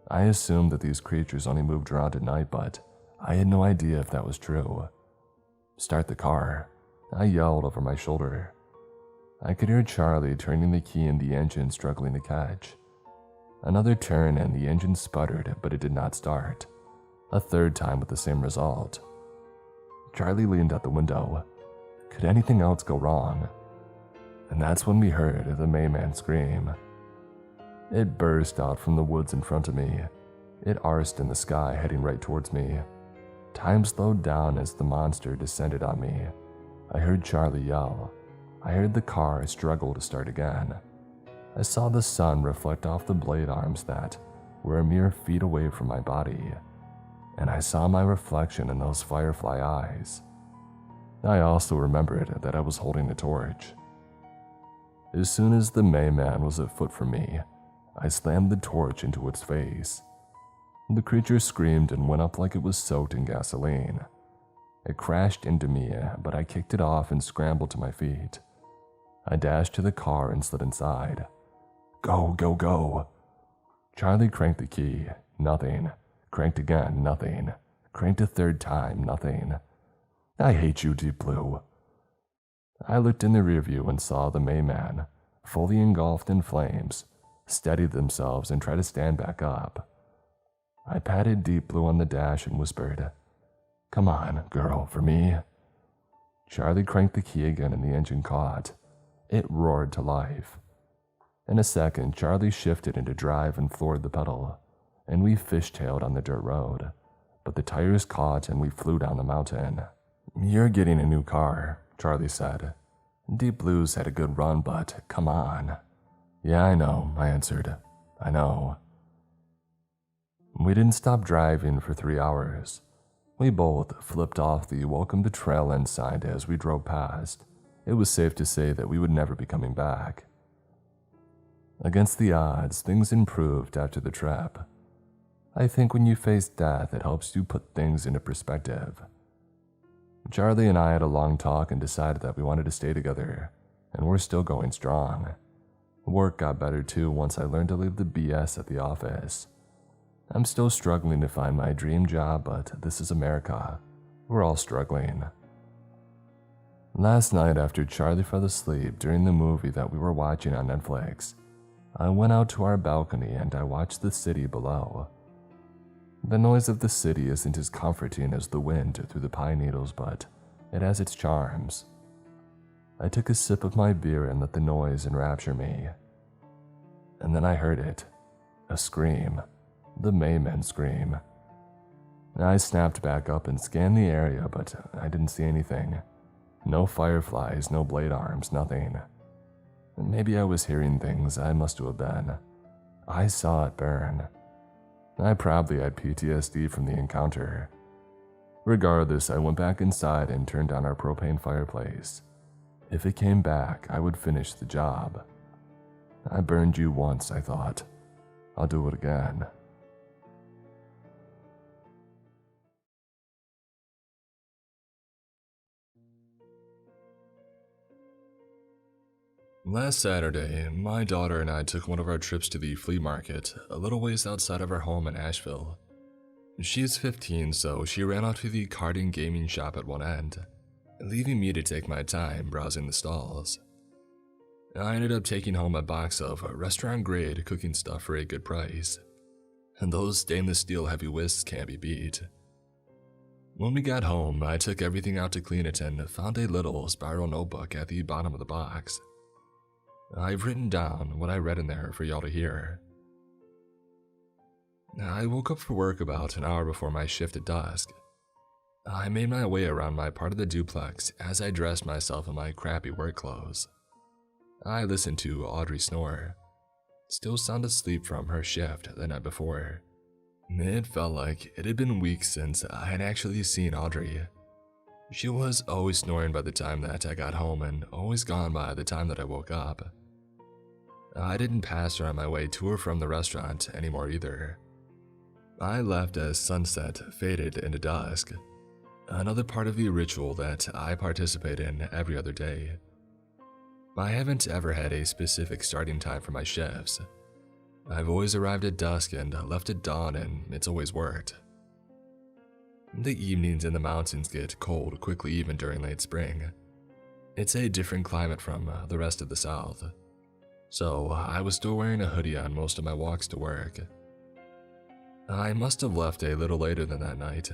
I assumed that these creatures only moved around at night, but I had no idea if that was true. "Start the car," I yelled over my shoulder. I could hear Charlie turning the key in the engine struggling to catch. Another turn and the engine sputtered, but it did not start. A third time with the same result. Charlie leaned out the window. Could anything else go wrong? And that's when we heard the Mayman scream. It burst out from the woods in front of me. It arsed in the sky, heading right towards me. Time slowed down as the monster descended on me. I heard Charlie yell. I heard the car struggle to start again. I saw the sun reflect off the blade arms that were a mere feet away from my body, and I saw my reflection in those firefly eyes. I also remembered that I was holding a torch. As soon as the Mayman was a foot from me, I slammed the torch into its face. The creature screamed and went up like it was soaked in gasoline. It crashed into me, but I kicked it off and scrambled to my feet. I dashed to the car and slid inside. "Go, go, go." Charlie cranked the key. Nothing. Cranked again. Nothing. Cranked a third time. Nothing. "I hate you, Deep Blue." I looked in the rearview and saw the Mayman, fully engulfed in flames, steady themselves and try to stand back up. I patted Deep Blue on the dash and whispered, "Come on, girl, for me." Charlie cranked the key again and the engine caught. It roared to life. In a second, Charlie shifted into drive and floored the pedal, and we fishtailed on the dirt road, but the tires caught and we flew down the mountain. "You're getting a new car," Charlie said. "Deep Blue's had a good run, but come on." "Yeah, I know," I answered. "I know." We didn't stop driving for 3 hours. We both flipped off the "Welcome to Trailend" sign as we drove past. It was safe to say that we would never be coming back. Against the odds, things improved after the trip. I think when you face death, it helps you put things into perspective. Charlie and I had a long talk and decided that we wanted to stay together, and we're still going strong. Work got better too once I learned to leave the BS at the office. I'm still struggling to find my dream job, but this is America. We're all struggling. Last night, after Charlie fell asleep during the movie that we were watching on Netflix, I went out to our balcony and I watched the city below. The noise of the city isn't as comforting as the wind through the pine needles, but it has its charms. I took a sip of my beer and let the noise enrapture me. And then I heard it. A scream. The Maymen scream. I snapped back up and scanned the area, but I didn't see anything. No fireflies, no blade arms, nothing. Maybe I was hearing things. I must have been. I saw it burn. I probably had PTSD from the encounter. Regardless, I went back inside and turned on our propane fireplace. If it came back, I would finish the job. I burned you once, I thought. I'll do it again. Last Saturday, my daughter and I took one of our trips to the flea market, a little ways outside of our home in Asheville. She's 15, so she ran off to the card and gaming shop at one end, leaving me to take my time browsing the stalls. I ended up taking home a box of restaurant-grade cooking stuff for a good price, and those stainless steel heavy whisks can't be beat. When we got home, I took everything out to clean it and found a little spiral notebook at the bottom of the box. I've written down what I read in there for y'all to hear. I woke up for work about an hour before my shift at dusk. I made my way around my part of the duplex as I dressed myself in my crappy work clothes. I listened to Audrey snore, still sound asleep from her shift the night before. It felt like it had been weeks since I had actually seen Audrey. She was always snoring by the time that I got home and always gone by the time that I woke up. I didn't pass her on my way to or from the restaurant anymore either. I left as sunset faded into dusk, another part of the ritual that I participate in every other day. I haven't ever had a specific starting time for my shifts. I've always arrived at dusk and left at dawn, and it's always worked. The evenings in the mountains get cold quickly even during late spring. It's a different climate from the rest of the South. So I was still wearing a hoodie on most of my walks to work. I must have left a little later than that night,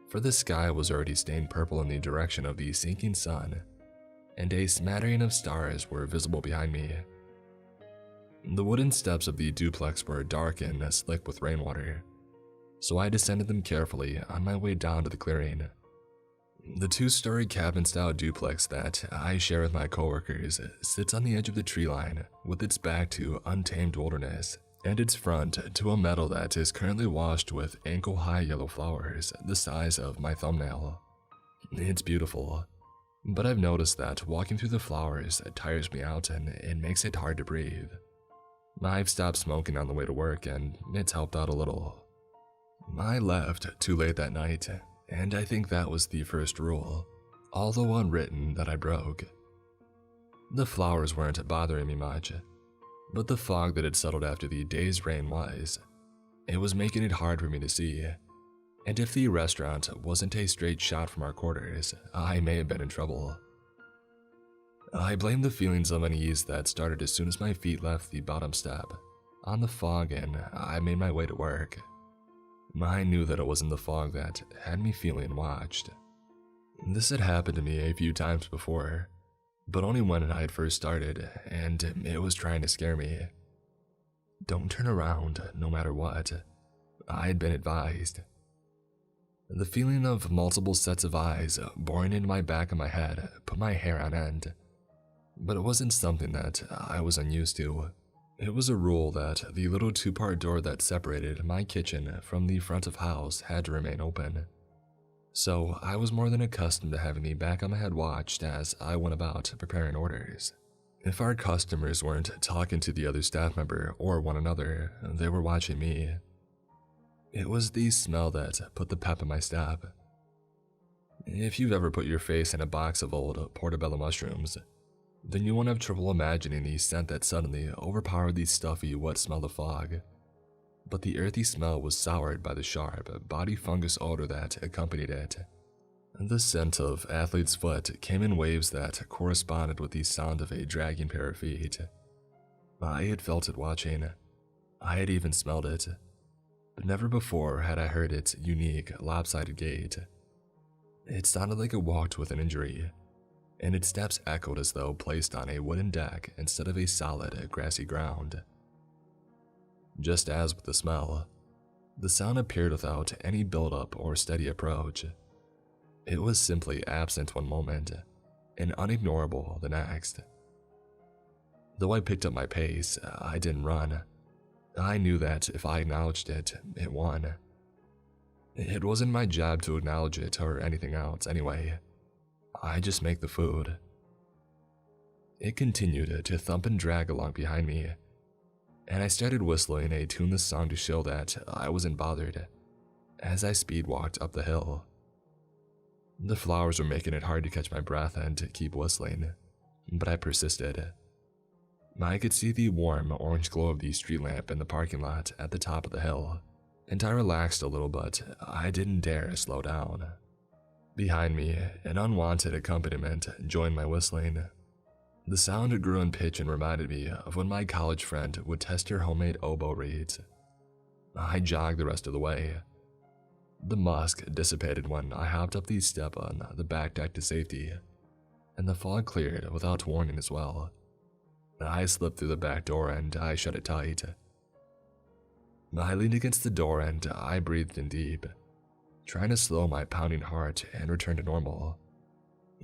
for the sky was already stained purple in the direction of the sinking sun, and a smattering of stars were visible behind me. The wooden steps of the duplex were dark and slick with rainwater, so I descended them carefully on my way down to the clearing. The two-story cabin-style duplex that I share with my coworkers sits on the edge of the tree line with its back to untamed wilderness and its front to a meadow that is currently washed with ankle-high yellow flowers the size of my thumbnail. It's beautiful, but I've noticed that walking through the flowers tires me out and it makes it hard to breathe. I've stopped smoking on the way to work and it's helped out a little. I left too late that night, and I think that was the first rule, although unwritten, that I broke. The flowers weren't bothering me much, but the fog that had settled after the day's rain was. It was making it hard for me to see, and if the restaurant wasn't a straight shot from our quarters, I may have been in trouble. I blamed the feelings of unease that started as soon as my feet left the bottom step on the fog, and I made my way to work. I knew that it wasn't the fog that had me feeling watched. This had happened to me a few times before, but only when I had first started, and it was trying to scare me. Don't turn around, no matter what. I had been advised. The feeling of multiple sets of eyes boring into my back of my head put my hair on end, but it wasn't something that I was unused to. It was a rule that the little two-part door that separated my kitchen from the front of house had to remain open. So I was more than accustomed to having the back of my head watched as I went about preparing orders. If our customers weren't talking to the other staff member or one another, they were watching me. It was the smell that put the pep in my step. If you've ever put your face in a box of old portobello mushrooms, then you won't have trouble imagining the scent that suddenly overpowered the stuffy, wet smell of fog. But the earthy smell was soured by the sharp, body fungus odor that accompanied it. The scent of athlete's foot came in waves that corresponded with the sound of a dragging pair of feet. I had felt it watching. I had even smelled it. But never before had I heard its unique, lopsided gait. It sounded like it walked with an injury, and its steps echoed as though placed on a wooden deck instead of a solid, grassy ground. Just as with the smell, the sound appeared without any build-up or steady approach. It was simply absent one moment, and unignorable the next. Though I picked up my pace, I didn't run. I knew that if I acknowledged it, it won. It wasn't my job to acknowledge it or anything else anyway. I just make the food. It continued to thump and drag along behind me, and I started whistling a tuneless song to show that I wasn't bothered as I speed walked up the hill. The flowers were making it hard to catch my breath and to keep whistling, but I persisted. I could see the warm orange glow of the street lamp in the parking lot at the top of the hill, and I relaxed a little, but I didn't dare slow down. Behind me, an unwanted accompaniment joined my whistling. The sound grew in pitch and reminded me of when my college friend would test her homemade oboe reeds. I jogged the rest of the way. The musk dissipated when I hopped up the step on the back deck to safety, and the fog cleared without warning as well. I slipped through the back door and I shut it tight. I leaned against the door and I breathed in deep, trying to slow my pounding heart and return to normal.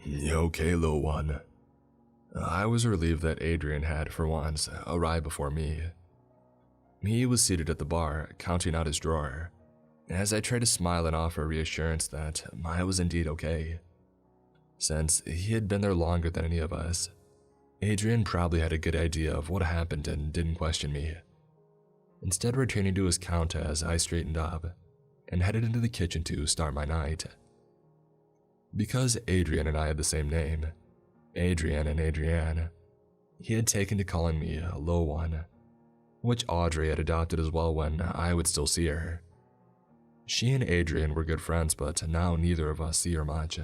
"You okay, little one?" I was relieved that Adrian had, for once, arrived before me. He was seated at the bar, counting out his drawer, as I tried to smile and offer reassurance that I was indeed okay. Since he had been there longer than any of us, Adrian probably had a good idea of what happened and didn't question me, instead returning to his count as I straightened up and headed into the kitchen to start my night. Because Adrian and I had the same name, Adrian and Adrienne, he had taken to calling me a low one, which Audrey had adopted as well when I would still see her. She and Adrian were good friends, but now neither of us see her much.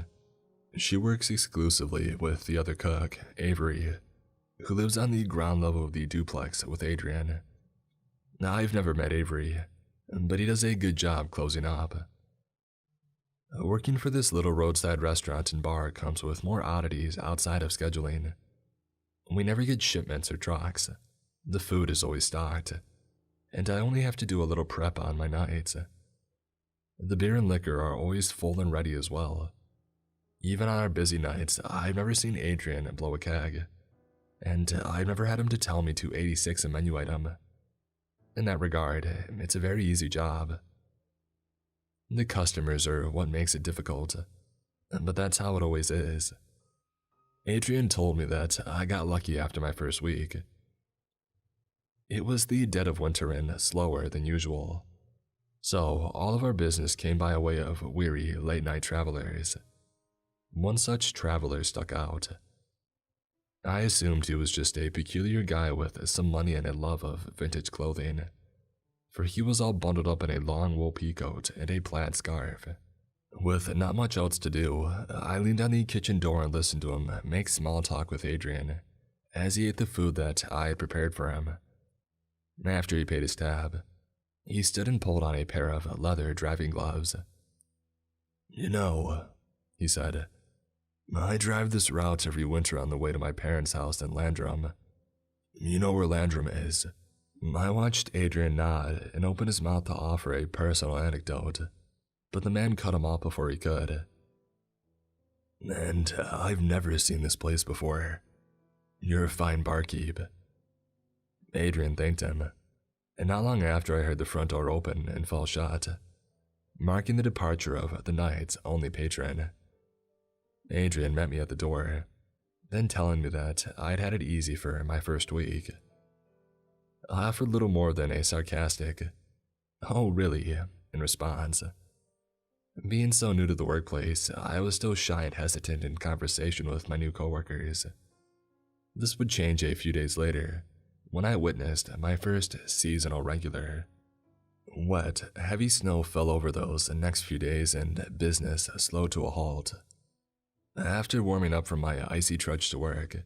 She works exclusively with the other cook, Avery, who lives on the ground level of the duplex with Adrian. Now, I've never met Avery, but he does a good job closing up. Working for this little roadside restaurant and bar comes with more oddities outside of scheduling. We never get shipments or trucks. The food is always stocked, and I only have to do a little prep on my nights. The beer and liquor are always full and ready as well. Even on our busy nights, I've never seen Adrian blow a keg, and I've never had him to tell me to 86 a menu item. In that regard, it's a very easy job. The customers are what makes it difficult, but that's how it always is. Adrian told me that I got lucky after my first week. It was the dead of winter and slower than usual, so all of our business came by way of weary late-night travelers. One such traveler stuck out. I assumed he was just a peculiar guy with some money and a love of vintage clothing, for he was all bundled up in a long wool peacoat and a plaid scarf. With not much else to do, I leaned on the kitchen door and listened to him make small talk with Adrian as he ate the food that I had prepared for him. After he paid his tab, he stood and pulled on a pair of leather driving gloves. "You know," he said, I drive this route every winter on the way to my parents' house in Landrum. You know where Landrum is? I watched Adrian nod and open his mouth to offer a personal anecdote, but the man cut him off before he could. And I've never seen this place before. You're a fine barkeep. Adrian thanked him, and not long after I heard the front door open and fall shut, marking the departure of the night's only patron. Adrian met me at the door, then telling me that I'd had it easy for my first week. I offered little more than a sarcastic, "Oh, really?" in response. Being so new to the workplace, I was still shy and hesitant in conversation with my new coworkers. This would change a few days later, when I witnessed my first seasonal regular. Wet, heavy snow fell over those next few days and business slowed to a halt. After warming up from my icy trudge to work,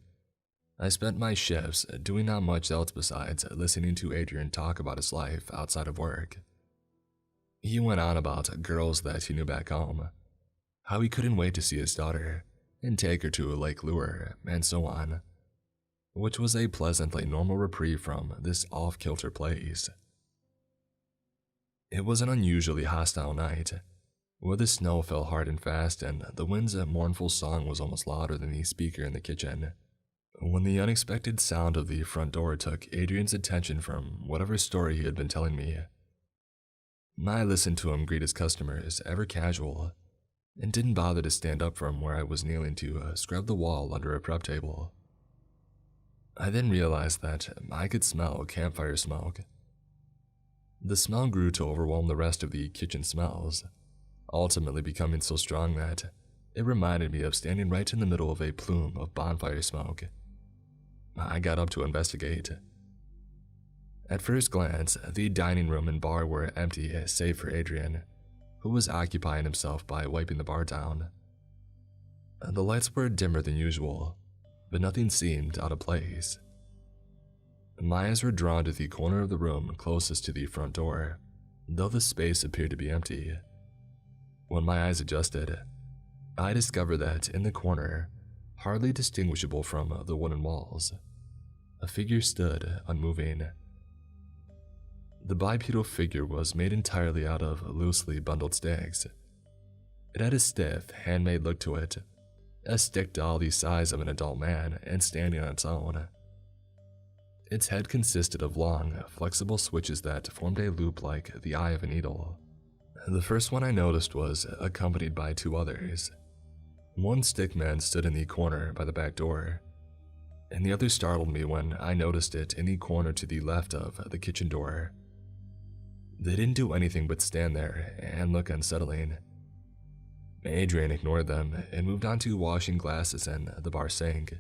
I spent my shifts doing not much else besides listening to Adrian talk about his life outside of work. He went on about girls that he knew back home, how he couldn't wait to see his daughter and take her to Lake Lure, and so on, which was a pleasantly normal reprieve from this off-kilter place. It was an unusually hostile night, where the snow fell hard and fast and the wind's mournful song was almost louder than the speaker in the kitchen, when the unexpected sound of the front door took Adrian's attention from whatever story he had been telling me. I listened to him greet his customers, ever casual, and didn't bother to stand up from where I was kneeling to scrub the wall under a prep table. I then realized that I could smell campfire smoke. The smell grew to overwhelm the rest of the kitchen smells, ultimately becoming so strong that it reminded me of standing right in the middle of a plume of bonfire smoke. I got up to investigate. At first glance, the dining room and bar were empty save for Adrian, who was occupying himself by wiping the bar down. The lights were dimmer than usual, but nothing seemed out of place. My eyes were drawn to the corner of the room closest to the front door, though the space appeared to be empty. When my eyes adjusted, I discovered that in the corner, hardly distinguishable from the wooden walls, a figure stood unmoving. The bipedal figure was made entirely out of loosely bundled sticks. It had a stiff, handmade look to it, a stick doll the size of an adult man and standing on its own. Its head consisted of long, flexible switches that formed a loop like the eye of a needle. The first one I noticed was accompanied by two others. One stickman stood in the corner by the back door, and the other startled me when I noticed it in the corner to the left of the kitchen door. They didn't do anything but stand there and look unsettling. Adrian ignored them and moved on to washing glasses in the bar sink.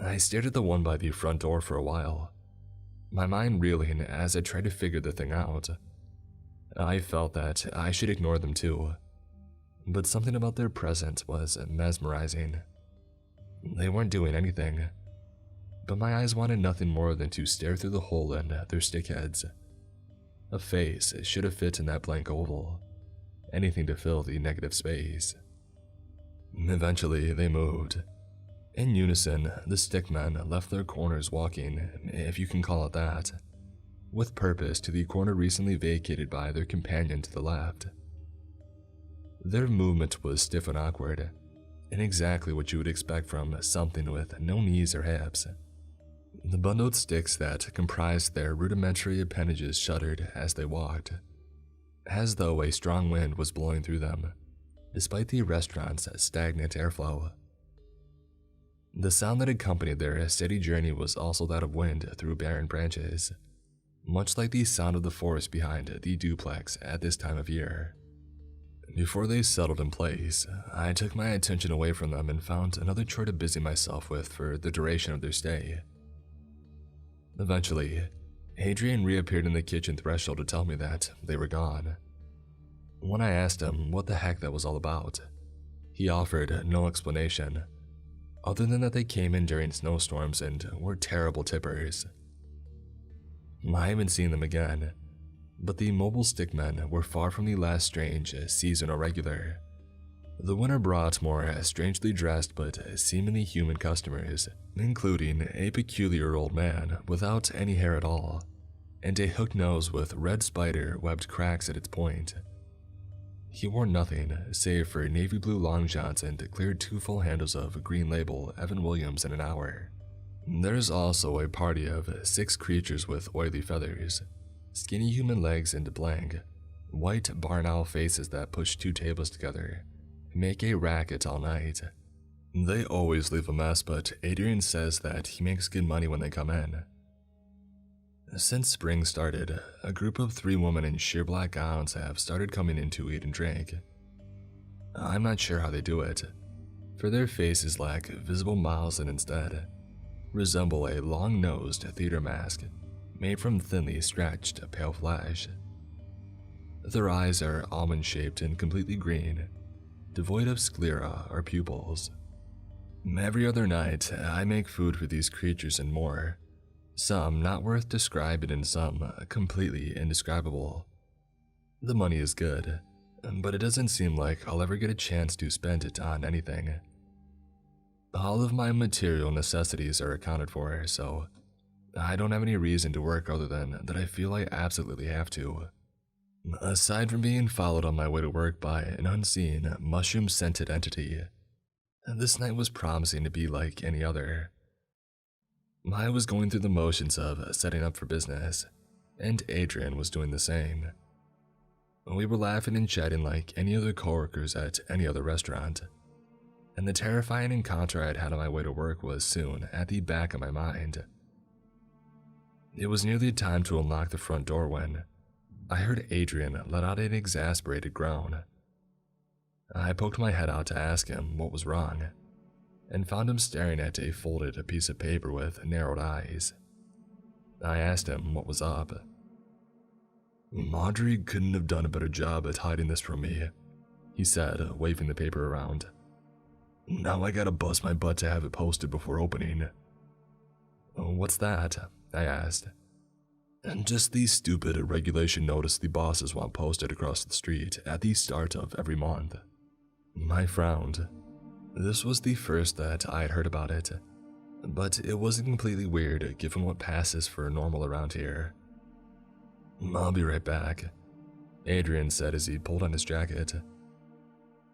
I stared at the one by the front door for a while, my mind reeling as I tried to figure the thing out. I felt that I should ignore them too, but something about their presence was mesmerizing. They weren't doing anything, but my eyes wanted nothing more than to stare through the hole in their stick heads. A face should have fit in that blank oval, anything to fill the negative space. Eventually, they moved. In unison, the stickmen left their corners walking, if you can call it that, with purpose to the corner recently vacated by their companion to the left. Their movement was stiff and awkward, and exactly what you would expect from something with no knees or hips. The bundled sticks that comprised their rudimentary appendages shuddered as they walked, as though a strong wind was blowing through them, despite the restaurant's stagnant airflow. The sound that accompanied their steady journey was also that of wind through barren branches, much like the sound of the forest behind the duplex at this time of year. Before they settled in place, I took my attention away from them and found another chore to busy myself with for the duration of their stay. Eventually, Adrian reappeared in the kitchen threshold to tell me that they were gone. When I asked him what the heck that was all about, he offered no explanation, other than that they came in during snowstorms and were terrible tippers. I haven't seen them again, but the mobile stickmen were far from the last strange seasonal regular. The winter brought more strangely dressed but seemingly human customers, including a peculiar old man without any hair at all, and a hooked nose with red spider-webbed cracks at its point. He wore nothing save for navy blue long johns and cleared 2 full handles of green label Evan Williams in an hour. There's also a party of 6 creatures with oily feathers, skinny human legs and blank, white barn owl faces that push 2 tables together, make a racket all night. They always leave a mess, but Adrian says that he makes good money when they come in. Since spring started, a group of 3 women in sheer black gowns have started coming in to eat and drink. I'm not sure how they do it, for their faces lack visible mouths and instead resemble a long-nosed theater mask made from thinly stretched pale flesh. Their eyes are almond-shaped and completely green, devoid of sclera or pupils. Every other night, I make food for these creatures and more, some not worth describing and some completely indescribable. The money is good, but it doesn't seem like I'll ever get a chance to spend it on anything. All of my material necessities are accounted for, so I don't have any reason to work other than that I feel I absolutely have to. Aside from being followed on my way to work by an unseen, mushroom-scented entity, this night was promising to be like any other. I was going through the motions of setting up for business, and Adrian was doing the same. We were laughing and chatting like any other coworkers at any other restaurant, and the terrifying encounter I'd had on my way to work was soon at the back of my mind. It was nearly time to unlock the front door when I heard Adrian let out an exasperated groan. I poked my head out to ask him what was wrong, and found him staring at a folded piece of paper with narrowed eyes. I asked him what was up. "Audrey couldn't have done a better job at hiding this from me," he said, waving the paper around. "Now I gotta bust my butt to have it posted before opening." "What's that?" I asked. "Just the stupid regulation notice the bosses want posted across the street at the start of every month." I frowned. This was the first that I had heard about it, but it wasn't completely weird given what passes for normal around here. "I'll be right back," Adrian said as he pulled on his jacket.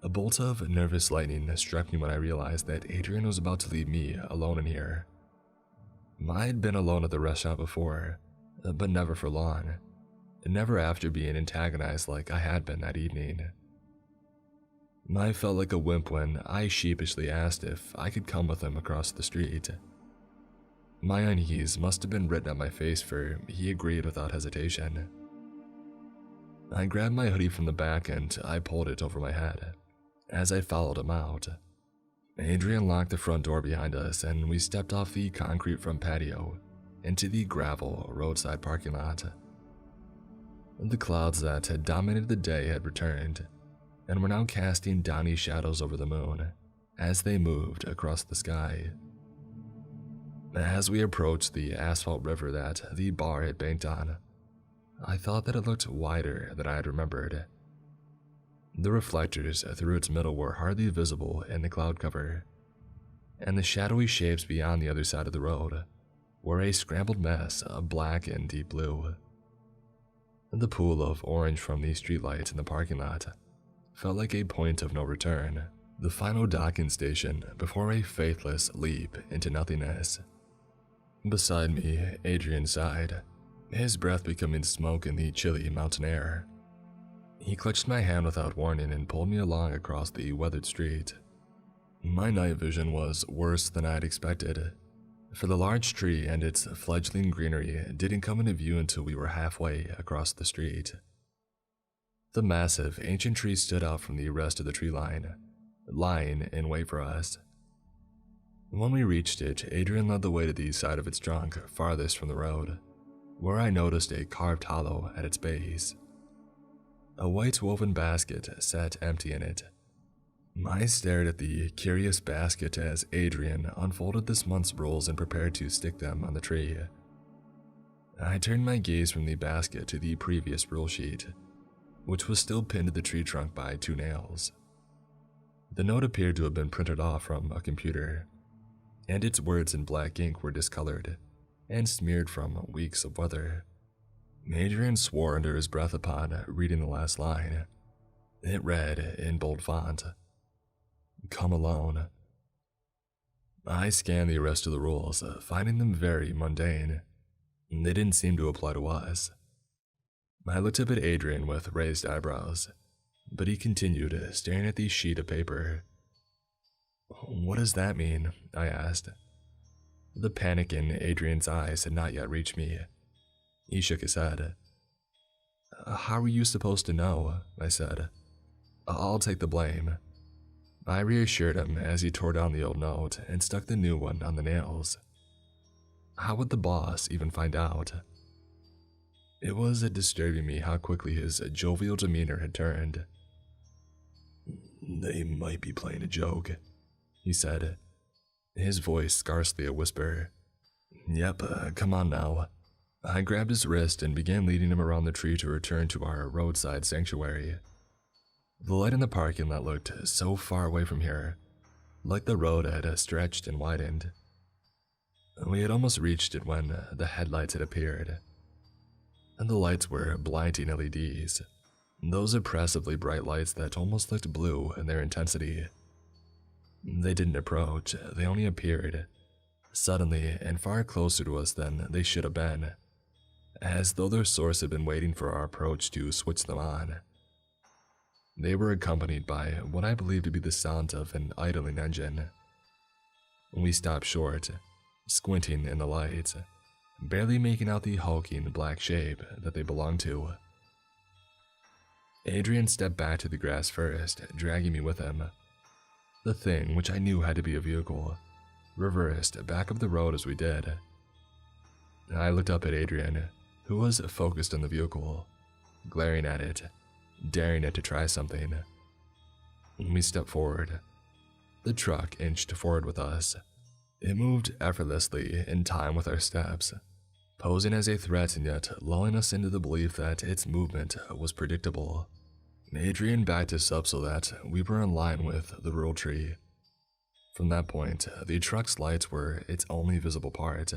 A bolt of nervous lightning struck me when I realized that Adrian was about to leave me alone in here. I had been alone at the restaurant before, but never for long, never after being antagonized like I had been that evening. I felt like a wimp when I sheepishly asked if I could come with him across the street. My unease must have been written on my face, for he agreed without hesitation. I grabbed my hoodie from the back and I pulled it over my head as I followed him out. Adrian locked the front door behind us and we stepped off the concrete front patio into the gravel roadside parking lot. The clouds that had dominated the day had returned, and were now casting downy shadows over the moon as they moved across the sky. As we approached the asphalt river that the bar had banked on, I thought that it looked wider than I had remembered. The reflectors through its middle were hardly visible in the cloud cover, and the shadowy shapes beyond the other side of the road were a scrambled mess of black and deep blue. The pool of orange from the streetlights in the parking lot felt like a point of no return, the final docking station before a faithless leap into nothingness. Beside me, Adrian sighed, his breath becoming smoke in the chilly mountain air. He clutched my hand without warning and pulled me along across the weathered street. My night vision was worse than I had expected, for the large tree and its fledgling greenery didn't come into view until we were halfway across the street. The massive, ancient tree stood out from the rest of the tree line, lying in wait for us. When we reached it, Adrian led the way to the side of its trunk farthest from the road, where I noticed a carved hollow at its base. A white woven basket sat empty in it. I stared at the curious basket as Adrian unfolded this month's rolls and prepared to stick them on the tree. I turned my gaze from the basket to the previous rule sheet, which was still pinned to the tree trunk by 2 nails. The note appeared to have been printed off from a computer, and its words in black ink were discolored and smeared from weeks of weather. Adrian swore under his breath upon reading the last line. It read in bold font, "Come alone." I scanned the rest of the rules, finding them very mundane. They didn't seem to apply to us. I looked up at Adrian with raised eyebrows, but he continued staring at the sheet of paper. "What does that mean?" I asked. The panic in Adrian's eyes had not yet reached me. He shook his head. "How were you supposed to know?" I said. "I'll take the blame." I reassured him as he tore down the old note and stuck the new one on the nails. How would the boss even find out? It was disturbing me how quickly his jovial demeanor had turned. "They might be playing a joke," he said, his voice scarcely a whisper. "Yep, come on now." I grabbed his wrist and began leading him around the tree to return to our roadside sanctuary. The light in the parking lot looked so far away from here, like the road had stretched and widened. We had almost reached it when the headlights had appeared, and the lights were blinding LEDs, those oppressively bright lights that almost looked blue in their intensity. They didn't approach, they only appeared, suddenly and far closer to us than they should have been, as though their source had been waiting for our approach to switch them on. They were accompanied by what I believed to be the sound of an idling engine. We stopped short, squinting in the lights, barely making out the hulking black shape that they belonged to. Adrian stepped back to the grass first, dragging me with him. The thing, which I knew had to be a vehicle, reversed back up the road as we did. I looked up at Adrian, who was focused on the vehicle, glaring at it, daring it to try something. We stepped forward. The truck inched forward with us. It moved effortlessly in time with our steps, posing as a threat and yet lulling us into the belief that its movement was predictable. Adrian backed us up so that we were in line with the rural tree. From that point, the truck's lights were its only visible part,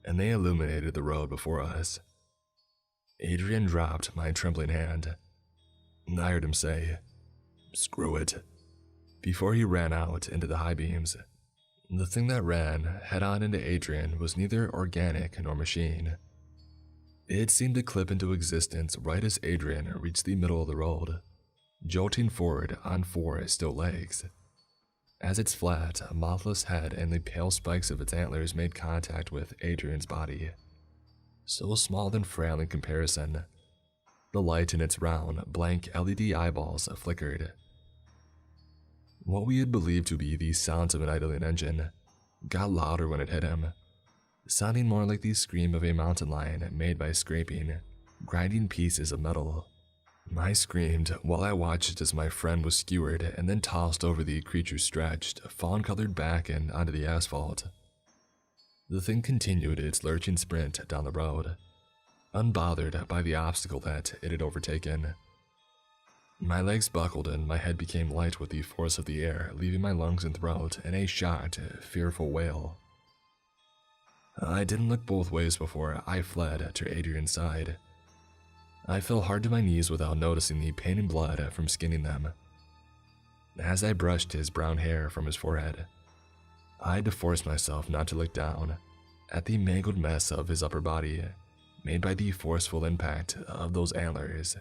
and they illuminated the road before us. Adrian dropped my trembling hand. I heard him say, "Screw it," before he ran out into the high beams. The thing that ran head-on into Adrian was neither organic nor machine. It seemed to clip into existence right as Adrian reached the middle of the road, jolting forward on four still legs. As its flat, mothless head and the pale spikes of its antlers made contact with Adrian's body, so small and frail in comparison, the light in its round, blank LED eyeballs flickered. What we had believed to be the sounds of an idling engine got louder when it hit him, sounding more like the scream of a mountain lion made by scraping, grinding pieces of metal. I screamed while I watched as my friend was skewered and then tossed over the creature's stretched, fawn-colored back and onto the asphalt. The thing continued its lurching sprint down the road, unbothered by the obstacle that it had overtaken. My legs buckled and my head became light with the force of the air leaving my lungs and throat in a shocked, fearful wail. I didn't look both ways before I fled to Adrian's side. I fell hard to my knees without noticing the pain and blood from skinning them. As I brushed his brown hair from his forehead, I had to force myself not to look down at the mangled mess of his upper body, made by the forceful impact of those antlers.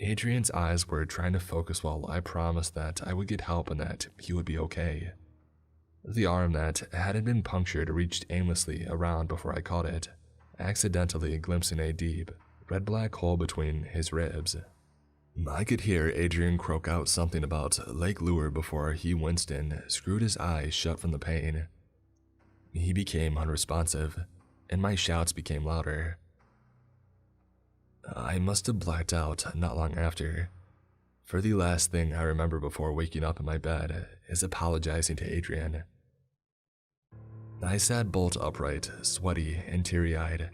Adrian's eyes were trying to focus while I promised that I would get help and that he would be okay. The arm that hadn't been punctured reached aimlessly around before I caught it, accidentally glimpsing a deep, red-black hole between his ribs. I could hear Adrian croak out something about Lake Lure before he winced and screwed his eyes shut from the pain. He became unresponsive, and my shouts became louder. I must have blacked out not long after, for the last thing I remember before waking up in my bed is apologizing to Adrian. I sat bolt upright, sweaty and teary-eyed,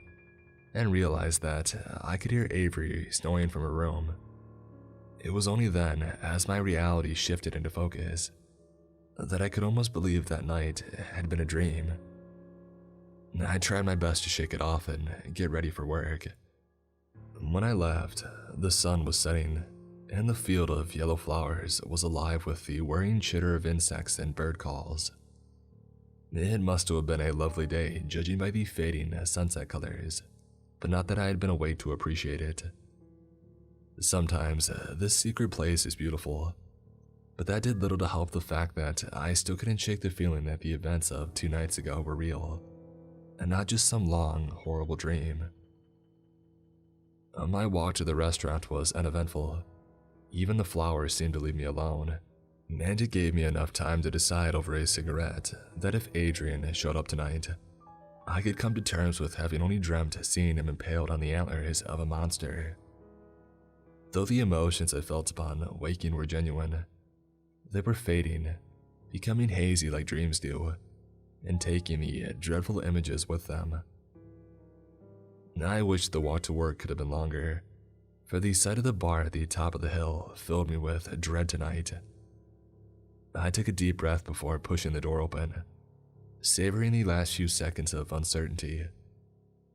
and realized that I could hear Avery snoring from her room. It was only then, as my reality shifted into focus, that I could almost believe that night had been a dream. I tried my best to shake it off and get ready for work. When I left, the sun was setting, and the field of yellow flowers was alive with the whirring chitter of insects and bird calls. It must have been a lovely day, judging by the fading sunset colors, but not that I had been awake to appreciate it. Sometimes, this secret place is beautiful, but that did little to help the fact that I still couldn't shake the feeling that the events of 2 nights ago were real, and not just some long, horrible dream. My walk to the restaurant was uneventful. Even the flowers seemed to leave me alone, and it gave me enough time to decide over a cigarette that if Adrian showed up tonight, I could come to terms with having only dreamt seeing him impaled on the antlers of a monster. Though the emotions I felt upon waking were genuine, they were fading, becoming hazy like dreams do, and taking the dreadful images with them. I wished the walk to work could have been longer, for the sight of the bar at the top of the hill filled me with dread tonight. I took a deep breath before pushing the door open, savoring the last few seconds of uncertainty,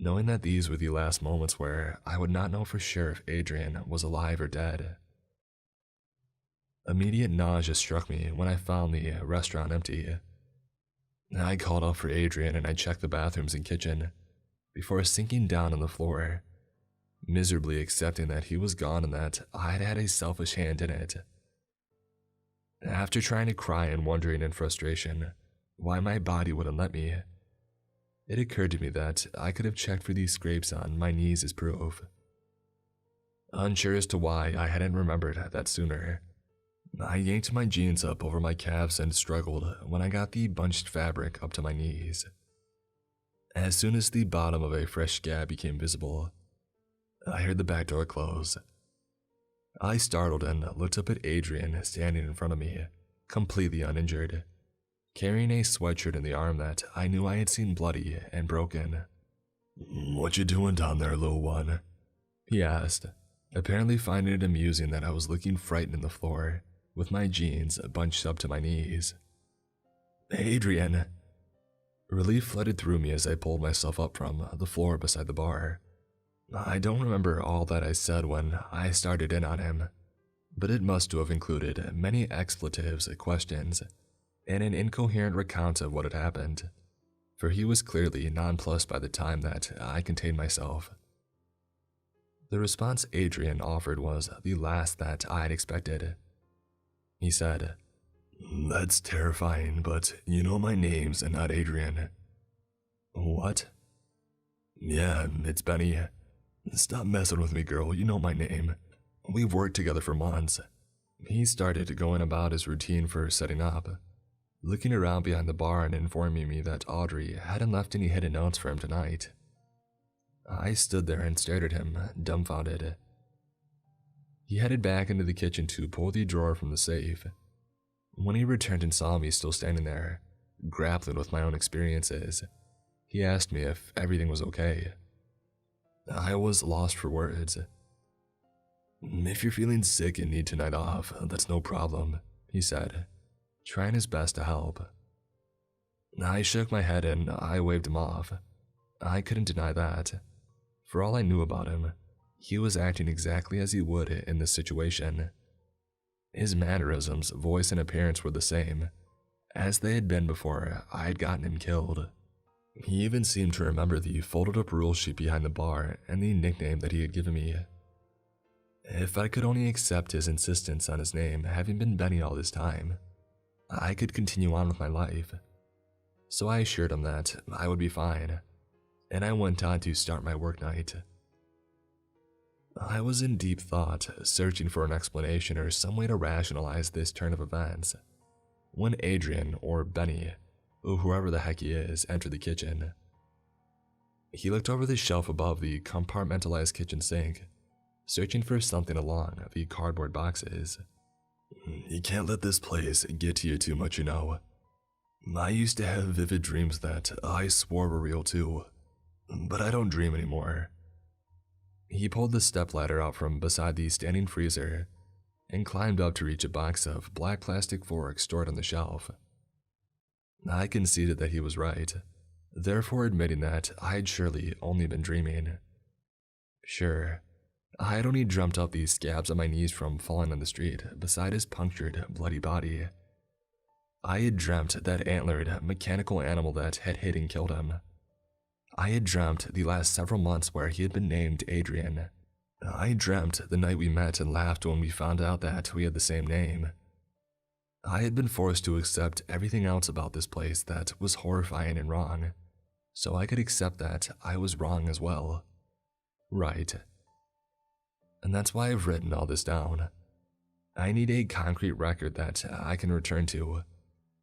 knowing that these were the last moments where I would not know for sure if Adrian was alive or dead. Immediate nausea struck me when I found the restaurant empty. I called out for Adrian and I checked the bathrooms and kitchen before sinking down on the floor, miserably accepting that he was gone and that I had had a selfish hand in it. After trying to cry and wondering in frustration why my body wouldn't let me, it occurred to me that I could have checked for these scrapes on my knees as proof. Unsure as to why I hadn't remembered that sooner, I yanked my jeans up over my calves and struggled when I got the bunched fabric up to my knees. As soon as the bottom of a fresh scab became visible, I heard the back door close. I startled and looked up at Adrian standing in front of me, completely uninjured, carrying a sweatshirt in the arm that I knew I had seen bloody and broken. "What you doing down there, little one?" he asked, apparently finding it amusing that I was looking frightened on the floor, with my jeans bunched up to my knees. "Adrian!" Relief flooded through me as I pulled myself up from the floor beside the bar. I don't remember all that I said when I started in on him, but it must have included many expletives, questions, and an incoherent recount of what had happened, for he was clearly nonplussed by the time that I contained myself. The response Adrian offered was the last that I had expected. He said, "That's terrifying, but you know my name's not Adrian." "What?" "Yeah, it's Benny. Stop messing with me, girl, you know my name. We've worked together for months." He started going about his routine for setting up, looking around behind the bar and informing me that Audrey hadn't left any hidden notes for him tonight. I stood there and stared at him, dumbfounded. He headed back into the kitchen to pull the drawer from the safe. When he returned and saw me still standing there, grappling with my own experiences, he asked me if everything was okay. I was lost for words. "If you're feeling sick and need tonight off, that's no problem," he said, trying his best to help. I shook my head and I waved him off. I couldn't deny that. For all I knew about him, he was acting exactly as he would in this situation. His mannerisms, voice, and appearance were the same, as they had been before I had gotten him killed. He even seemed to remember the folded-up rule sheet behind the bar and the nickname that he had given me. If I could only accept his insistence on his name having been Benny all this time, I could continue on with my life. So I assured him that I would be fine, and I went on to start my work night. I was in deep thought, searching for an explanation or some way to rationalize this turn of events, when Adrian, or Benny, or whoever the heck he is, entered the kitchen. He looked over the shelf above the compartmentalized kitchen sink, searching for something along the cardboard boxes. "You can't let this place get to you too much, you know. I used to have vivid dreams that I swore were real too, but I don't dream anymore." He pulled the stepladder out from beside the standing freezer and climbed up to reach a box of black plastic forks stored on the shelf. I conceded that he was right, therefore admitting that I had surely only been dreaming. Sure, I had only dreamt up these scabs on my knees from falling on the street beside his punctured, bloody body. I had dreamt that antlered, mechanical animal that had hit and killed him. I had dreamt the last several months where he had been named Adrian. I dreamt the night we met and laughed when we found out that we had the same name. I had been forced to accept everything else about this place that was horrifying and wrong, so I could accept that I was wrong as well. Right. And that's why I've written all this down. I need a concrete record that I can return to,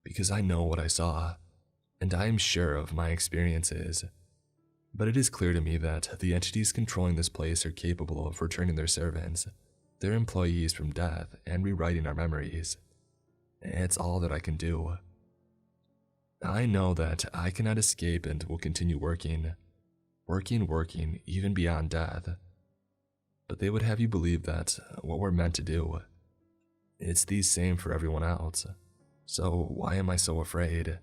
because I know what I saw, and I am sure of my experiences. But it is clear to me that the entities controlling this place are capable of returning their servants, their employees from death, and rewriting our memories. It's all that I can do. I know that I cannot escape and will continue working, even beyond death. But they would have you believe that what we're meant to do, it's the same for everyone else. So why am I so afraid?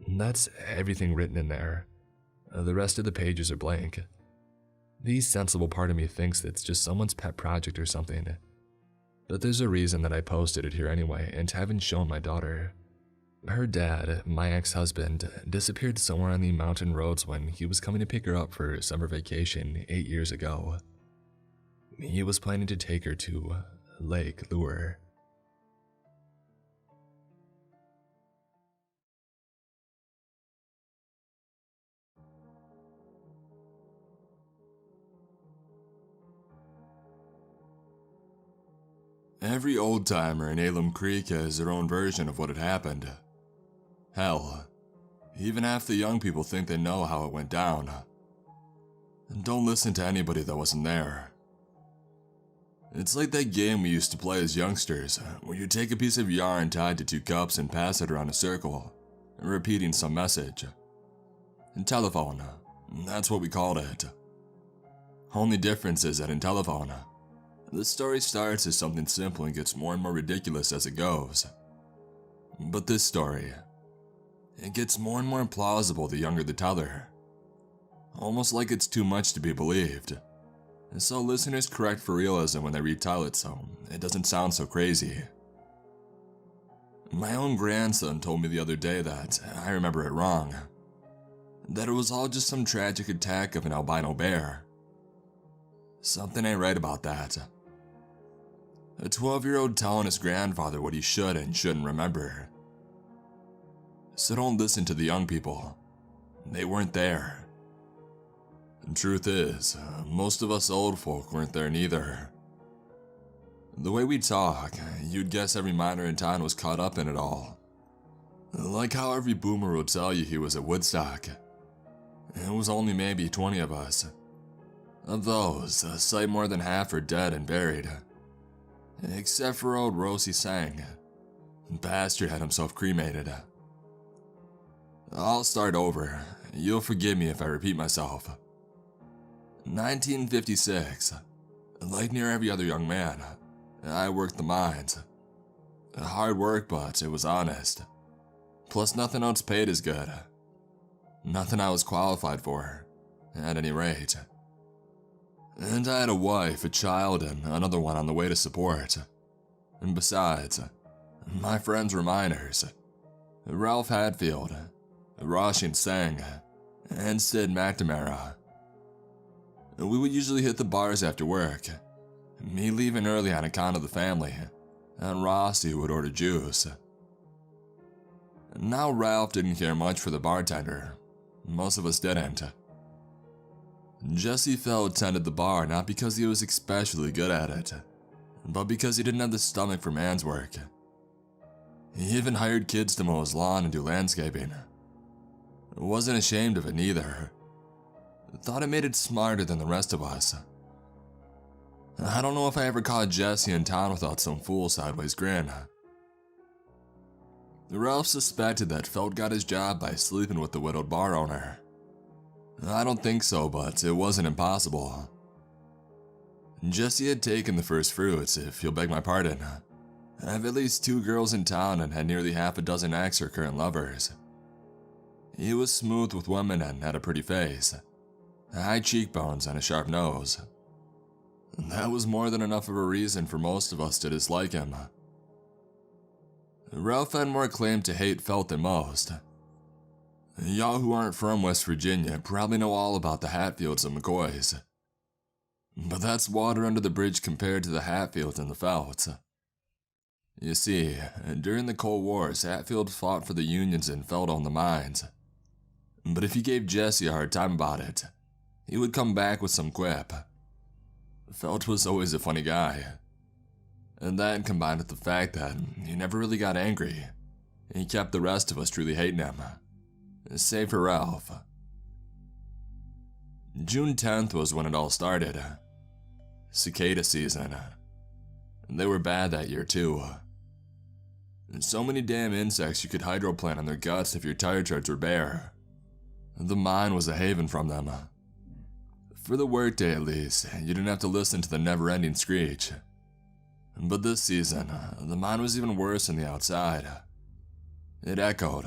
That's everything written in there. The rest of the pages are blank. The sensible part of me thinks it's just someone's pet project or something. But there's a reason that I posted it here anyway and haven't shown my daughter. Her dad, my ex-husband, disappeared somewhere on the mountain roads when he was coming to pick her up for summer vacation 8 years ago. He was planning to take her to Lake Lure. Every old-timer in Alum Creek has their own version of what had happened. Hell, even half the young people think they know how it went down. And don't listen to anybody that wasn't there. It's like that game we used to play as youngsters, where you take a piece of yarn tied to 2 cups and pass it around a circle, repeating some message. In telephone, that's what we called it. Only difference is that in telephone, the story starts as something simple and gets more and more ridiculous as it goes. But this story, it gets more and more implausible the younger the teller. Almost like it's too much to be believed. And so listeners correct for realism when they retell it so it doesn't sound so crazy. My own grandson told me the other day that I remember it wrong. That it was all just some tragic attack of an albino bear. Something ain't right about that. A 12-year-old telling his grandfather what he should and shouldn't remember. So don't listen to the young people. They weren't there. The truth is, most of us old folk weren't there neither. The way we talk, you'd guess every miner in town was caught up in it all. Like how every boomer would tell you he was at Woodstock. It was only maybe 20 of us. Of those, a sight more than half are dead and buried. Except for old Rosie Sang. Bastard had himself cremated. I'll start over. You'll forgive me if I repeat myself. 1956. Like near every other young man, I worked the mines. Hard work, but it was honest. Plus nothing else paid as good. Nothing I was qualified for, at any rate. And I had a wife, a child, and another one on the way to support. And besides, my friends were miners. Ralph Hadfield, Roshin Sang, and Sid McNamara. We would usually hit the bars after work, me leaving early on account of the family, and Rossi would order juice. Now Ralph didn't care much for the bartender. Most of us didn't. Jesse Feld tended the bar not because he was especially good at it, but because he didn't have the stomach for man's work. He even hired kids to mow his lawn and do landscaping. Wasn't ashamed of it neither. Thought it made it smarter than the rest of us. I don't know if I ever caught Jesse in town without some fool sideways grin. Ralph suspected that Feld got his job by sleeping with the widowed bar owner. I don't think so, but it wasn't impossible. Jesse had taken the first fruits, if you'll beg my pardon. I have at least 2 girls in town and had nearly half a dozen ex or current lovers. He was smooth with women and had a pretty face, high cheekbones and a sharp nose. That was more than enough of a reason for most of us to dislike him. Ralph had more claim to hate Felt than most. Y'all who aren't from West Virginia probably know all about the Hatfields and McCoys. But that's water under the bridge compared to the Hatfields and the Felts. You see, during the Cold Wars, Hatfield fought for the Unions and Felt owned the mines. But if you gave Jesse a hard time about it, he would come back with some quip. Felt was always a funny guy. And that combined with the fact that he never really got angry, he kept the rest of us truly hating him. Save for Ralph. June 10th was when it all started. Cicada season. They were bad that year too. So many damn insects you could hydroplant on their guts if your tire treads were bare. The mine was a haven from them. For the workday at least, you didn't have to listen to the never-ending screech. But this season, the mine was even worse than the outside. It echoed.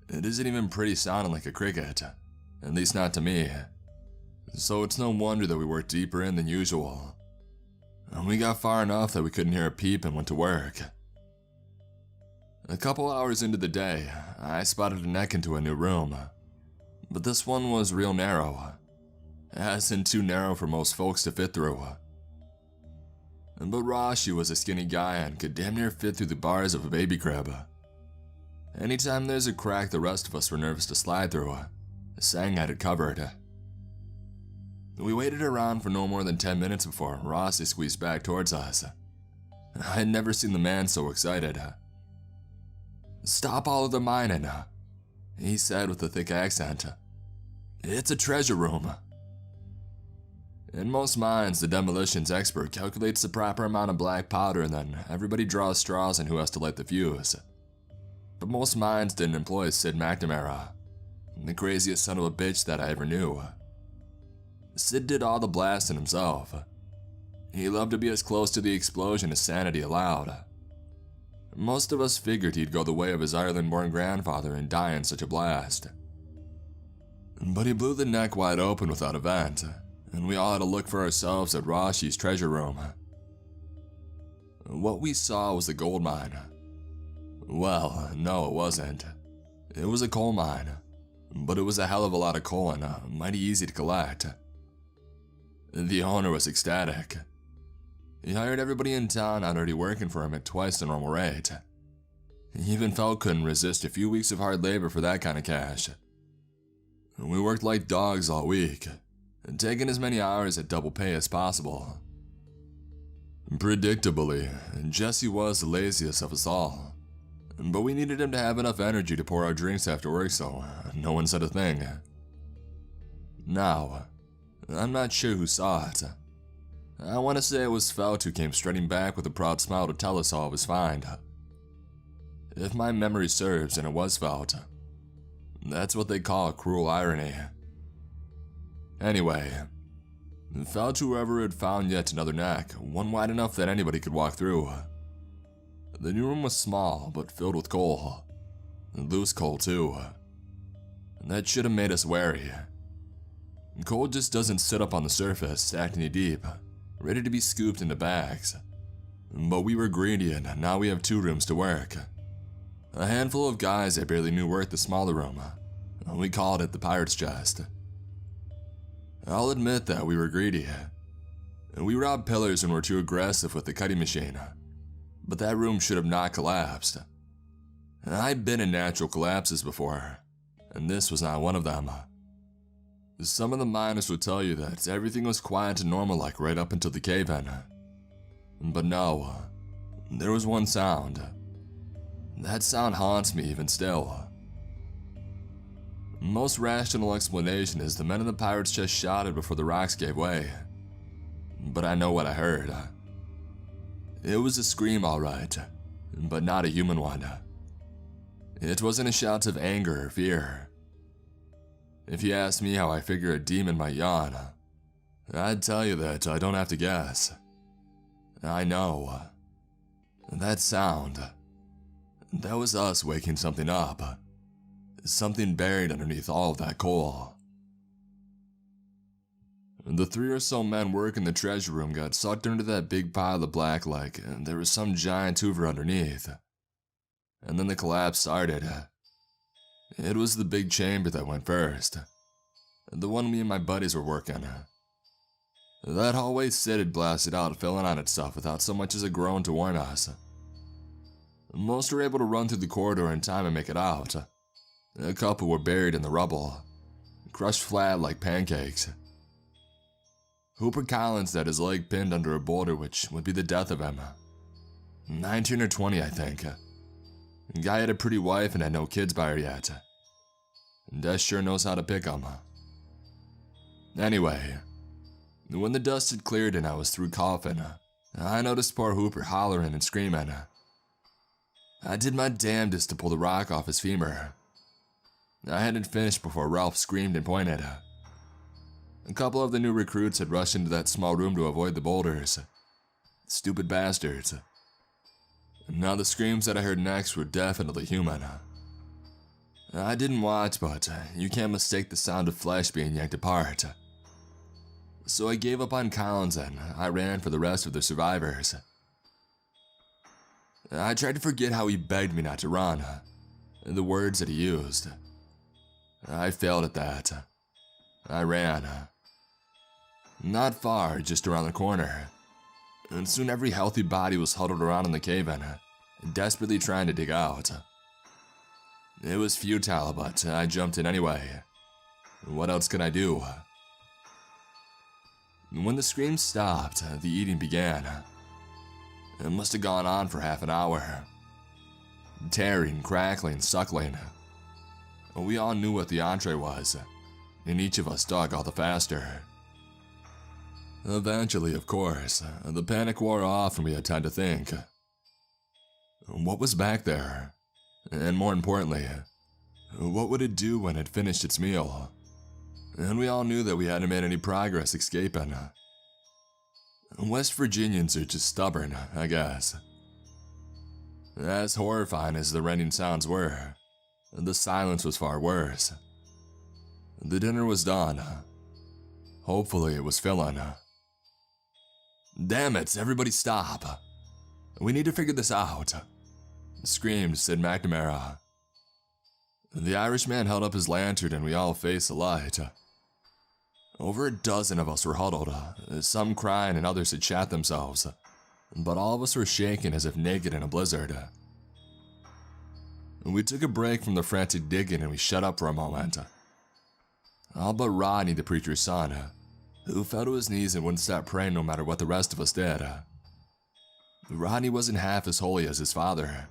It isn't even pretty sounding like a cricket, at least not to me. So it's no wonder that we worked deeper in than usual. We got far enough that we couldn't hear a peep and went to work. A couple hours into the day, I spotted a neck into a new room. But this one was real narrow, as in too narrow for most folks to fit through. But Rashi was a skinny guy and could damn near fit through the bars of a baby crib. Anytime there's a crack the rest of us were nervous to slide through, Sang had it covered. We waited around for no more than 10 minutes before Rossi squeezed back towards us. I had never seen the man so excited. "Stop all of the mining," he said with a thick accent. "It's a treasure room." In most mines, the demolitions expert calculates the proper amount of black powder and then everybody draws straws on who has to light the fuse. But most mines didn't employ Sid McNamara, the craziest son of a bitch that I ever knew. Sid did all the blasting himself. He loved to be as close to the explosion as sanity allowed. Most of us figured he'd go the way of his Ireland-born grandfather and die in such a blast. But he blew the neck wide open without a vent, and we all had to look for ourselves at Rashi's treasure room. What we saw was a gold mine. Well, no, it wasn't. It was a coal mine, but it was a hell of a lot of coal and mighty easy to collect. The owner was ecstatic. He hired everybody in town already working for him at twice the normal rate. Even Felt couldn't resist a few weeks of hard labor for that kind of cash. We worked like dogs all week, taking as many hours at double pay as possible. Predictably, Jesse was the laziest of us all, but we needed him to have enough energy to pour our drinks after work, so no one said a thing. Now, I'm not sure who saw it. I want to say it was Felt who came strutting back with a proud smile to tell us all of his find. If my memory serves, and it was Felt, that's what they call cruel irony. Anyway, Felt whoever had found yet another neck, one wide enough that anybody could walk through. The new room was small, but filled with coal. Loose coal too. That should have made us wary. Coal just doesn't sit up on the surface, stacked knee deep, ready to be scooped into bags. But we were greedy and now we have 2 rooms to work. A handful of guys I barely knew worked the smaller room. We called it the pirate's chest. I'll admit that we were greedy. We robbed pillars and were too aggressive with the cutting machine, but that room should have not collapsed. I'd been in natural collapses before, and this was not one of them. Some of the miners would tell you that everything was quiet and normal like right up until the cave-in. But no, there was one sound. That sound haunts me even still. Most rational explanation is the men in the pirate's chest shouted before the rocks gave way. But I know what I heard. It was a scream alright, but not a human one. It wasn't a shout of anger or fear. If you ask me how I figure a demon might yawn, I'd tell you that I don't have to guess. I know. That sound. That was us waking something up. Something buried underneath all of that coal. The 3 or so men working the treasure room got sucked into that big pile of black like there was some giant hoover underneath. And then the collapse started. It was the big chamber that went first. The one me and my buddies were working. That hallway Sid had blasted out, filling on itself without so much as a groan to warn us. Most were able to run through the corridor in time and make it out. A couple were buried in the rubble, crushed flat like pancakes. Hooper Collins had his leg pinned under a boulder, which would be the death of him. 19 or 20, I think. The guy had a pretty wife and had no kids by her yet. Death sure knows how to pick them. Anyway, when the dust had cleared and I was through coughing, I noticed poor Hooper hollering and screaming. I did my damnedest to pull the rock off his femur. I hadn't finished before Ralph screamed and pointed. A couple of the new recruits had rushed into that small room to avoid the boulders. Stupid bastards. Now the screams that I heard next were definitely human. I didn't watch, but you can't mistake the sound of flesh being yanked apart. So I gave up on Collins and I ran for the rest of the survivors. I tried to forget how he begged me not to run, the words that he used. I failed at that. I ran. Not far, just around the corner. And soon every healthy body was huddled around in the cave-in, desperately trying to dig out. It was futile, but I jumped in anyway. What else could I do? When the screams stopped, the eating began. It must have gone on for half an hour. Tearing, crackling, suckling. We all knew what the entree was, and each of us dug all the faster. Eventually, of course, the panic wore off and we had time to think. What was back there? And more importantly, what would it do when it finished its meal? And we all knew that we hadn't made any progress escaping. West Virginians are just stubborn, I guess. As horrifying as the rending sounds were, the silence was far worse. The dinner was done. Hopefully it was filling. Damn it, everybody stop. We need to figure this out, screamed Sid McNamara. The Irishman held up his lantern and we all faced the light. Over a dozen of us were huddled, some crying and others had shat themselves, but all of us were shaking as if naked in a blizzard. We took a break from the frantic digging and we shut up for a moment. All but Rodney, the preacher's son, who fell to his knees and wouldn't stop praying no matter what the rest of us did. Rodney wasn't half as holy as his father,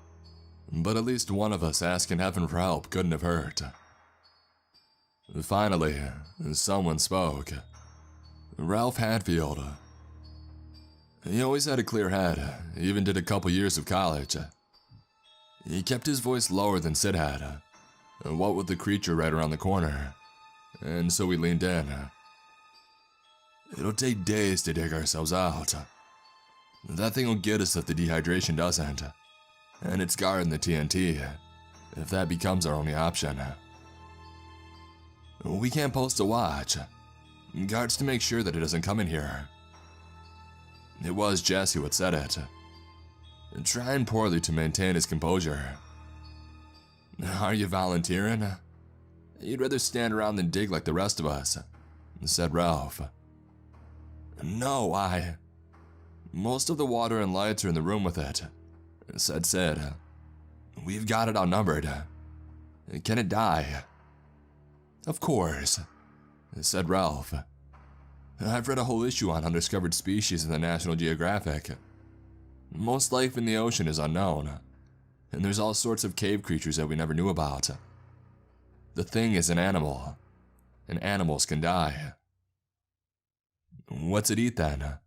but at least one of us asking heaven for help couldn't have hurt. Finally, someone spoke. Ralph Hatfield. He always had a clear head, even did a couple years of college. He kept his voice lower than Sid had, what with the creature right around the corner, and so we leaned in. It'll take days to dig ourselves out. That thing will get us if the dehydration doesn't, and it's guarding the TNT, if that becomes our only option. We can't post a watch, guards to make sure that it doesn't come in here. It was Jess who had said it, trying poorly to maintain his composure. Are you volunteering? You'd rather stand around than dig like the rest of us, said Ralph. No, most of the water and lights are in the room with it, said Sid. We've got it outnumbered. Can it die? Of course, said Ralph. I've read a whole issue on undiscovered species in the National Geographic. Most life in the ocean is unknown, and there's all sorts of cave creatures that we never knew about. The thing is an animal, and animals can die. What's it eat then?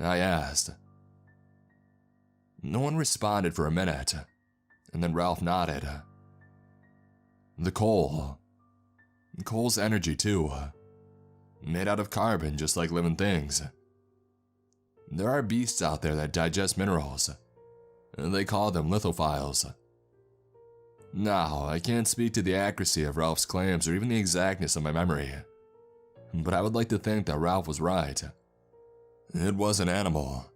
I asked. No one responded for a minute, and then Ralph nodded. The coal. Coal's energy too. made out of carbon just like living things. There are beasts out there that digest minerals. They call them lithophiles. Now, I can't speak to the accuracy of Ralph's claims or even the exactness of my memory, but I would like to think that Ralph was right. It was an animal.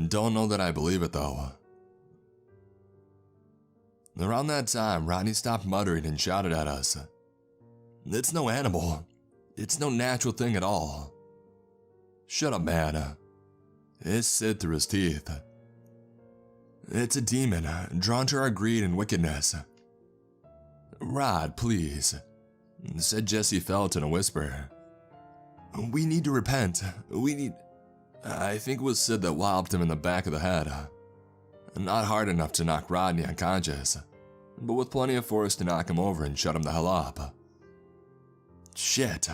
Don't know that I believe it though. Around that time, Rodney stopped muttering and shouted at us. "It's no animal. It's no natural thing at all." "Shut up, man." It slid through his teeth. "It's a demon, drawn to our greed and wickedness." "Rod, please," said Jesse Felt in a whisper. "We need to repent. I think it was Sid that walloped him in the back of the head. Not hard enough to knock Rodney unconscious, but with plenty of force to knock him over and shut him the hell up. "Shit,"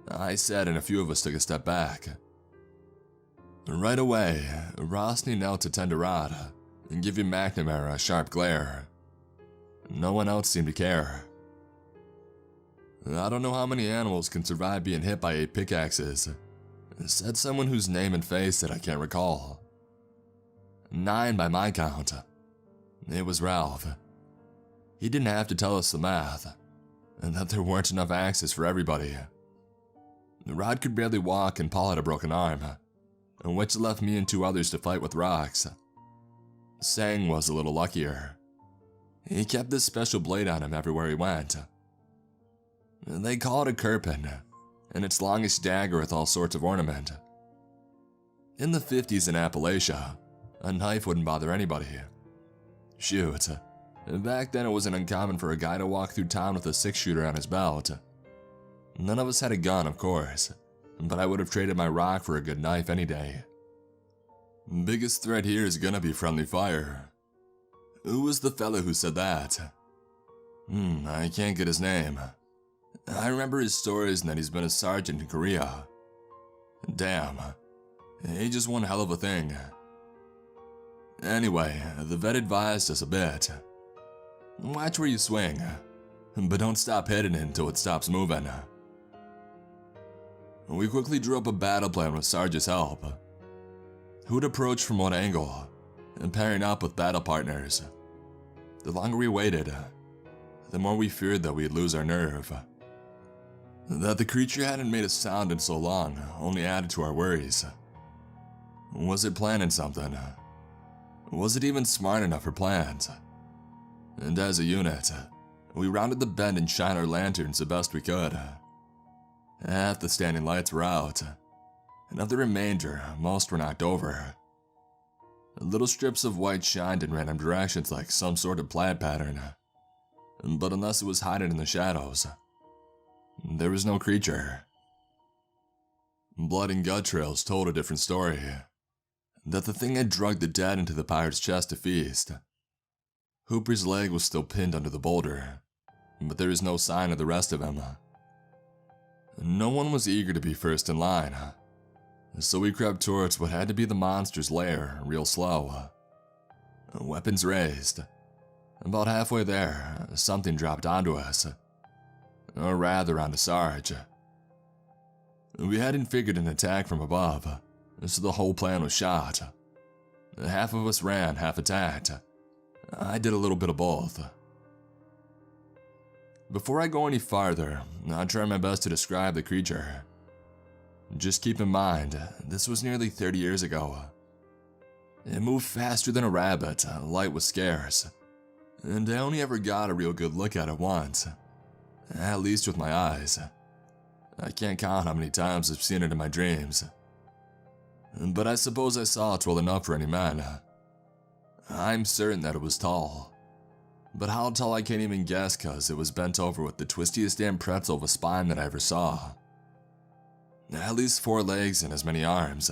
I said, and a few of us took a step back. Right away, Rosny knelt to tend to Rod and give him McNamara a sharp glare. No one else seemed to care. "I don't know how many animals can survive being hit by 8 pickaxes," said someone whose name and face that I can't recall. 9 by my count. It was Ralph. He didn't have to tell us the math, and that there weren't enough axes for everybody. Rod could barely walk and Paul had a broken arm, which left me and 2 others to fight with rocks. Sang was a little luckier. He kept this special blade on him everywhere he went. They call it a kirpin, and its longest dagger with all sorts of ornament. In the 50s in Appalachia, a knife wouldn't bother anybody. Shoot, back then it wasn't uncommon for a guy to walk through town with a 6-shooter on his belt. None of us had a gun, of course, but I would have traded my rock for a good knife any day. Biggest threat here is gonna be friendly fire. Who was the fella who said that? I can't get his name. I remember his stories and that he's been a sergeant in Korea. Damn, he just one hell of a thing. Anyway, the vet advised us a bit. Watch where you swing, but don't stop hitting it until it stops moving. We quickly drew up a battle plan with Sarge's help. Who'd approach from what angle, and pairing up with battle partners. The longer we waited, the more we feared that we'd lose our nerve. That the creature hadn't made a sound in so long only added to our worries. Was it planning something? Was it even smart enough for plans? And as a unit, we rounded the bend and shined our lanterns the best we could. Half the standing lights were out, and of the remainder, most were knocked over. Little strips of white shined in random directions like some sort of plaid pattern, but unless it was hiding in the shadows, there was no creature. Blood and gut trails told a different story. That the thing had drugged the dead into the pirate's chest to feast. Hooper's leg was still pinned under the boulder, but there is no sign of the rest of him. No one was eager to be first in line, so we crept towards what had to be the monster's lair real slow. Weapons raised. About halfway there, something dropped onto us. Or rather onto Sarge. We hadn't figured an attack from above, so the whole plan was shot. Half of us ran, half attacked. I did a little bit of both. Before I go any farther, I'll try my best to describe the creature. Just keep in mind, this was nearly 30 years ago. It moved faster than a rabbit, light was scarce, and I only ever got a real good look at it once. At least with my eyes. I can't count how many times I've seen it in my dreams. But I suppose I saw it well enough for any man. I'm certain that it was tall. But how tall I can't even guess cause it was bent over with the twistiest damn pretzel of a spine that I ever saw. At least 4 legs and as many arms.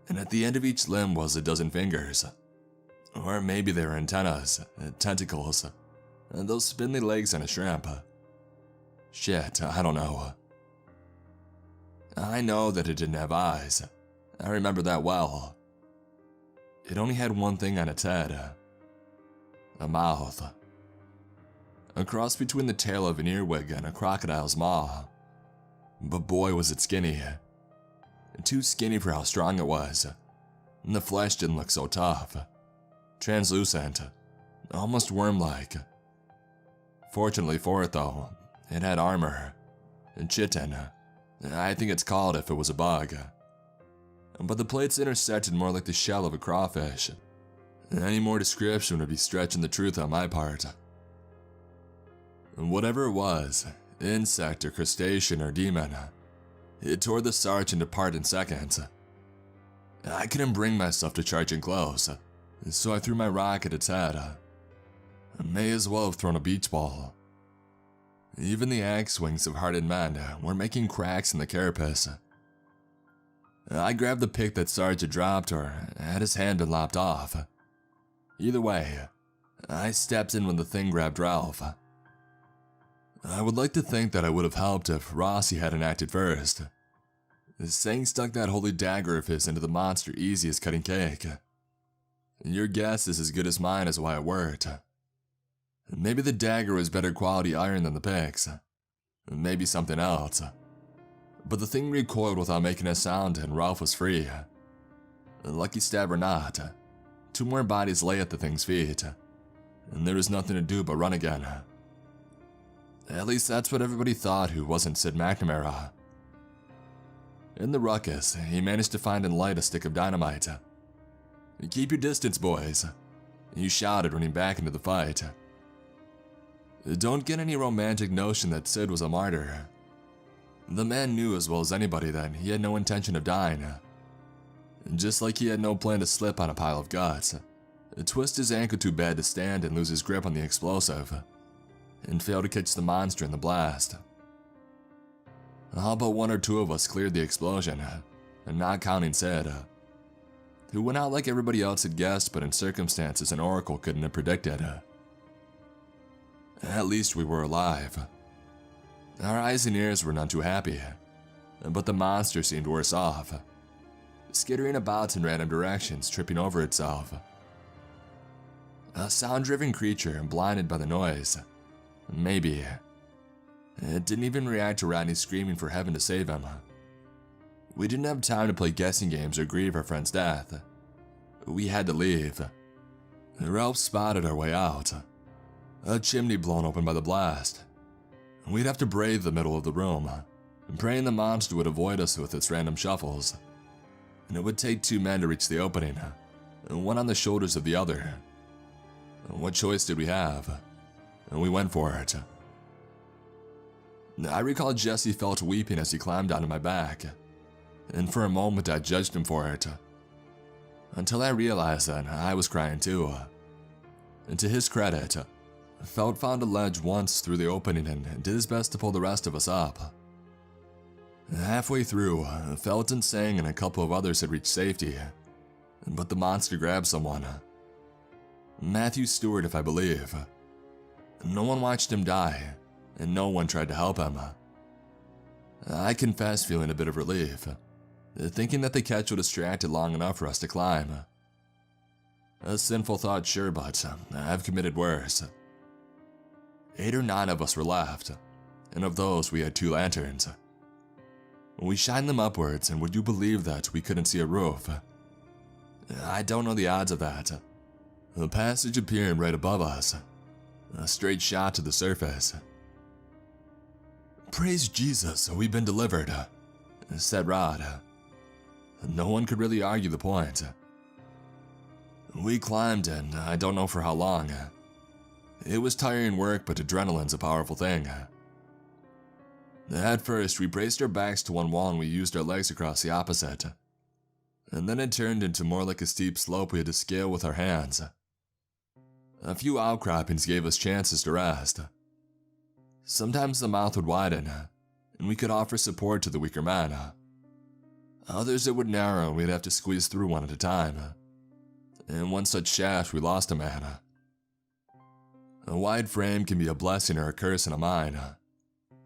And at the end of each limb was a dozen fingers. Or maybe they were antennas, tentacles, and those spindly legs on a shrimp. Shit, I don't know. I know that it didn't have eyes. I remember that well. It only had one thing on its head. A mouth. A cross between the tail of an earwig and a crocodile's maw. but boy was it skinny. Too skinny for how strong it was, and the flesh didn't look so tough. Translucent, almost worm-like. Fortunately for it though, it had armor, and chitin, I think it's called if it was a bug. But the plates intersected more like the shell of a crawfish. Any more description would be stretching the truth on my part. Whatever it was, insect or crustacean or demon, it tore the sergeant apart in seconds. I couldn't bring myself to charge in close, so I threw my rock at its head. I may as well have thrown a beach ball. Even the axe wings of hardened men were making cracks in the carapace. I grabbed the pick that Sergeant dropped or had his hand been lopped off. Either way, I stepped in when the thing grabbed Ralph. I would like to think that I would have helped if Rossi hadn't acted first. Sang stuck that holy dagger of his into the monster easy as cutting cake. Your guess is as good as mine as why it worked. Maybe the dagger was better quality iron than the picks. Maybe something else. But the thing recoiled without making a sound and Ralph was free. Lucky stab or not, 2 more bodies lay at the thing's feet, and there was nothing to do but run again. At least that's what everybody thought who wasn't Sid McNamara. In the ruckus, he managed to find and light a stick of dynamite. "Keep your distance, boys," he shouted, running back into the fight. Don't get any romantic notion that Sid was a martyr. The man knew as well as anybody that he had no intention of dying. Just like he had no plan to slip on a pile of guts, twist his ankle too bad to stand and lose his grip on the explosive, and fail to catch the monster in the blast. All but 1 or 2 of us cleared the explosion, and not counting Sid, who went out like everybody else had guessed but in circumstances an oracle couldn't have predicted. At least we were alive. Our eyes and ears were none too happy, but the monster seemed worse off, skittering about in random directions, tripping over itself. A sound-driven creature blinded by the noise. Maybe. It didn't even react to Rodney screaming for heaven to save him. We didn't have time to play guessing games or grieve our friend's death. We had to leave. Ralph spotted our way out. A chimney blown open by the blast. We'd have to brave the middle of the room, praying the monster would avoid us with its random shuffles. And it would take 2 men to reach the opening, one on the shoulders of the other. What choice did we have? We went for it. I recall Jesse felt weeping as he climbed onto my back, and for a moment I judged him for it, until I realized that I was crying too. And to his credit, Felt found a ledge once through the opening and did his best to pull the rest of us up. Halfway through, Felt and Sang and a couple of others had reached safety, but the monster grabbed someone. Matthew Stewart, if I believe. No one watched him die, and no one tried to help him. I confess feeling a bit of relief, thinking that the catch would distract it long enough for us to climb. A sinful thought, sure, but I've committed worse. 8 or 9 of us were left, and of those we had 2 lanterns. We shined them upwards, and would you believe that we couldn't see a roof? I don't know the odds of that. The passage appearing right above us, a straight shot to the surface. "Praise Jesus, we've been delivered," said Rod. No one could really argue the point. We climbed, and I don't know for how long. It was tiring work, but adrenaline's a powerful thing. At first, we braced our backs to one wall and we used our legs across the opposite. And then it turned into more like a steep slope we had to scale with our hands. A few outcroppings gave us chances to rest. Sometimes the mouth would widen, and we could offer support to the weaker men. Others it would narrow and we'd have to squeeze through one at a time. In one such shaft, we lost a man. A wide frame can be a blessing or a curse in a mine,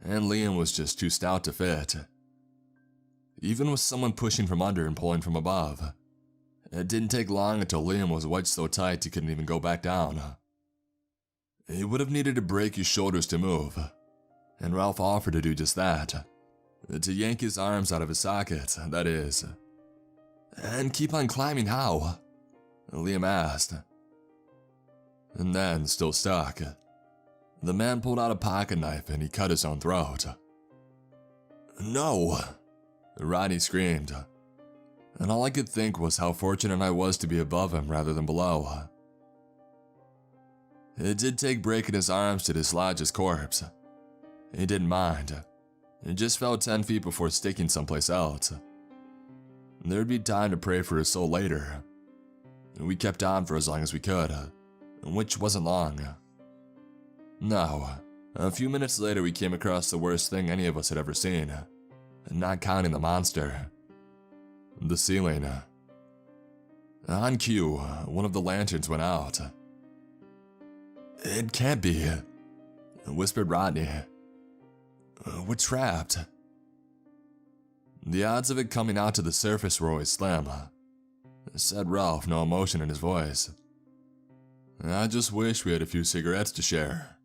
and Liam was just too stout to fit. Even with someone pushing from under and pulling from above, it didn't take long until Liam was wedged so tight he couldn't even go back down. He would have needed to break his shoulders to move, and Ralph offered to do just that, To yank his arms out of his sockets, that is. And keep on climbing how? Liam asked. And then, still stuck, the man pulled out a pocket knife and he cut his own throat. No! Rodney screamed. And all I could think was how fortunate I was to be above him rather than below. It did take breaking his arms to dislodge his corpse. He didn't mind. It just fell 10 feet before sticking someplace else. There'd be time to pray for his soul later. We kept on for as long as we could, which wasn't long. Now, a few minutes later we came across the worst thing any of us had ever seen, not counting the monster. The ceiling. On cue, one of the lanterns went out. It can't be, whispered Rodney. We're trapped. The odds of it coming out to the surface were always slim, said Ralph, no emotion in his voice. I just wish we had a few cigarettes to share.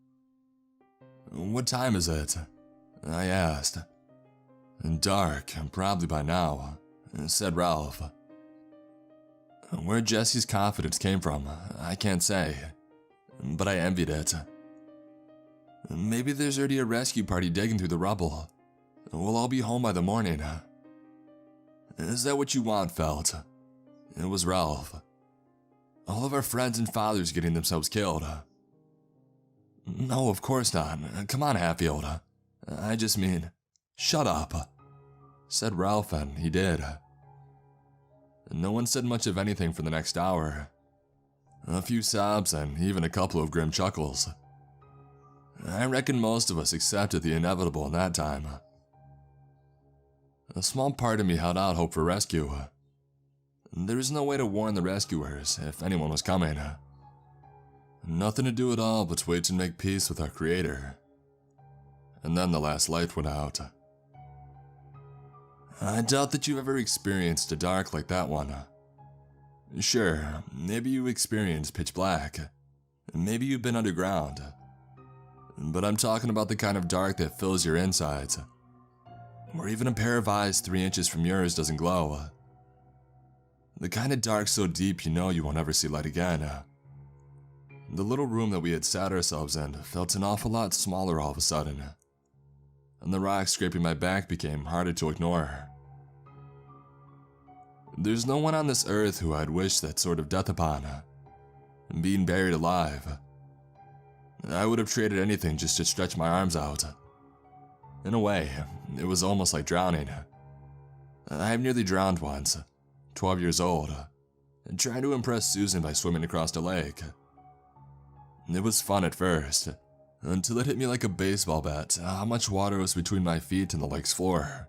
What time is it? I asked. Dark, probably by now, said Ralph. Where Jesse's confidence came from, I can't say, but I envied it. Maybe there's already a rescue party digging through the rubble. We'll all be home by the morning. Is that what you want, Felt? It was Ralph. All of our friends and fathers getting themselves killed. No, of course not. Come on, Hatfield. I just mean, shut up, said Ralph, and he did. No one said much of anything for the next hour. A few sobs and even a couple of grim chuckles. I reckon most of us accepted the inevitable in that time. A small part of me held out hope for rescue. There was no way to warn the rescuers if anyone was coming. Nothing to do at all but wait to make peace with our creator. And then the last light went out. I doubt that you've ever experienced a dark like that one. Sure, maybe you experienced pitch black. Maybe you've been underground. But I'm talking about the kind of dark that fills your insides. Where even a pair of eyes 3 inches from yours doesn't glow. The kind of dark so deep you know you won't ever see light again. The little room that we had sat ourselves in felt an awful lot smaller all of a sudden. And the rock scraping my back became harder to ignore. There's no one on this earth who I'd wish that sort of death upon. Being buried alive. I would have traded anything just to stretch my arms out. In a way, it was almost like drowning. I've nearly drowned once, 12 years old, trying to impress Susan by swimming across a lake. It was fun at first, until it hit me like a baseball bat how much water was between my feet and the lake's floor.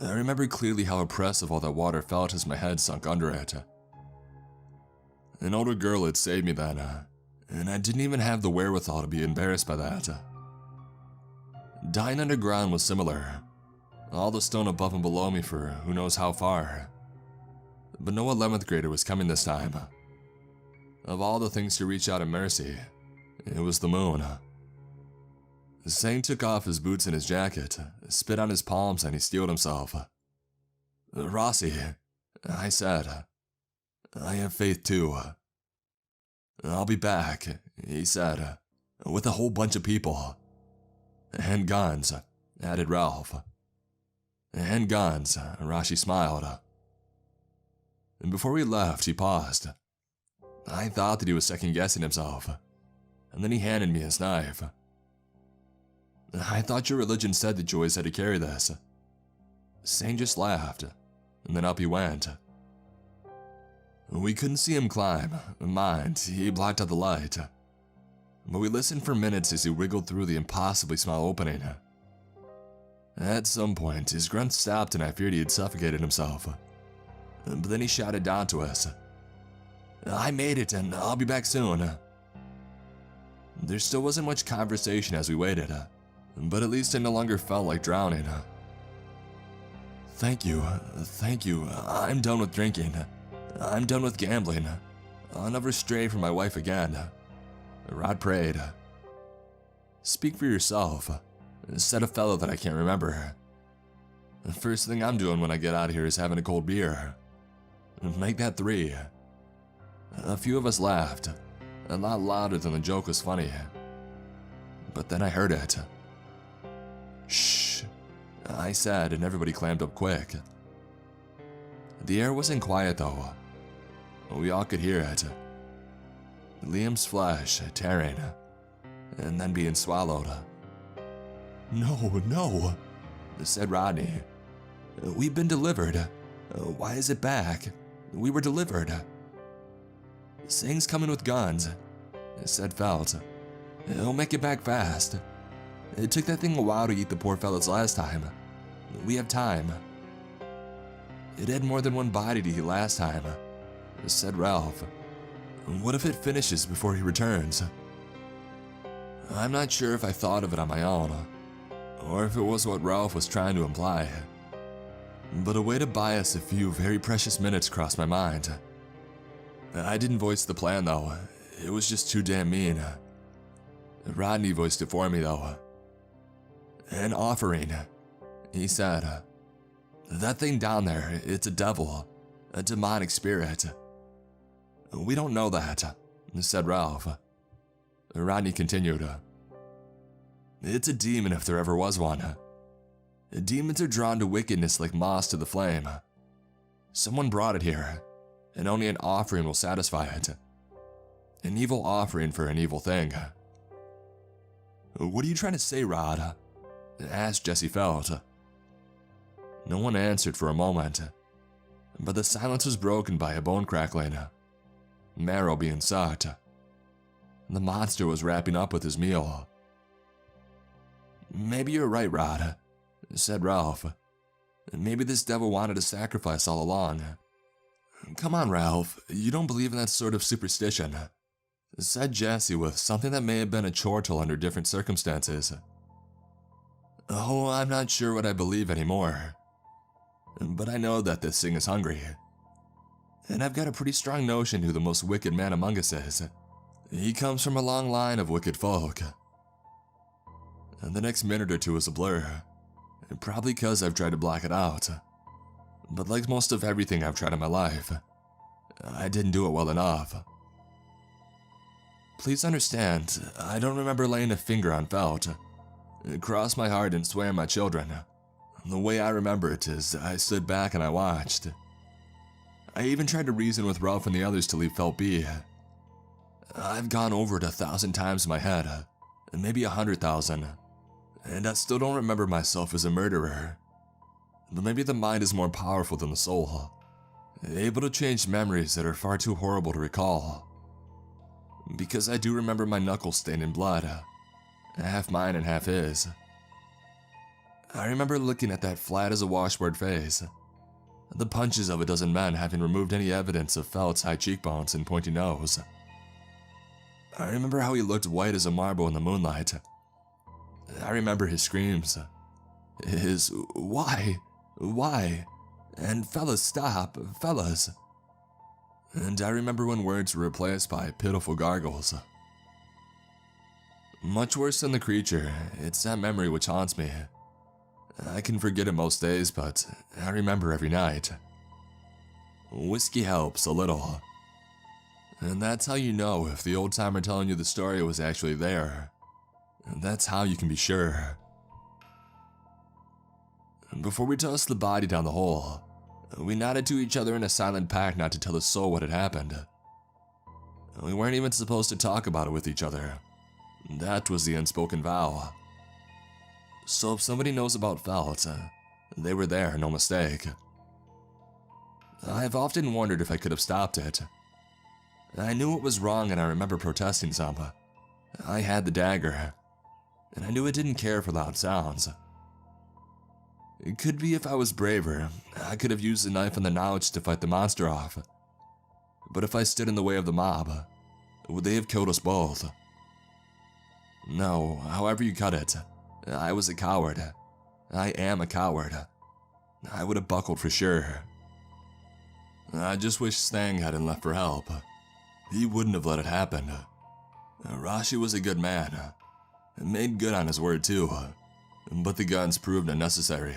I remember clearly how oppressive all that water felt as my head sunk under it. An older girl had saved me then, and I didn't even have the wherewithal to be embarrassed by that. Dying underground was similar. All the stone above and below me for who knows how far. But no 11th grader was coming this time. Of all the things to reach out in mercy, it was the moon. Sang took off his boots and his jacket, spit on his palms, and he steeled himself. Rossi, I said, I have faith too. I'll be back, he said, with a whole bunch of people. And guns, added Ralph. And guns, Rashi smiled. And before we left, he paused. I thought that he was second-guessing himself, and then he handed me his knife. I thought your religion said that you always had to carry this. Sane just laughed, and then up he went. We couldn't see him climb, mind, he blocked out the light. But we listened for minutes as he wriggled through the impossibly small opening. At some point, his grunt stopped and I feared he had suffocated himself. But then he shouted down to us, I made it and I'll be back soon. There still wasn't much conversation as we waited, but at least I no longer felt like drowning. Thank you, I'm done with drinking. I'm done with gambling. I'll never stray from my wife again. Rod prayed. Speak for yourself, said a fellow that I can't remember. The first thing I'm doing when I get out of here is having a cold beer. Make that 3. A few of us laughed, a lot louder than the joke was funny. But then I heard it. Shh, I said, and everybody clammed up quick. The air wasn't quiet though. We all could hear it. Liam's flesh tearing, and then being swallowed. No, said Rodney. We've been delivered. Why is it back? We were delivered. Sing's coming with guns, said Felt. He'll make it back fast. It took that thing a while to eat the poor fellas last time. We have time. It had more than one body to eat last time, said Ralph. What if it finishes before he returns? I'm not sure if I thought of it on my own, or if it was what Ralph was trying to imply. But a way to buy us a few very precious minutes crossed my mind. I didn't voice the plan though, it was just too damn mean. Rodney voiced it for me though. An offering, he said. That thing down there, it's a devil, a demonic spirit. We don't know that, said Ralph. Rodney continued. It's a demon if there ever was one. Demons are drawn to wickedness like moths to the flame. Someone brought it here, and only an offering will satisfy it. An evil offering for an evil thing. What are you trying to say, Rod? Asked Jesse Felt. No one answered for a moment, but the silence was broken by a bone crackling, marrow being sucked. The monster was wrapping up with his meal. Maybe you're right, Rod, said Ralph. Maybe this devil wanted a sacrifice all along. Come on, Ralph, you don't believe in that sort of superstition, said Jesse with something that may have been a chortle under different circumstances. Oh, I'm not sure what I believe anymore. But I know that this thing is hungry. And I've got a pretty strong notion who the most wicked man among us is. He comes from a long line of wicked folk. And the next minute or two is a blur. Probably because I've tried to block it out. But like most of everything I've tried in my life, I didn't do it well enough. Please understand, I don't remember laying a finger on Felt. Crossed my heart and swear my children. The way I remember it is I stood back and I watched. I even tried to reason with Ralph and the others to leave Felt be. I've gone over it 1,000 times in my head, maybe 100,000, and I still don't remember myself as a murderer. But maybe the mind is more powerful than the soul, able to change memories that are far too horrible to recall. Because I do remember my knuckles stained in blood, half mine and half his. I remember looking at that flat as a washboard face, the punches of a dozen men having removed any evidence of Felt's high cheekbones and pointy nose. I remember how he looked white as a marble in the moonlight. I remember his screams, his why, and fellas stop, fellas. And I remember when words were replaced by pitiful gargles. Much worse than the creature, it's that memory which haunts me. I can forget it most days, but I remember every night. Whiskey helps a little. And that's how you know if the old timer telling you the story was actually there. That's how you can be sure. Before we tossed the body down the hole, we nodded to each other in a silent pact not to tell the soul what had happened. We weren't even supposed to talk about it with each other. That was the unspoken vow. So if somebody knows about Felt, they were there, no mistake. I've often wondered if I could have stopped it. I knew it was wrong and I remember protesting some. I had the dagger, and I knew it didn't care for loud sounds. It could be if I was braver, I could have used the knife and the knowledge to fight the monster off. But if I stood in the way of the mob, would they have killed us both? No, however you cut it, I was a coward. I am a coward. I would have buckled for sure. I just wish Stang hadn't left for help. He wouldn't have let it happen. Rashi was a good man. Made good on his word too. but the guns proved unnecessary.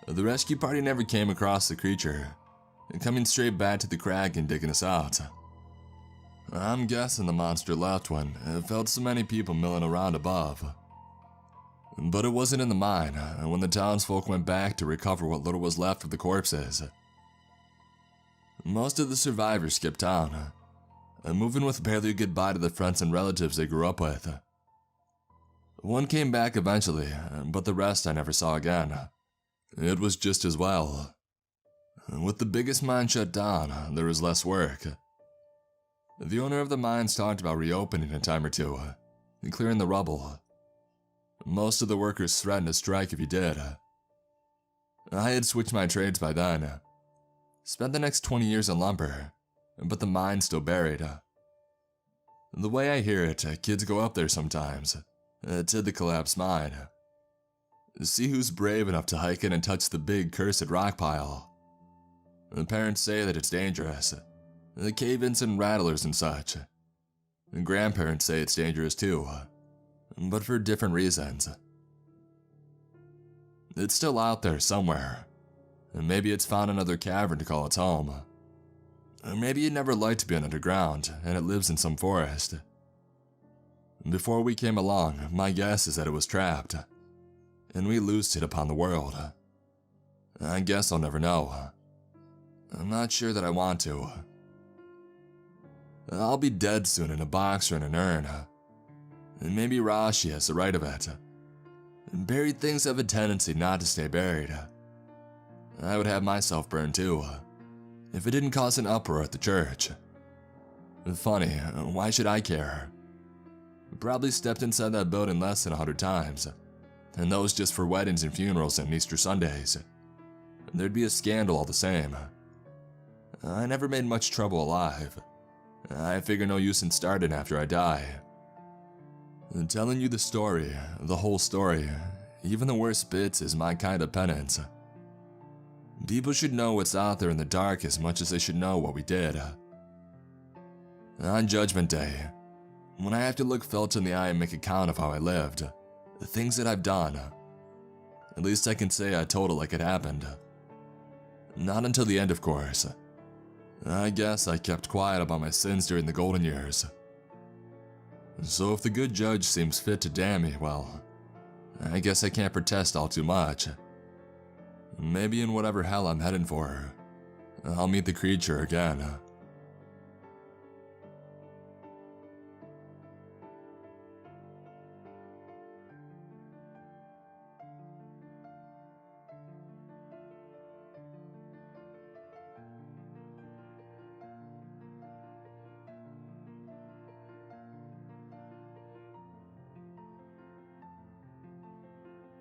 The rescue party never came across the creature, coming straight back to the crag and digging us out. I'm guessing the monster left when it felt so many people milling around above. But it wasn't in the mine when the townsfolk went back to recover what little was left of the corpses. Most of the survivors skipped town, moving with barely a goodbye to the friends and relatives they grew up with. One came back eventually, but the rest I never saw again. It was just as well. With the biggest mine shut down, there was less work. The owner of the mines talked about reopening in a time or two, and clearing the rubble. Most of the workers threatened to strike if he did. I had switched my trades by then. Spent the next 20 years in lumber, but the mine's still buried. The way I hear it, kids go up there sometimes, to the collapsed mine. See who's brave enough to hike in and touch the big cursed rock pile. The parents say that it's dangerous. The cave-ins and rattlers and such. The grandparents say it's dangerous too, but for different reasons. It's still out there somewhere, and maybe it's found another cavern to call its home. Or maybe it never liked to be underground, and it lives in some forest. Before we came along, my guess is that it was trapped, and we loosed it upon the world. I guess I'll never know. I'm not sure that I want to. I'll be dead soon in a box or in an urn. And maybe Rashi has the right of it. Buried things have a tendency not to stay buried. I would have myself burned too, if it didn't cause an uproar at the church. Funny, why should I care? Probably stepped inside that building less than 100 times, and those just for weddings and funerals and Easter Sundays. There'd be a scandal all the same. I never made much trouble alive. I figure no use in starting after I die. Telling you the story, the whole story, even the worst bits, is my kind of penance. People should know what's out there in the dark as much as they should know what we did. On Judgment Day, when I have to look Felt in the eye and make account of how I lived, the things that I've done, at least I can say I told it like it happened. Not until the end, of course. I guess I kept quiet about my sins during the golden years. So if the good judge seems fit to damn me, well, I guess I can't protest all too much. Maybe in whatever hell I'm heading for, I'll meet the creature again.